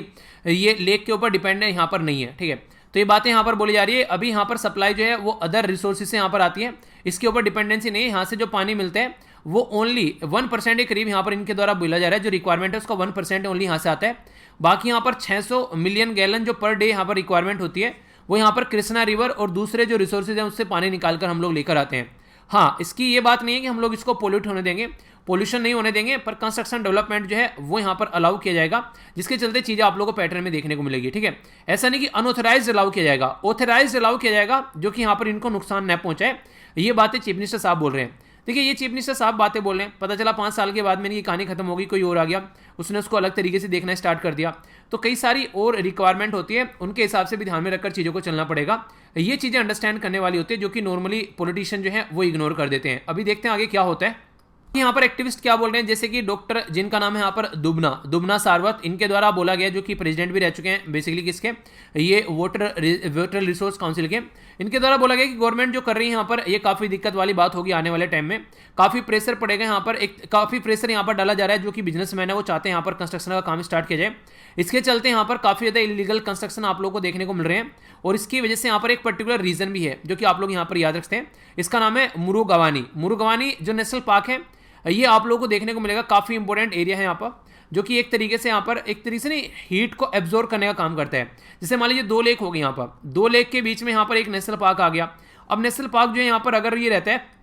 ये लेक के ऊपर डिपेंड है, यहाँ पर नहीं है, ठीक है। तो ये बातें यहाँ पर बोली जा रही है। अभी यहाँ पर सप्लाई जो है वो अदर रिसोर्सेज से यहाँ पर आती है, इसके ऊपर डिपेंडेंसी नहीं है। यहाँ से जो पानी मिलता है वो ओनली 1% के करीब यहाँ पर इनके द्वारा बोला जा रहा है, जो रिक्वायरमेंट है उसका 1% ओनली यहाँ से आता है। बाकी यहाँ पर 600 मिलियन गैलन जो पर डे यहाँ पर रिक्वायरमेंट होती है वो यहाँ पर कृष्णा रिवर और दूसरे जो रिसोर्सेज हैं उससे पानी निकाल कर हम लोग लेकर आते हैं। हाँ, इसकी ये बात नहीं है कि हम लोग इसको पोल्यूट होने देंगे, पोल्यूशन नहीं होने देंगे, पर कंस्ट्रक्शन डेवलपमेंट जो है वो यहाँ पर अलाउ किया जाएगा, जिसके चलते चीज़ें आप लोगों को पैटर्न में देखने को मिलेगी, ठीक है। ऐसा नहीं कि अनऑथराइज्ड अलाउ किया जाएगा, ऑथराइज्ड अलाउ किया जाएगा, जो कि यहाँ पर इनको नुकसान न पहुँचाए। ये बातें चीफ मिनिस्टर साहब बोल रहे हैं। देखिए ये चीफ मिनिस्टर साहब बातें बोल रहे हैं, पता चला 5 साल के बाद में ये कहानी खत्म होगी, कोई और आ गया, उसने उसको अलग तरीके से देखना स्टार्ट कर दिया। तो कई सारी और रिक्वायरमेंट होती है, उनके हिसाब से भी ध्यान में रखकर चीज़ों को चलना पड़ेगा। ये चीज़ें अंडरस्टैंड करने वाली होती है जो कि नॉर्मली पॉलिटिशियन जो है वो इग्नोर कर देते हैं। अभी देखते हैं आगे क्या होता है। यहाँ पर एक्टिविस्ट क्या बोल रहे हैं, जैसे कि डॉक्टर जिनका नाम है यहाँ पर दुबना सारवत, इनके द्वारा बोला गया, जो कि प्रेसिडेंट भी रह चुके हैं बेसिकली किसके, ये वाटर रिसोर्स काउंसिल के। इनके द्वारा बोला गया कि गवर्नमेंट जो कर रही है यहाँ पर ये काफ़ी दिक्कत वाली बात होगी आने वाले टाइम में, काफ़ी प्रेशर पड़ेगा यहाँ पर, एक काफ़ी प्रेशर यहाँ पर डाला जा रहा है। जो कि बिजनेसमैन है वो चाहते हैं यहाँ पर कंस्ट्रक्शन का काम स्टार्ट किया जाए। इसके चलते यहाँ पर काफ़ी ज़्यादा इलीगल कंस्ट्रक्शन आप लोगों को देखने को मिल रहे हैं, और इसकी वजह से यहाँ पर एक पर्टिकुलर रीजन भी है जो कि आप लोग यहाँ पर याद रखते हैं। इसका नाम है मुरुगवानी जो नेशनल पार्क है, ये आप लोगों को देखने को मिलेगा। काफ़ी इंपॉर्टेंट एरिया है यहाँ पर, जो कि एक तरीके से यहाँ पर एक तरीके से नहीं हीट को एब्जॉर्ब करने का काम करता है। जैसे मान लीजिए 2 लेक हो गए यहाँ पर, 2 लेक के बीच में यहाँ पर एक नेशनल पार्क आ गया। अब नेशनल पार्क जो है यहाँ पर अगर ये रहता है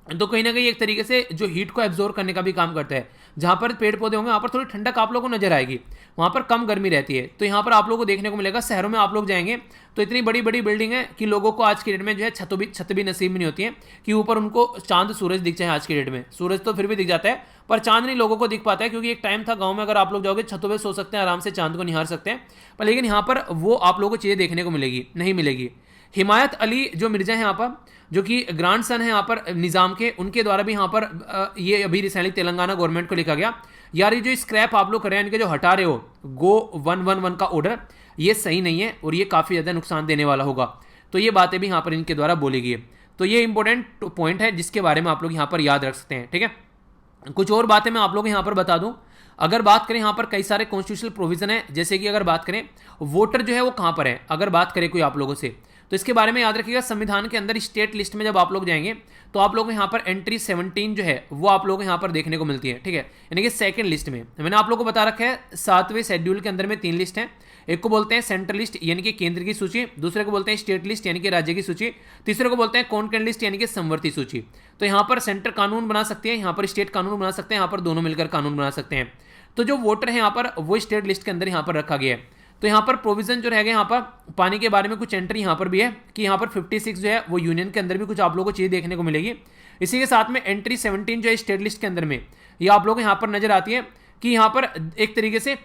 तो कहीं ना कहीं एक तरीके से जो हीट को एब्जॉर्ब करने का भी काम करता है। जहाँ पर पेड़ पौधे होंगे वहाँ पर थोड़ी ठंडक आप लोगों को नजर आएगी, वहाँ पर कम गर्मी रहती है। तो यहाँ पर आप लोगों को देखने को मिलेगा। शहरों में आप लोग जाएंगे तो इतनी बड़ी बड़ी बिल्डिंग है कि लोगों को आज की डेट में जो है छत भी नसीब नहीं होती है कि ऊपर उनको चांद सूरज दिख जाए। आज की डेट में सूरज तो फिर भी दिख जाता है, पर चांद नहीं लोगों को दिख पाता है, क्योंकि एक टाइम था गाँव में अगर आप लोग जाओगे छतों पर सो सकते हैं, आराम से चांद को निहार सकते हैं, पर लेकिन यहाँ पर वो आप लोगों को चीज़ें देखने को नहीं मिलेगी। हिमायत अली जो मिर्जा है यहाँ पर, जो कि ग्रैंड सन है यहाँ पर निज़ाम के, उनके द्वारा भी यहाँ पर ये अभी रिसेंटली तेलंगाना गवर्नमेंट को लिखा गया, यार ये जो स्क्रैप आप लोग कर रहे हैं, इनके जो हटा रहे हो गो 111 का ऑर्डर, ये सही नहीं है और ये काफ़ी ज़्यादा नुकसान देने वाला होगा। तो ये बातें भी यहाँ पर इनके द्वारा बोली गई है। तो ये इंपॉर्टेंट पॉइंट है जिसके बारे में आप लोग यहाँ पर याद रख सकते हैं। ठीक है, कुछ और बातें मैं आप लोग यहाँ पर बता दूँ। अगर बात करें यहाँ पर कई सारे कॉन्स्टिट्यूशनल प्रोविजन है, जैसे कि अगर बात करें वोटर जो है वो कहाँ पर है, अगर बात करें कोई आप लोगों से, तो इसके बारे में याद रखिएगा। संविधान के अंदर स्टेट लिस्ट में जब आप लोग जाएंगे तो आप लोगों को यहाँ पर एंट्री 17 जो है वो आप लोगों को यहाँ पर देखने को मिलती है। ठीक है, यानी कि सेकंड लिस्ट में मैंने आप लोगों को बता रखा है 7वें शेड्यूल के अंदर में 3 लिस्ट हैं। एक को बोलते हैं सेंट्रल लिस्ट यानी कि केंद्र की सूची, दूसरे को बोलते हैं स्टेट लिस्ट यानी कि राज्य की सूची, तीसरे को बोलते हैं कॉन्करेंट लिस्ट यानी कि समवर्ती सूची। तो यहाँ पर सेंटर कानून बना सकते हैं, यहाँ पर स्टेट कानून बना सकते हैं, यहाँ पर दोनों मिलकर कानून बना सकते हैं। तो जो वोटर है यहाँ पर वो स्टेट लिस्ट के अंदर यहाँ पर रखा गया है। तो यहाँ पर प्रोविजन जो रह गया, यहाँ पर पानी के बारे में कुछ एंट्री यहाँ पर भी है कि यहाँ पर 56 जो है वो यूनियन के अंदर भी कुछ आप लोगों को चीज़ देखने को मिलेगी। इसी के साथ में एंट्री 17 जो है स्टेट लिस्ट के अंदर में ये आप लोगों को यहाँ पर नजर आती है कि यहाँ पर एक तरीके से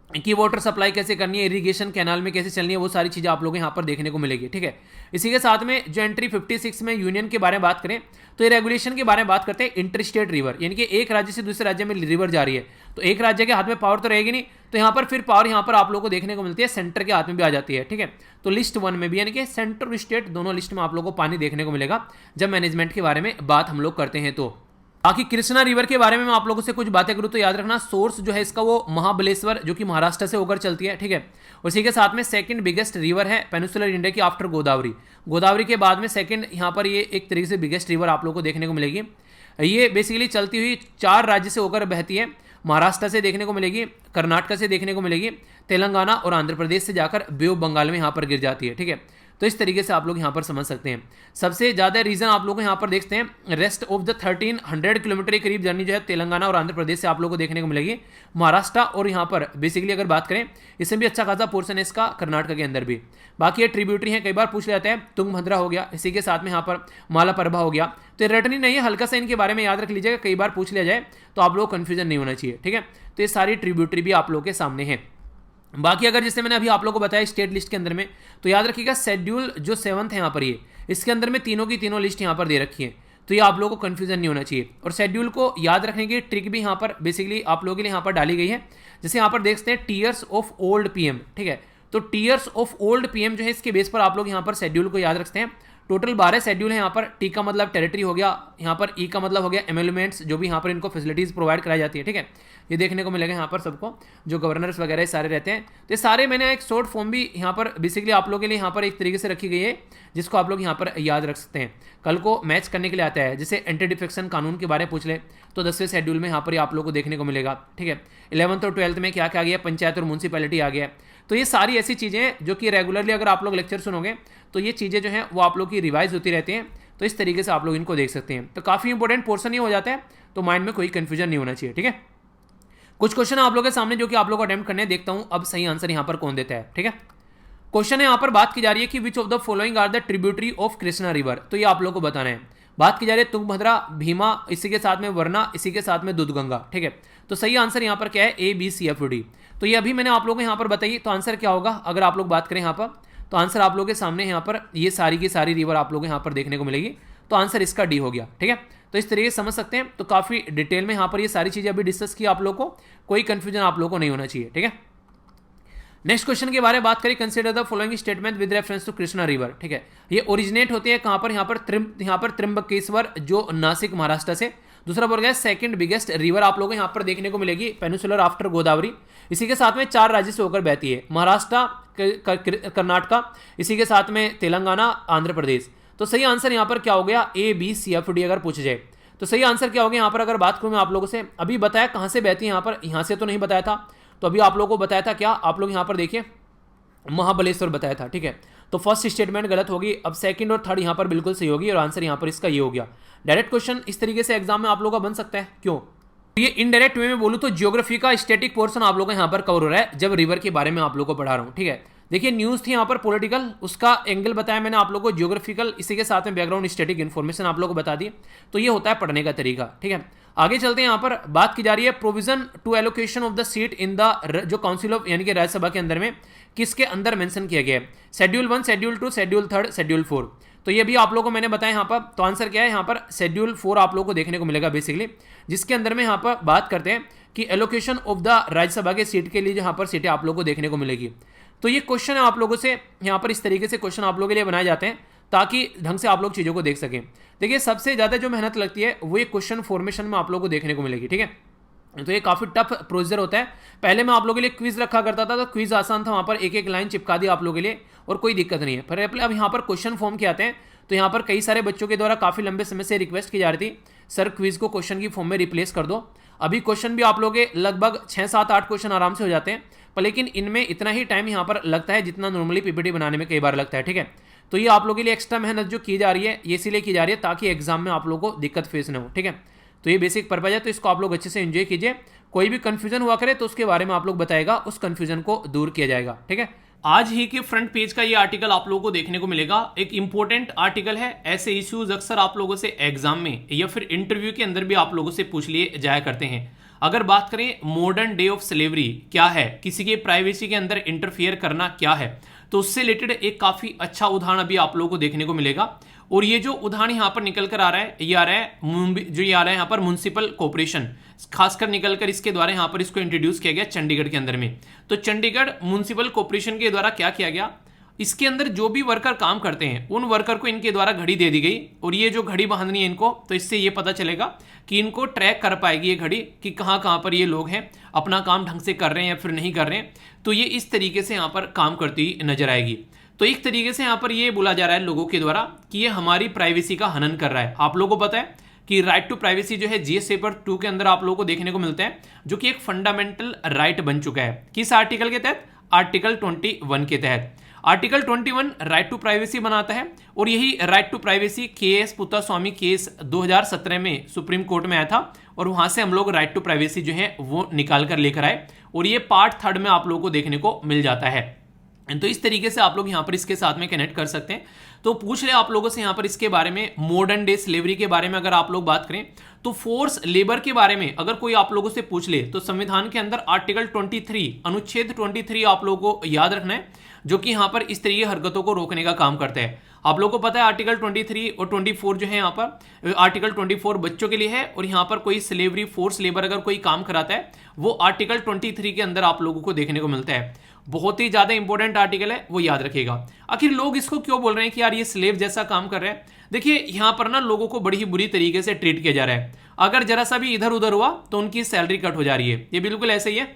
कि वाटर सप्लाई कैसे करनी है, इरिगेशन कैनाल में कैसे चलनी है, वो सारी चीज़ें आप लोग यहाँ पर देखने को मिलेगी। ठीक है, इसी के साथ में जो एंट्री 56 में यूनियन के बारे में बात करें तो ये रेगुलेशन के बारे में बात करते हैं। इंटर स्टेट रिवर यानी कि एक राज्य से दूसरे राज्य में रिवर जा रही है, तो एक राज्य के हाथ में पावर तो रहेगी नहीं, तो यहाँ पर फिर पावर यहाँ पर आप लोगों को देखने को मिलती है सेंटर के हाथ में भी आ जाती है। ठीक है, तो लिस्ट 1 में भी यानी कि सेंटर और स्टेट दोनों लिस्ट में आप लोगों को पानी देखने को मिलेगा जब मैनेजमेंट के बारे में बात हम लोग करते हैं। तो बाकी कृष्णा रिवर के बारे में मैं आप लोगों से कुछ बातें करूँ तो याद रखना, सोर्स जो है इसका वो महाबलेश्वर जो कि महाराष्ट्र से होकर चलती है। ठीक है, उसी के साथ में सेकंड बिगेस्ट रिवर है पेनिनसुलर इंडिया की आफ्टर गोदावरी के बाद में सेकंड यहाँ पर ये एक तरीके से बिगेस्ट रिवर आप लोगों को देखने को मिलेगी। ये बेसिकली चलती हुई 4 राज्य से होकर बहती है। महाराष्ट्र से देखने को मिलेगी, कर्नाटक से देखने को मिलेगी, तेलंगाना और आंध्र प्रदेश से जाकर बे ऑफ बंगाल में यहाँ पर गिर जाती है। ठीक है, तो इस तरीके से आप लोग यहाँ पर समझ सकते हैं। सबसे ज़्यादा रीजन आप लोग यहाँ पर देखते हैं रेस्ट ऑफ द 1300 किलोमीटर के करीब जर्नी जो है तेलंगाना और आंध्र प्रदेश से आप लोग को देखने को मिलेगी। महाराष्ट्र और यहाँ पर बेसिकली अगर बात करें इसमें भी अच्छा खासा पोर्शन है इसका, कर्नाटक के अंदर भी। बाकी ये ट्रिब्यूटरी है, कई बार पूछ जाता है, तुंगभद्रा हो गया, इसी के साथ में यहाँ पर मालाप्रभा हो गया। तो ये रटनी नहीं है, हल्का सा इनके बारे में याद रख लीजिएगा, कई बार पूछ लिया जाए तो आप लोग कन्फ्यूजन नहीं होना चाहिए। ठीक है, तो ये सारी ट्रिब्यूटरी भी आप लोग के सामने है। बाकी अगर जैसे मैंने अभी आप लोगों को बताया स्टेट लिस्ट के अंदर में, तो याद रखिएगा शेड्यूल जो 7th है यहाँ पर ये, इसके अंदर में तीनों की तीनों लिस्ट यहाँ पर दे रखी है, तो ये आप लोगों को कन्फ्यूजन नहीं होना चाहिए। और शेड्यूल को याद रखने की ट्रिक भी यहाँ पर बेसिकली आप लोगों के लिए यहाँ पर डाली गई है। जैसे यहाँ पर देखते हैं टीयर्स ऑफ ओल्ड पीएम। ठीक है, तो टीयर्स ऑफ ओल्ड पीएम जो है इसके बेस पर आप लोग यहाँ पर शेड्यूल को याद रखते हैं। टोटल 12 शेड्यूल है यहाँ पर। टी का मतलब टेरिटरी हो गया, यहाँ पर ई का मतलब हो गया एमेलमेंट्स, जो भी यहाँ पर इनको फैसिलिटीज़ प्रोवाइड कराई जाती है। ठीक है, ये देखने को मिलेगा यहाँ पर सबको, जो गवर्नर्स वगैरह सारे रहते हैं। तो ये सारे मैंने एक शॉर्ट फॉर्म भी यहाँ पर बेसिकली आप लोगों के लिए यहाँ पर एक तरीके से रखी गई है, जिसको आप लोग यहाँ पर याद रख सकते हैं। कल को मैच करने के लिए आता है, जैसे एंटी डिफेक्शन कानून के बारे में पूछ ले तो 10वें शेड्यूल में यहाँ पर आप लोग को देखने को मिलेगा। ठीक है, 11th और 12th में क्या क्या आ गया, पंचायत और म्यूनसिपैलिटी आ गया। तो ये सारी ऐसी चीज़ें हैं जो कि रेगुलरली अगर आप लोग लेक्चर सुनोगे तो ये चीज़ें जो हैं वो आप लोग की रिवाइज होती रहती हैं। तो इस तरीके से आप लोग इनको देख सकते हैं। तो काफ़ी इंपॉर्टेंट पोर्शन ही हो जाता है, तो माइंड में कोई कन्फ्यूजन नहीं होना चाहिए। ठीक है, कुछ क्वेश्चन आप लोगों के सामने जो कि आप लोग को अटेम्प्ट करने, देखता हूं अब सही आंसर यहां पर कौन देता है। ठीक है, क्वेश्चन है यहाँ पर बात की जा रही है कि which of the following are the tributary of Krishna river. तो ये आप लोग को बताना है। बात की जा रही है तुंगभद्रा, भीमा, इसी के साथ में वरना, इसी के साथ में दूधगंगा। ठीक है, तो सही आंसर यहाँ पर क्या है, A B C F D. तो ये अभी मैंने आप लोगों को यहाँ पर बताई, तो आंसर क्या होगा अगर आप लोग बात करें यहाँ पर, तो आंसर आप लोगों के सामने यहाँ पर ये सारी की सारी रिवर आप लोग यहाँ पर देखने को मिलेगी। तो आंसर इसका डी हो गया। ठीक है, तो इस तरीके से समझ सकते हैं। तो काफ़ी डिटेल में यहाँ पर ये सारी चीज़ें अभी डिस्कस की आप लोग को, कोई कंफ्यूजन आप लोग को नहीं होना चाहिए। ठीक है, नेक्स्ट क्वेश्चन के बारे में बात करें, consider the following statement with reference to Krishna river. ठीक है, ये ओरिजिनेट होती है कहाँ पर, यहाँ पर त्र्यंबकेश्वर जो नासिक महाराष्ट्र से। दूसरा बोल गया सेकंड बिगेस्ट रिवर आप लोगों को यहाँ पर देखने को मिलेगी पेनिसुलर आफ्टर गोदावरी। इसी के साथ में 4 राज्य से होकर बहती है, महाराष्ट्र, कर्नाटका, इसी के साथ में तेलंगाना, आंध्र प्रदेश। तो सही आंसर यहाँ पर क्या हो गया, A B C F D अगर पूछे जाए तो सही आंसर क्या हो गया यहाँ पर। अगर बात करूँ मैं आप लोगों से, अभी बताया कहाँ से बहती है यहाँ पर, यहाँ से तो नहीं बताया था, तो अभी आप लोगों को बताया था क्या, आप लोग यहाँ पर देखिए महाबलेश्वर बताया था। ठीक है, तो फर्स्ट स्टेटमेंट गलत होगी, अब सेकंड और थर्ड यहाँ पर बिल्कुल सही होगी और आंसर यहाँ पर इसका ये हो गया। डायरेक्ट क्वेश्चन इस तरीके से एग्जाम में आप लोगों का बन सकता है, क्यों, ये इनडायरेक्ट वे में बोलूँ तो ज्योग्राफी का स्टैटिक पोर्शन आप लोगों का यहाँ पर कवर हो रहा है जब रिवर के बारे में आप लोगों को पढ़ा रहा हूँ। ठीक है, देखिए न्यूज़ थी यहाँ पर पॉलिटिकल, उसका एंगल बताया मैंने आप लोगों को, ज्योग्राफिकल, इसी के साथ में बैकग्राउंड स्टैटिक इन्फॉर्मेशन आप लोगों को बता दी। तो ये होता है पढ़ने का तरीका। ठीक है, आगे चलते हैं। यहाँ पर बात की जा रही है provision to allocation of the seat in the जो काउंसिल ऑफ यानी कि राज्यसभा के अंदर में किसके अंदर मेंशन किया गया है, शेड्यूल 1, शेड्यूल 2, शेड्यूल 3, शेड्यूल 4। तो ये भी आप लोगों को मैंने बताया यहाँ पर। तो आंसर क्या है यहाँ पर, शेड्यूल 4 आप लोगों को देखने को मिलेगा बेसिकली, जिसके अंदर में यहाँ पर बात करते हैं कि एलोकेशन ऑफ द राज्यसभा के सीट के लिए जहाँ पर सीटें आप लोगों को देखने को मिलेगी। तो ये क्वेश्चन है आप लोगों से यहाँ पर, इस तरीके से क्वेश्चन आप लोगों के लिए बनाए जाते हैं ताकि ढंग से आप लोग चीज़ों को देख सकें। देखिए सबसे ज़्यादा जो मेहनत लगती है वो ये क्वेश्चन फॉर्मेशन में आप लोगों को देखने को मिलेगी। ठीक है, तो ये काफ़ी टफ प्रोसीजर होता है। पहले मैं आप लोगों के लिए क्विज रखा करता था, तो क्विज आसान था, वहाँ पर एक एक लाइन चिपका दी आप लोगों के लिए और कोई दिक्कत नहीं है। फिर अब यहाँ पर क्वेश्चन फॉर्म के आते हैं, तो यहाँ पर कई सारे बच्चों के द्वारा काफ़ी लंबे समय से रिक्वेस्ट की जा रही थी, सर क्विज को क्वेश्चन की फॉर्म में रिप्लेस कर दो। अभी क्वेश्चन भी आप लोगों के लगभग 6, 7, 8 क्वेश्चन आराम से हो जाते हैं, पर लेकिन इनमें इतना ही टाइम यहाँ पर लगता है जितना नॉर्मली पीपीटी बनाने में कई बार लगता है। ठीक है, तो ये आप लोगों के लिए एक्स्ट्रा मेहनत जो की जा रही है ये इसीलिए की जा रही है ताकि एग्जाम में आप लोगों को दिक्कत फेस न हो। ठीक है, तो ये बेसिक पर्पज है, तो इसको आप लोग अच्छे से एंजॉय कीजिए। कोई भी कंफ्यूजन हुआ करे तो उसके बारे में आप लोग बताएगा, उस कंफ्यूजन को दूर किया जाएगा। ठीक है, आज ही के फ्रंट पेज का ये आर्टिकल आप लोगों को देखने को मिलेगा, एक इंपॉर्टेंट आर्टिकल है। ऐसे इश्यूज अक्सर आप लोगों से एग्जाम में या फिर इंटरव्यू के अंदर भी आप लोगों से पूछ लिए जाया करते हैं। अगर बात करें मॉडर्न डे ऑफ स्लेवरी क्या है, किसी के प्राइवेसी के अंदर इंटरफियर करना क्या है, तो उससे रिलेटेड एक काफी अच्छा उदाहरण अभी आप लोगों को देखने को मिलेगा। और ये जो उदाहरण यहाँ पर निकल कर आ रहा है, ये आ रहा है मुंबई, जो ये आ रहा है यहाँ पर म्युनिसिपल कॉर्पोरेशन, खासकर निकलकर इसके द्वारा यहाँ पर इसको इंट्रोड्यूस किया गया चंडीगढ़ के अंदर में। तो चंडीगढ़ म्युनिसिपल कॉर्पोरेशन के द्वारा क्या किया गया, इसके अंदर जो भी वर्कर काम करते हैं उन वर्कर को इनके द्वारा घड़ी दे दी गई, और ये जो घड़ी बांधनी है इनको, तो इससे ये पता चलेगा कि इनको ट्रैक कर पाएगी ये घड़ी कि कहाँ कहाँ पर ये लोग हैं, अपना काम ढंग से कर रहे हैं या फिर नहीं कर रहे हैं। तो ये इस तरीके से यहाँ पर काम करती हुई नजर आएगी। तो एक तरीके से यहाँ पर ये बोला जा रहा है लोगों के द्वारा कि ये हमारी प्राइवेसी का हनन कर रहा है। आप लोगों को पता है कि राइट टू प्राइवेसी जो है जीएस पेपर 2 के अंदर आप लोगों को देखने को मिलता है, जो कि एक फंडामेंटल राइट बन चुका है। किस आर्टिकल के तहत, आर्टिकल 21 के तहत। आर्टिकल 21 राइट टू प्राइवेसी बनाता है, और यही right to privacy KS Puttaswamy case 2017 में सुप्रीम कोर्ट में आया था, और वहां से हम लोग राइट टू प्राइवेसी जो है वो निकाल कर लेकर आए, और ये पार्ट 3 में आप लोगों को देखने को मिल जाता है। तो इस तरीके से आप लोग यहाँ पर इसके साथ में कनेक्ट कर सकते हैं। तो पूछ ले आप लोगों से यहाँ पर इसके बारे में, मॉडर्न डे स्लेवरी के बारे में अगर आप लोग बात करें, तो फोर्स लेबर के बारे में अगर कोई आप लोगों से पूछ ले, तो संविधान के अंदर आर्टिकल 23 अनुच्छेद 23 आप लोगों को याद रखना है, जो कि यहाँ पर इस तरीके हरकतों को रोकने का काम करता है। आप लोगों को पता है आर्टिकल 23 और 24 जो है, यहाँ पर आर्टिकल 24 बच्चों के लिए है, और यहाँ पर कोई स्लेवरी फोर्स लेबर अगर कोई काम कराता है वो आर्टिकल 23 के अंदर आप लोगों को देखने को मिलता है। बहुत ही ज्यादा इंपॉर्टेंट आर्टिकल है, वो याद रखिएगा। आखिर लोग इसको क्यों बोल रहे हैं कि यार ये स्लेव जैसा काम कर रहे हैं? देखिए यहाँ पर ना लोगों को बड़ी ही बुरी तरीके से ट्रीट किया जा रहा है। अगर जरा सा भी इधर उधर हुआ तो उनकी सैलरी कट हो जा रही है। ये बिल्कुल ऐसे ही है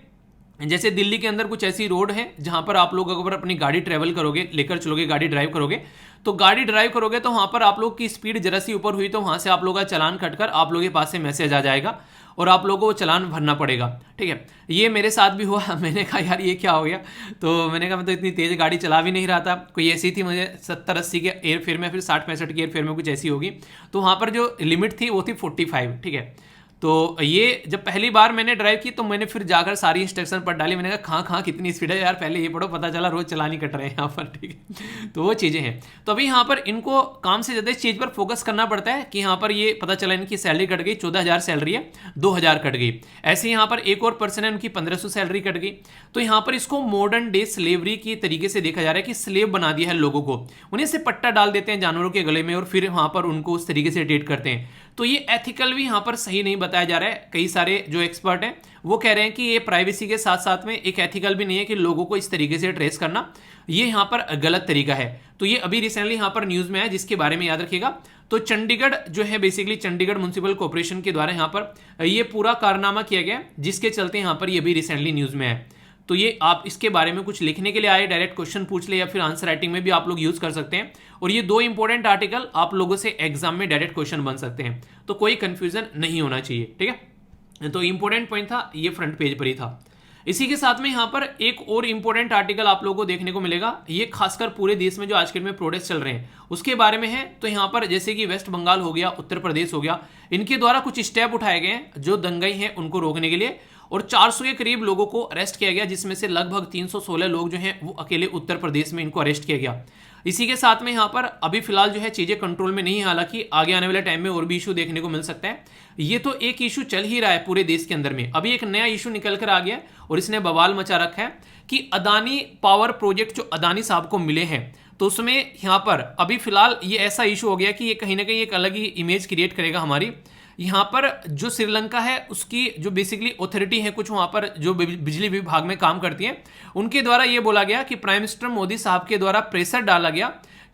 जैसे दिल्ली के अंदर कुछ ऐसी रोड है जहां पर आप लोग अगर अपनी गाड़ी ट्रेवल करोगे, लेकर चलोगे, गाड़ी ड्राइव करोगे, तो गाड़ी ड्राइव करोगे तो वहां पर आप लोग की स्पीड जरा सी ऊपर हुई तो वहां से आप लोग का चालान कटकर आप लोगों के पास से मैसेज आ जाएगा और आप लोगों को चालान भरना पड़ेगा। ठीक है, ये मेरे साथ भी हुआ। मैंने कहा यार ये क्या हो गया, तो मैंने कहा मैं तो इतनी तेज गाड़ी चला भी नहीं रहा था, कोई ऐसी थी मुझे 70-80 के एयरफेयर में, फिर 60-65 के एयरफेयर में कुछ ऐसी होगी, तो वहाँ पर जो लिमिट थी वो थी 45। ठीक है, तो ये जब पहली बार मैंने ड्राइव की तो मैंने फिर जाकर सारी इंस्ट्रक्शन पढ़ डाली। मैंने कहा कहाँ कहाँ कितनी स्पीड है यार, पहले ये पढ़ो, पता चला रोज चलानी कट रहे हैं यहाँ पर, ठीक है। तो वो चीज़ें हैं। तो अभी यहाँ पर इनको काम से ज़्यादा इस चीज़ पर फोकस करना पड़ता है कि यहाँ पर ये पता चला इनकी सैलरी कट गई, 14,000 सैलरी है, 2,000 कट गई। ऐसे यहाँ पर एक और पर्सन है, उनकी 1,500 सैलरी कट गई। तो यहाँ पर इसको मॉडर्न डे स्लेवरी की तरीके से देखा जा रहा है कि स्लेव बना दिया है लोगों को, उन्हें से पट्टा डाल देते हैं जानवरों के गले में और फिर वहाँ पर उनको उस तरीके से ट्रीट करते हैं। तो ये एथिकल भी यहाँ पर सही नहीं बताया जा रहा है। कई सारे जो एक्सपर्ट हैं वो कह रहे हैं कि ये प्राइवेसी के साथ साथ में एक एथिकल भी नहीं है कि लोगों को इस तरीके से ट्रेस करना, ये यहाँ पर गलत तरीका है। तो ये अभी रिसेंटली यहाँ पर न्यूज़ में है, जिसके बारे में याद रखिएगा। तो चंडीगढ़ जो है बेसिकली चंडीगढ़ म्युनिसिपल कॉर्पोरेशन के द्वारा यहाँ पर ये पूरा कारनामा किया गया, जिसके चलते यहाँ पर ये भी रिसेंटली न्यूज़ में है। तो ये आप इसके बारे में कुछ लिखने के लिए आए, डायरेक्ट क्वेश्चन पूछ ले या फिर आंसर राइटिंग में भी आप लोग यूज कर सकते हैं। और ये 2 इंपॉर्टेंट आर्टिकल आप लोगों से एग्जाम में डायरेक्ट क्वेश्चन बन सकते हैं, तो कोई कंफ्यूजन नहीं होना चाहिए, ठीक है। तो इंपॉर्टेंट पॉइंट था, ये फ्रंट पेज पर ही था। इसी के साथ में यहाँ पर एक और इंपॉर्टेंट आर्टिकल आप लोगों को देखने को मिलेगा, ये खासकर पूरे देश में जो आज के दिन में प्रोटेस्ट चल रहे हैं उसके बारे में है। तो यहाँ पर जैसे कि वेस्ट बंगाल हो गया, उत्तर प्रदेश हो गया, इनके द्वारा कुछ स्टेप उठाए गए हैं जो दंगाई हैं उनको रोकने के लिए, और 400 के करीब लोगों को अरेस्ट किया गया, जिसमें से लगभग 316 लोग जो हैं वो अकेले उत्तर प्रदेश में इनको अरेस्ट किया गया। इसी के साथ में यहाँ पर अभी फिलहाल जो है चीज़ें कंट्रोल में नहीं है, हालांकि आगे आने वाले टाइम में और भी इशू देखने को मिल सकता है। ये तो एक इशू चल ही रहा है पूरे देश के अंदर में, अभी एक नया इशू निकल कर आ गया और इसने बवाल मचा रखा है कि अदानी पावर प्रोजेक्ट जो अदानी साहब को मिले हैं, तो उसमें यहाँ पर अभी फिलहाल ये ऐसा इशू हो गया कि ये कहीं ना कहीं एक अलग ही इमेज क्रिएट करेगा हमारी। यहाँ पर जो श्रीलंका है उसकी जो बेसिकली अथॉरिटी है, कुछ वहाँ पर जो बिजली विभाग में काम करती हैं, उनके द्वारा ये बोला गया कि प्राइम मिनिस्टर मोदी साहब के द्वारा प्रेशर डाला गया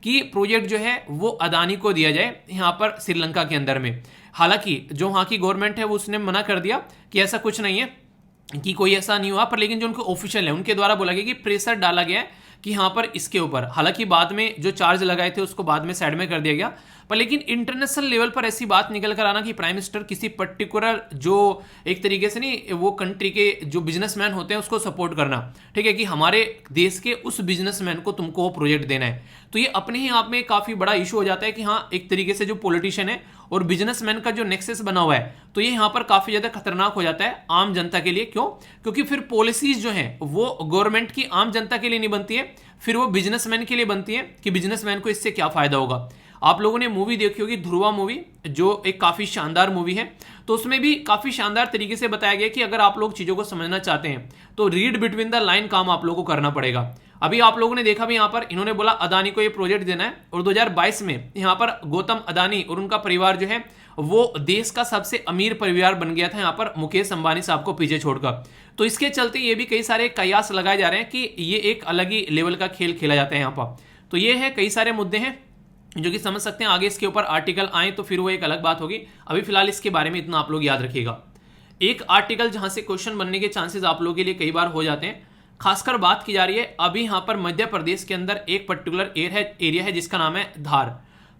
कि प्रोजेक्ट जो है वो अदानी को दिया जाए यहाँ पर श्रीलंका के अंदर में। हालांकि जो वहाँ की गवर्नमेंट है वो उसने मना कर दिया कि ऐसा कुछ नहीं है, कि कोई ऐसा नहीं हुआ, पर लेकिन जो उनको ऑफिशियल है उनके द्वारा बोला गया कि प्रेशर डाला गया है कि यहाँ पर इसके ऊपर। हालांकि बाद में जो चार्ज लगाए थे उसको बाद में साइड में कर दिया गया, पर लेकिन इंटरनेशनल लेवल पर ऐसी बात निकल कर आना कि प्राइम मिनिस्टर किसी पर्टिकुलर जो एक तरीके से नहीं, वो कंट्री के जो बिजनेसमैन होते हैं उसको सपोर्ट करना, ठीक है, कि हमारे देश के उस बिजनेसमैन को तुमको वो प्रोजेक्ट देना है। तो ये अपने ही आप में काफी बड़ा इशू हो जाता है कि हाँ, एक तरीके से जो पॉलिटिशियन है और बिजनेसमैन का जो नेक्सस बना हुआ है, तो ये यहाँ पर काफी ज्यादा खतरनाक हो जाता है आम जनता के लिए। क्यों? क्योंकि फिर पॉलिसीज जो है वो गवर्नमेंट की आम जनता के लिए नहीं बनती है, फिर वो बिजनेसमैन के लिए बनती है कि बिजनेसमैन को इससे क्या फायदा होगा। आप लोगों ने मूवी देखी होगी ध्रुवा मूवी, जो एक काफी शानदार मूवी है, तो उसमें भी काफी शानदार तरीके से बताया गया कि अगर आप लोग चीजों को समझना चाहते हैं तो रीड बिटवीन द लाइन काम आप लोगों को करना पड़ेगा। अभी आप लोगों ने देखा भी यहाँ पर इन्होंने बोला अदानी को ये प्रोजेक्ट देना है, और 2022 में यहाँ पर गौतम अदानी और उनका परिवार जो है वो देश का सबसे अमीर परिवार बन गया था यहाँ पर मुकेश अंबानी साहब को पीछे छोड़कर। तो इसके चलते ये भी कई सारे कयास लगाए जा रहे हैं कि ये एक अलग ही लेवल का खेल खेला जाता है यहाँ पर। तो ये है, कई सारे मुद्दे हैं जो कि समझ सकते हैं, आगे इसके ऊपर आर्टिकल आए तो फिर वो एक अलग बात होगी। अभी फिलहाल इसके बारे में इतना आप लोग याद रखिएगा। एक आर्टिकल जहां से क्वेश्चन बनने के चांसेस आप लोगों के लिए कई बार हो जाते हैं, खासकर बात की जा रही है अभी यहाँ पर मध्य प्रदेश के अंदर एक पर्टिकुलर एरिया है जिसका नाम है धार।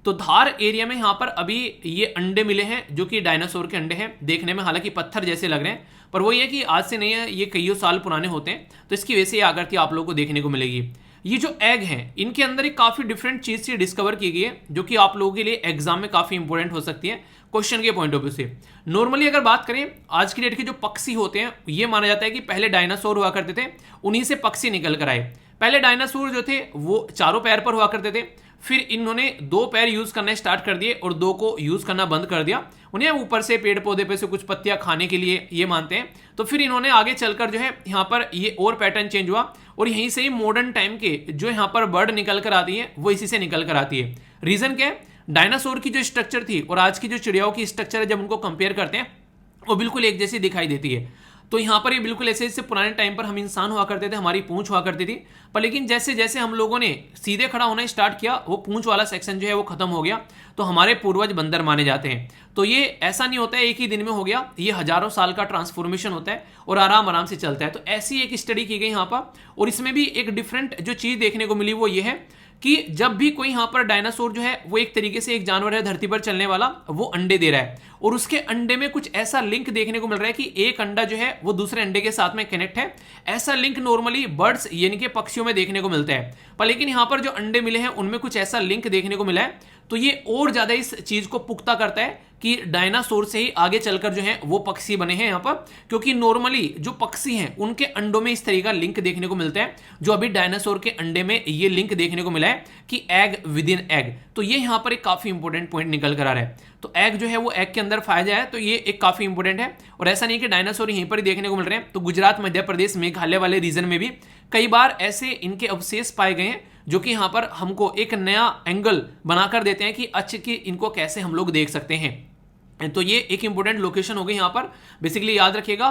तो धार एरिया में यहाँ पर अभी ये अंडे मिले हैं जो कि डायनासोर के अंडे हैं, देखने में हालांकि पत्थर जैसे लग रहे हैं, पर वो ये कि आज से नहीं है, ये कईयों साल पुराने होते हैं, तो इसकी वजह से ये आकृति आप लोगों को देखने को मिलेगी। ये जो एग हैं इनके अंदर एक काफी डिफरेंट चीज से डिस्कवर की गई है जो कि आप लोगों के लिए एग्जाम में काफी इंपॉर्टेंट हो सकती है क्वेश्चन के पॉइंट ऑफ व्यू से। नॉर्मली अगर बात करें आज की डेट के जो पक्षी होते हैं, ये माना जाता है कि पहले डायनासोर हुआ करते थे, उन्हीं से पक्षी निकल कर आए। पहले डायनासोर जो थे वो 4 पैर पर हुआ करते थे, फिर इन्होंने 2 पैर यूज करने स्टार्ट कर दिए और 2 को यूज करना बंद कर दिया। उन्हें ऊपर से पेड़ पौधे पे से कुछ पत्तियां खाने के लिए ये मानते हैं। तो फिर इन्होंने आगे चलकर जो है यहाँ पर ये और पैटर्न चेंज हुआ, और यहीं से ही मॉडर्न टाइम के जो यहाँ पर बर्ड निकल कर आती है वो इसी से निकल कर आती है। रीजन क्या है? डायनासोर की जो स्ट्रक्चर थी और आज की जो चिड़ियाओं की स्ट्रक्चर है, जब उनको कंपेयर करते हैं वो बिल्कुल एक जैसी दिखाई देती है। तो यहाँ पर ये बिल्कुल ऐसे जैसे पुराने टाइम पर हम इंसान हुआ करते थे, हमारी पूंछ हुआ करती थी, पर लेकिन जैसे जैसे हम लोगों ने सीधे खड़ा होना स्टार्ट किया, वो पूंछ वाला सेक्शन जो है वो खत्म हो गया, तो हमारे पूर्वज बंदर माने जाते हैं। तो ये ऐसा नहीं होता है एक ही दिन में हो गया, ये हजारों साल का ट्रांसफॉर्मेशन होता है और आराम आराम से चलता है। तो ऐसी एक स्टडी की गई यहाँ पर, और इसमें भी एक डिफरेंट जो चीज देखने को मिली वो ये है कि जब भी कोई यहाँ पर डायनासोर जो है वो एक तरीके से एक जानवर है धरती पर चलने वाला, वो अंडे दे रहा है, और उसके अंडे में कुछ ऐसा लिंक देखने को मिल रहा है कि एक अंडा जो है वो दूसरे अंडे के साथ में कनेक्ट है। ऐसा लिंक नॉर्मली बर्ड्स यानी कि पक्षियों में देखने को मिलता है, पर लेकिन यहाँ पर जो अंडे मिले हैं उनमें कुछ ऐसा लिंक देखने को मिला है। तो ये और ज्यादा इस चीज को पुख्ता करता है कि डायनासोर से ही आगे चलकर जो है वो पक्षी बने हैं यहाँ पर, क्योंकि नॉर्मली जो पक्षी हैं उनके अंडों में इस तरह का लिंक देखने को मिलता है, जो अभी डायनासोर के अंडे में ये लिंक देखने को मिला है कि एग विद इन एग। तो ये यहाँ पर एक काफी इंपॉर्टेंट पॉइंट निकल कर आ रहा है। तो एग जो है वो एग के अंदर पाया जाए, तो ये एक काफी इंपॉर्टेंट है। और ऐसा नहीं कि डायनासोर यहीं पर ही देखने को मिल रहे हैं, तो गुजरात, मध्य प्रदेश, मेघालय वाले रीजन में भी कई बार ऐसे इनके अवशेष पाए गए हैं, जो कि यहाँ पर हमको एक नया एंगल बनाकर देते हैं कि अच्छा कि इनको कैसे हम लोग देख सकते हैं। तो ये एक इंपॉर्टेंट लोकेशन हो गई यहाँ पर। बेसिकली याद रखिएगा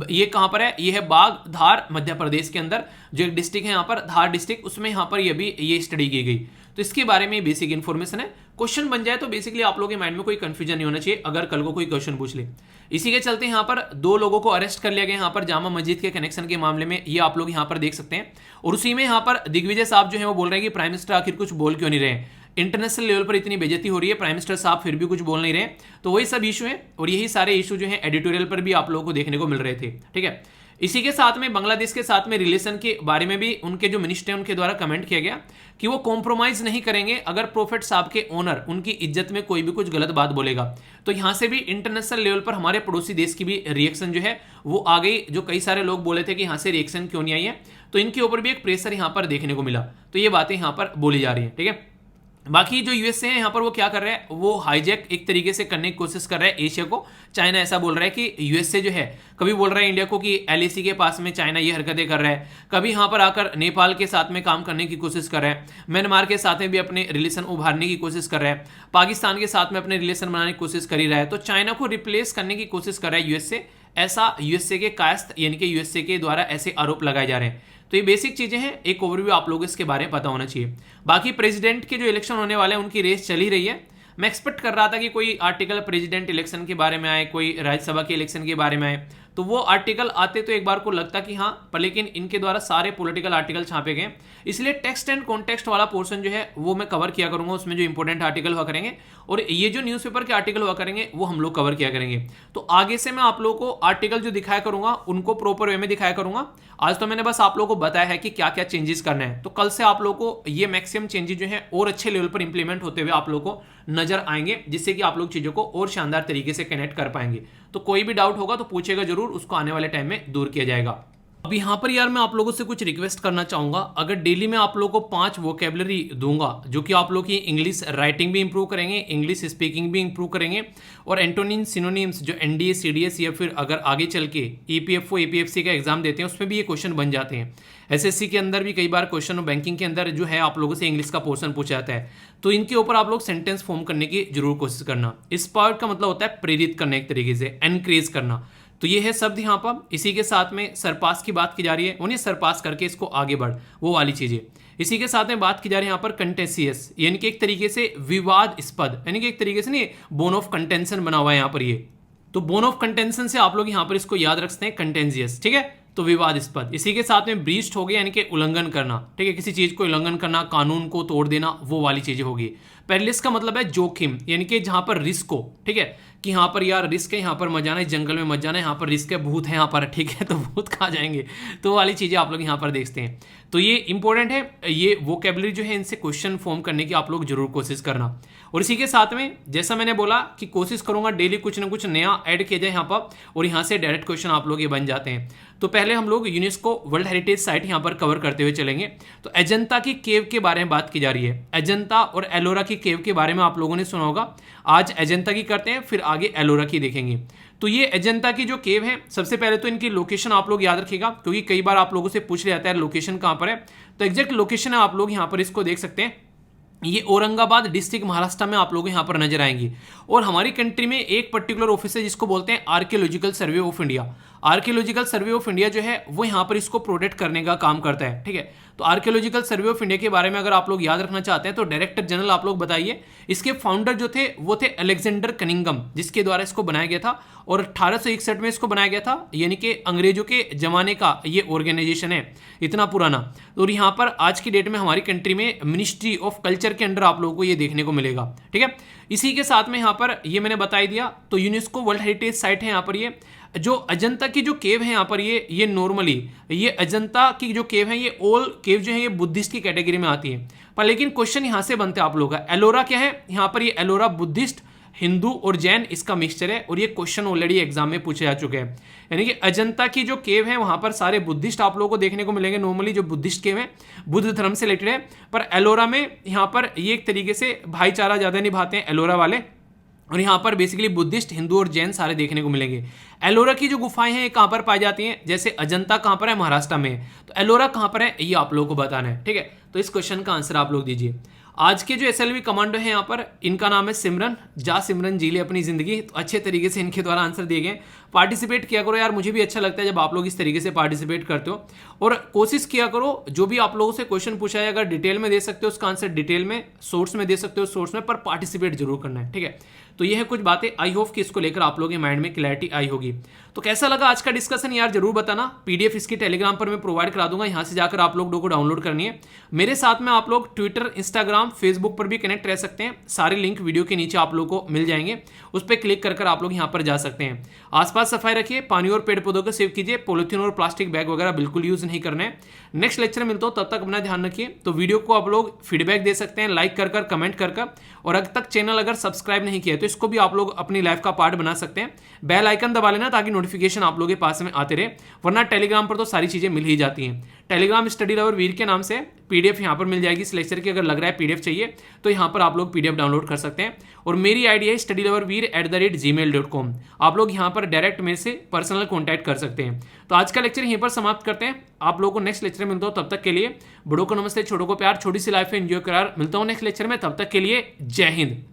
ये कहाँ पर है, ये है बाघ धार मध्य प्रदेश के अंदर जो एक डिस्ट्रिक्ट है यहाँ पर धार डिस्ट्रिक्ट, उसमें यहाँ पर ये भी ये स्टडी की गई। तो इसके बारे में बेसिक इन्फॉर्मेशन है। क्वेश्चन बन जाए तो बेसिकली आप लोगों के माइंड में कोई कंफ्यूजन नहीं होना चाहिए अगर कल को कोई क्वेश्चन पूछ ले। इसी के चलते यहाँ पर 2 लोगों को अरेस्ट कर लिया गया यहाँ पर जामा मस्जिद के कनेक्शन के मामले में, ये आप लोग यहाँ पर देख सकते हैं। और उसी में यहाँ पर दिग्विजय साहब जो है वो बोल रहे हैं कि प्राइम मिनिस्टर आखिर कुछ बोल क्यों नहीं रहे, इंटरनेशनल लेवल पर इतनी बेइज्जती हो रही है, प्राइम मिनिस्टर साहब फिर भी कुछ बोल नहीं रहे। तो वही सब इशू है और यही सारे इशू जो है एडिटोरियल पर भी आप लोगों को देखने को मिल रहे थे। ठीक है, इसी के साथ में बांग्लादेश के साथ में रिलेशन के बारे में भी उनके जो मिनिस्टर हैं उनके द्वारा कमेंट किया गया कि वो कॉम्प्रोमाइज नहीं करेंगे अगर प्रोफेट साहब के ओनर उनकी इज्जत में कोई भी कुछ गलत बात बोलेगा। तो यहां से भी इंटरनेशनल लेवल पर हमारे पड़ोसी देश की भी रिएक्शन जो है वो आ गई। जो कई सारे लोग बोले थे कि यहां से रिएक्शन क्यों नहीं आई है, तो इनके ऊपर भी एक प्रेशर यहां पर देखने को मिला। तो ये बातें यहां पर बोली जा रही है। ठीक है, बाकी जो यूएसए है यहाँ पर वो क्या कर रहा है, वो हाईजैक एक तरीके से करने की कोशिश कर रहा है एशिया को। चाइना ऐसा बोल रहा है कि यूएसए जो है कभी बोल रहा है इंडिया को कि एलएसी के पास में चाइना ये हरकतें कर रहा है, कभी यहाँ पर आकर नेपाल के साथ में काम करने की कोशिश कर रहा है, म्यांमार के साथ में भी अपने रिलेशन उभारने की कोशिश कर रहा है, पाकिस्तान के साथ में अपने रिलेशन बनाने की कोशिश कर ही रहा है। तो चाइना को रिप्लेस करने की कोशिश कर रहा है यूएसए, ऐसा यूएसए के कायस्थ यानी कि यूएसए के द्वारा ऐसे आरोप लगाए जा रहे हैं। तो ये बेसिक चीजें हैं, एक ओवरव्यू आप लोगों को इसके बारे में पता होना चाहिए। बाकी प्रेसिडेंट के जो इलेक्शन होने वाले हैं उनकी रेस चल ही रही है। मैं एक्सपेक्ट कर रहा था कि कोई आर्टिकल प्रेसिडेंट इलेक्शन के बारे में आए, कोई राज्यसभा के इलेक्शन के बारे में आए, तो वो आर्टिकल आते तो एक बार को लगता कि हाँ, पर लेकिन इनके द्वारा सारे पॉलिटिकल आर्टिकल छापे गए, इसलिए टेक्स्ट एंड कॉन्टेक्स्ट वाला पोर्शन जो है वो मैं कवर किया करूंगा। उसमें जो इंपॉर्टेंट आर्टिकल हुआ करेंगे और ये जो न्यूज़पेपर के आर्टिकल हुआ करेंगे वो हम लोग कवर किया करेंगे। तो आगे से मैं आप लोगों को आर्टिकल जो दिखाया करूंगा उनको प्रॉपर वे में दिखाया करूंगा। आज तो मैंने बस आप लोगों को बताया है कि क्या क्या चेंजेस करने हैं, तो कल से आप लोगों को ये मैक्सिमम चेंजेस जो है और अच्छे लेवल पर इंप्लीमेंट होते हुए आप लोगों को नजर आएंगे, जिससे कि आप लोग चीजों को और शानदार तरीके से कनेक्ट कर पाएंगे। तो कोई भी डाउट होगा तो पूछेगा जरूर, उसको आने वाले टाइम में दूर किया जाएगा। अब यहाँ पर यार मैं आप लोगों से कुछ रिक्वेस्ट करना चाहूंगा। अगर डेली मैं आप लोगों को 5 वोकेबलरी दूंगा जो कि आप लोग की इंग्लिश राइटिंग भी इंप्रूव करेंगे, इंग्लिश स्पीकिंग भी इंप्रूव करेंगे, और एंटोनिम सिनोनिम्स जो एनडीए सीडीएस या फिर अगर आगे चल के ईपीएफओ एपीएफसी का एग्जाम देते हैं उसमें भी ये क्वेश्चन बन जाते हैं। एसएससी के अंदर भी कई बार क्वेश्चन, बैंकिंग के अंदर जो है आप लोगों से इंग्लिश का पोर्शन पूछा जाता है, तो इनके ऊपर आप लोग सेंटेंस फॉर्म करने की जरूर कोशिश करना। इंस्पायर का मतलब होता है प्रेरित करना, एक तरीके से एनकरेज करना। तो ये है शब्द यहाँ पर। इसी के साथ में सरपास की बात की जा रही है, उन्हें सरपास करके इसको आगे बढ़, वो वाली चीजें। इसी के साथ में बात की जा रही है यहाँ पर कंटेंसियस, यानी कि एक तरीके से विवादास्पद, यानी कि एक तरीके से नहीं, बोन ऑफ कंटेंशन बना हुआ है यहाँ पर ये। तो बोन ऑफ कंटेंशन से आप लोग यहाँ पर इसको याद रखते हैं कंटेंजियस। ठीक है, तो विवादास्पद। इसी के साथ में ब्रीच्ड हो गया, यानी कि उल्लंघन करना। ठीक है, किसी चीज को उल्लंघन करना, कानून को तोड़ देना, वो वाली चीजें होगी। पेरिलस का मतलब है जोखिम, यानी कि जहां पर रिस्क हो। ठीक है, कि यहाँ पर यार रिस्क है, यहाँ पर मत जाना, इस जंगल में मत जाना, यहाँ पर रिस्क है, भूत है यहाँ पर। ठीक है, तो भूत कहाँ जाएंगे, तो वाली चीजें आप लोग यहाँ पर देखते हैं। तो ये इंपॉर्टेंट है, ये वोकेबलरी जो है इनसे क्वेश्चन फॉर्म करने की आप लोग जरूर कोशिश करना। और इसी के साथ में जैसा मैंने बोला कि कोशिश करूंगा डेली कुछ ना कुछ नया ऐड किया जाए यहाँ पर, और यहाँ से डायरेक्ट क्वेश्चन आप लोग ये बन जाते हैं। तो पहले हम लोग यूनेस्को वर्ल्ड हेरिटेज साइट यहाँ पर कवर करते हुए चलेंगे। तो अजंता की केव के बारे में बात की जा रही है। अजंता और एलोरा की केव के बारे में आप लोगों ने सुना होगा। आज अजंता की करते हैं, फिर आगे एलोरा की देखेंगे। तो ये अजंता की जो केव है, सबसे पहले तो इनकी लोकेशन आप लोग याद रखिएगा, क्योंकि कई बार आप लोगों से पूछ लिया जाता है लोकेशन कहाँ पर है। तो एग्जैक्ट लोकेशन है, आप लोग यहाँ पर इसको देख सकते हैं। ये औरंगाबाद डिस्ट्रिक्ट महाराष्ट्र में आप लोग यहाँ पर नजर आएंगी। और हमारी कंट्री में एक पर्टिकुलर ऑफिस है जिसको बोलते हैं archaeological survey of India. Archaeological survey of India जो है वो यहाँ पर इसको प्रोटेक्ट करने का काम करता है। ठीक है, तो आर्कियोलॉजिकल सर्वे ऑफ इंडिया के बारे में अगर आप लोग याद रखना चाहते हैं तो डायरेक्टर जनरल आप लोग बताइए। इसके फाउंडर जो थे वो थे अलेक्जेंडर कनिंगम, जिसके द्वारा इसको बनाया गया था, और 1861 में इसको बनाया गया था, यानी कि अंग्रेजों के जमाने का ये ऑर्गेनाइजेशन है, इतना पुराना। और यहाँ पर आज की डेट में हमारी कंट्री में मिनिस्ट्री ऑफ कल्चर के अंडर आप लोगों को ये देखने को मिलेगा। ठीक है, इसी के साथ में यहाँ पर ये मैंने बता दिया। तो यूनेस्को वर्ल्ड हेरिटेज साइट है यहाँ पर। ये जो अजंता की जो केव है यहाँ पर, ये नॉर्मली ये अजंता की जो केव है, ये ऑल केव जो है ये बुद्धिस्ट की कैटेगरी में आती है। पर लेकिन क्वेश्चन यहाँ से बनते हैं आप लोगों का, एलोरा क्या है यहाँ पर, ये एलोरा बुद्धिस्ट हिंदू और जैन इसका मिक्सचर है, और ये क्वेश्चन ऑलरेडी एग्जाम में पूछे जा चुके हैं। यानी कि अजंता की जो केव है वहां पर सारे बुद्धिस्ट आप लोगों को देखने को मिलेंगे। नॉर्मली जो बुद्धिस्ट केव है बुद्ध धर्म से रिलेटेड है, पर एलोरा में यहाँ पर ये एक तरीके से भाईचारा ज्यादा निभाते हैं एलोरा वाले, और यहाँ पर बेसिकली बुद्धिस्ट, हिंदू और जैन सारे देखने को मिलेंगे। एलोरा की जो गुफाएं हैं ये कहाँ पर पाई जाती हैं, जैसे अजंता कहाँ पर है, महाराष्ट्र में है, तो एलोरा कहाँ पर है ये आप लोगों को बताना है, ठीक है। तो इस क्वेश्चन का आंसर आप लोग दीजिए। आज के जो एसएलवी कमांडो हैं यहाँ पर, इनका नाम है सिमरन। जा सिमरन जी ले अपनी जिंदगी। तो अच्छे तरीके से इनके द्वारा आंसर दिए गए। पार्टिसिपेट किया करो यार, मुझे भी अच्छा लगता है जब आप लोग इस तरीके से पार्टिसिपेट करते हो, और कोशिश किया करो जो भी आप लोगों से क्वेश्चन पूछा है अगर डिटेल में दे सकते हो उसका आंसर डिटेल में, सोर्स में दे सकते हो सोर्स में, पर पार्टिसिपेट जरूर करना है, ठीक है। तो ये है कुछ बातें, आई होप कि इसको लेकर आप लोगों के माइंड में क्लैरिटी आई होगी। तो कैसा लगा आज का डिस्कशन यार जरूर बताना। पीडीएफ इसकी टेलीग्राम पर मैं प्रोवाइड करा दूंगा, यहां से जाकर आप लोग को डाउनलोड करनी है। मेरे साथ में आप लोग ट्विटर, इंस्टाग्राम, फेसबुक पर भी कनेक्ट रह सकते हैं। सारे लिंक वीडियो के नीचे आप लोग को मिल जाएंगे, उस पर क्लिक कर आप लोग यहाँ पर जा सकते हैं। आसपास सफाई रखिए, पानी और पेड़ पौधों को सेव कीजिए, पॉलिथीन और प्लास्टिक बैग वगैरह बिल्कुल यूज नहीं करना है। नेक्स्ट लेक्चर मिलता हूं, तब तक अपना ध्यान रखिए। तो वीडियो को आप लोग फीडबैक दे सकते हैं लाइक कर कमेंट कर, और अब तक चैनल अगर सब्सक्राइब नहीं किया है तो इसको भी आप लोग अपनी लाइफ का पार्ट बना सकते हैं। बेल आइकन दबा लेना ताकि नोटिफिकेशन आप लोगों के पास में आते रहे, वरना टेलीग्राम पर तो सारी चीजें मिल ही जाती हैं। टेलीग्राम स्टडी लवर वीर के नाम से पीडीएफ यहाँ पर मिल जाएगी इस लेक्चर की। अगर लग रहा है पीडीएफ चाहिए तो यहाँ पर आप लोग पीडीएफ डाउनलोड कर सकते हैं। और मेरी आईडी है studyloverveer@gmail.com। आप लोग यहाँ पर डायरेक्ट मेरे से पर्सनल कॉन्टैक्ट कर सकते हैं। तो आज का लेक्चर यहीं पर समाप्त करते हैं। आप लोगों को नेक्स्ट लेक्चर में मिलता हूँ, तब तक के लिए बड़ों को नमस्ते, छोटों को प्यार, छोटी सी लाइफ में एंजॉय करार। मिलता हूँ नेक्स्ट लेक्चर में, तब तक के लिए जय हिंद।